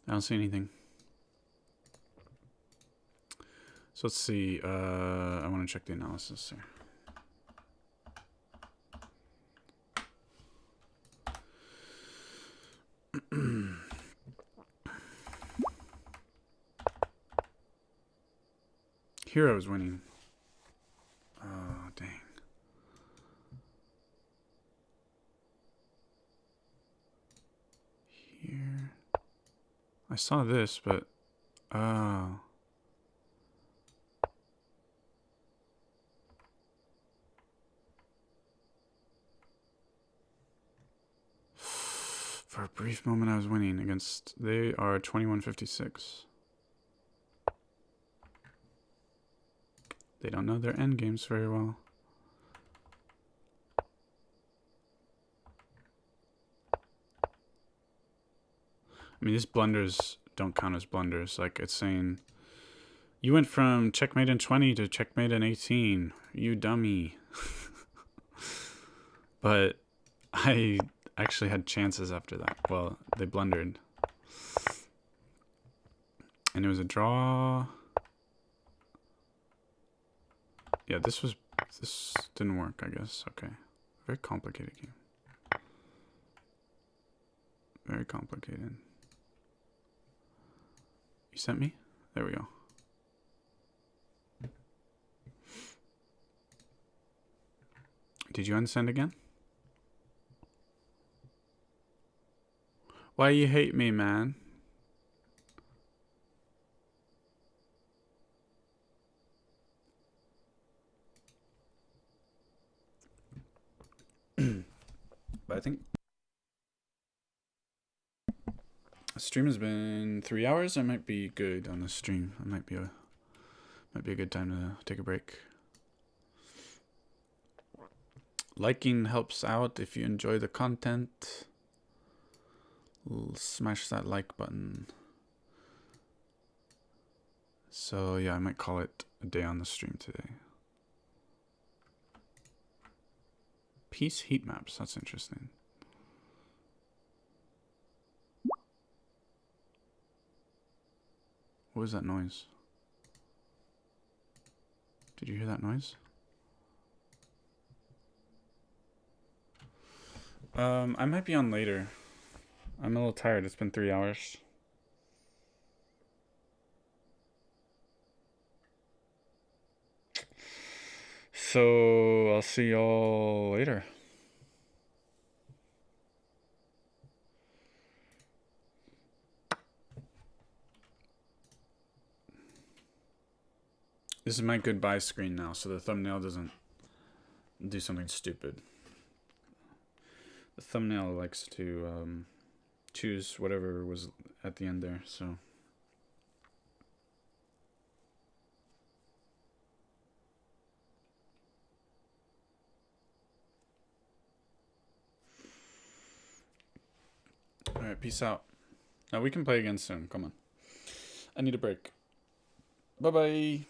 I don't see anything. So let's see. I want to check the analysis here. Here I was winning. Oh, dang. Here. I saw this, but... Oh. For a brief moment I was winning against... They are 2156. They don't know their endgames very well. I mean, these blunders don't count as blunders. Like, it's saying, you went from checkmate in 20 to checkmate in 18. You dummy. But I actually had chances after that. Well, they blundered. And it was a draw. Yeah, this didn't work, I guess. Okay. Very complicated game. Very complicated. You sent me? There we go. Did you unsend again? Why you hate me, man? But I think the stream has been 3 hours. I might be good on the stream. I might be a good time to take a break. Liking helps out if you enjoy the content. Smash that like button. So yeah, I might call it a day on the stream today. Peace heat maps, that's interesting. What was that noise? Did you hear that noise? I might be on later. I'm a little tired. It's been 3 hours. So I'll see y'all later. This is my goodbye screen now, so the thumbnail doesn't do something stupid. The thumbnail likes to choose whatever was at the end there, so. Alright, peace out. Now we can play again soon, come on. I need a break. Bye-bye.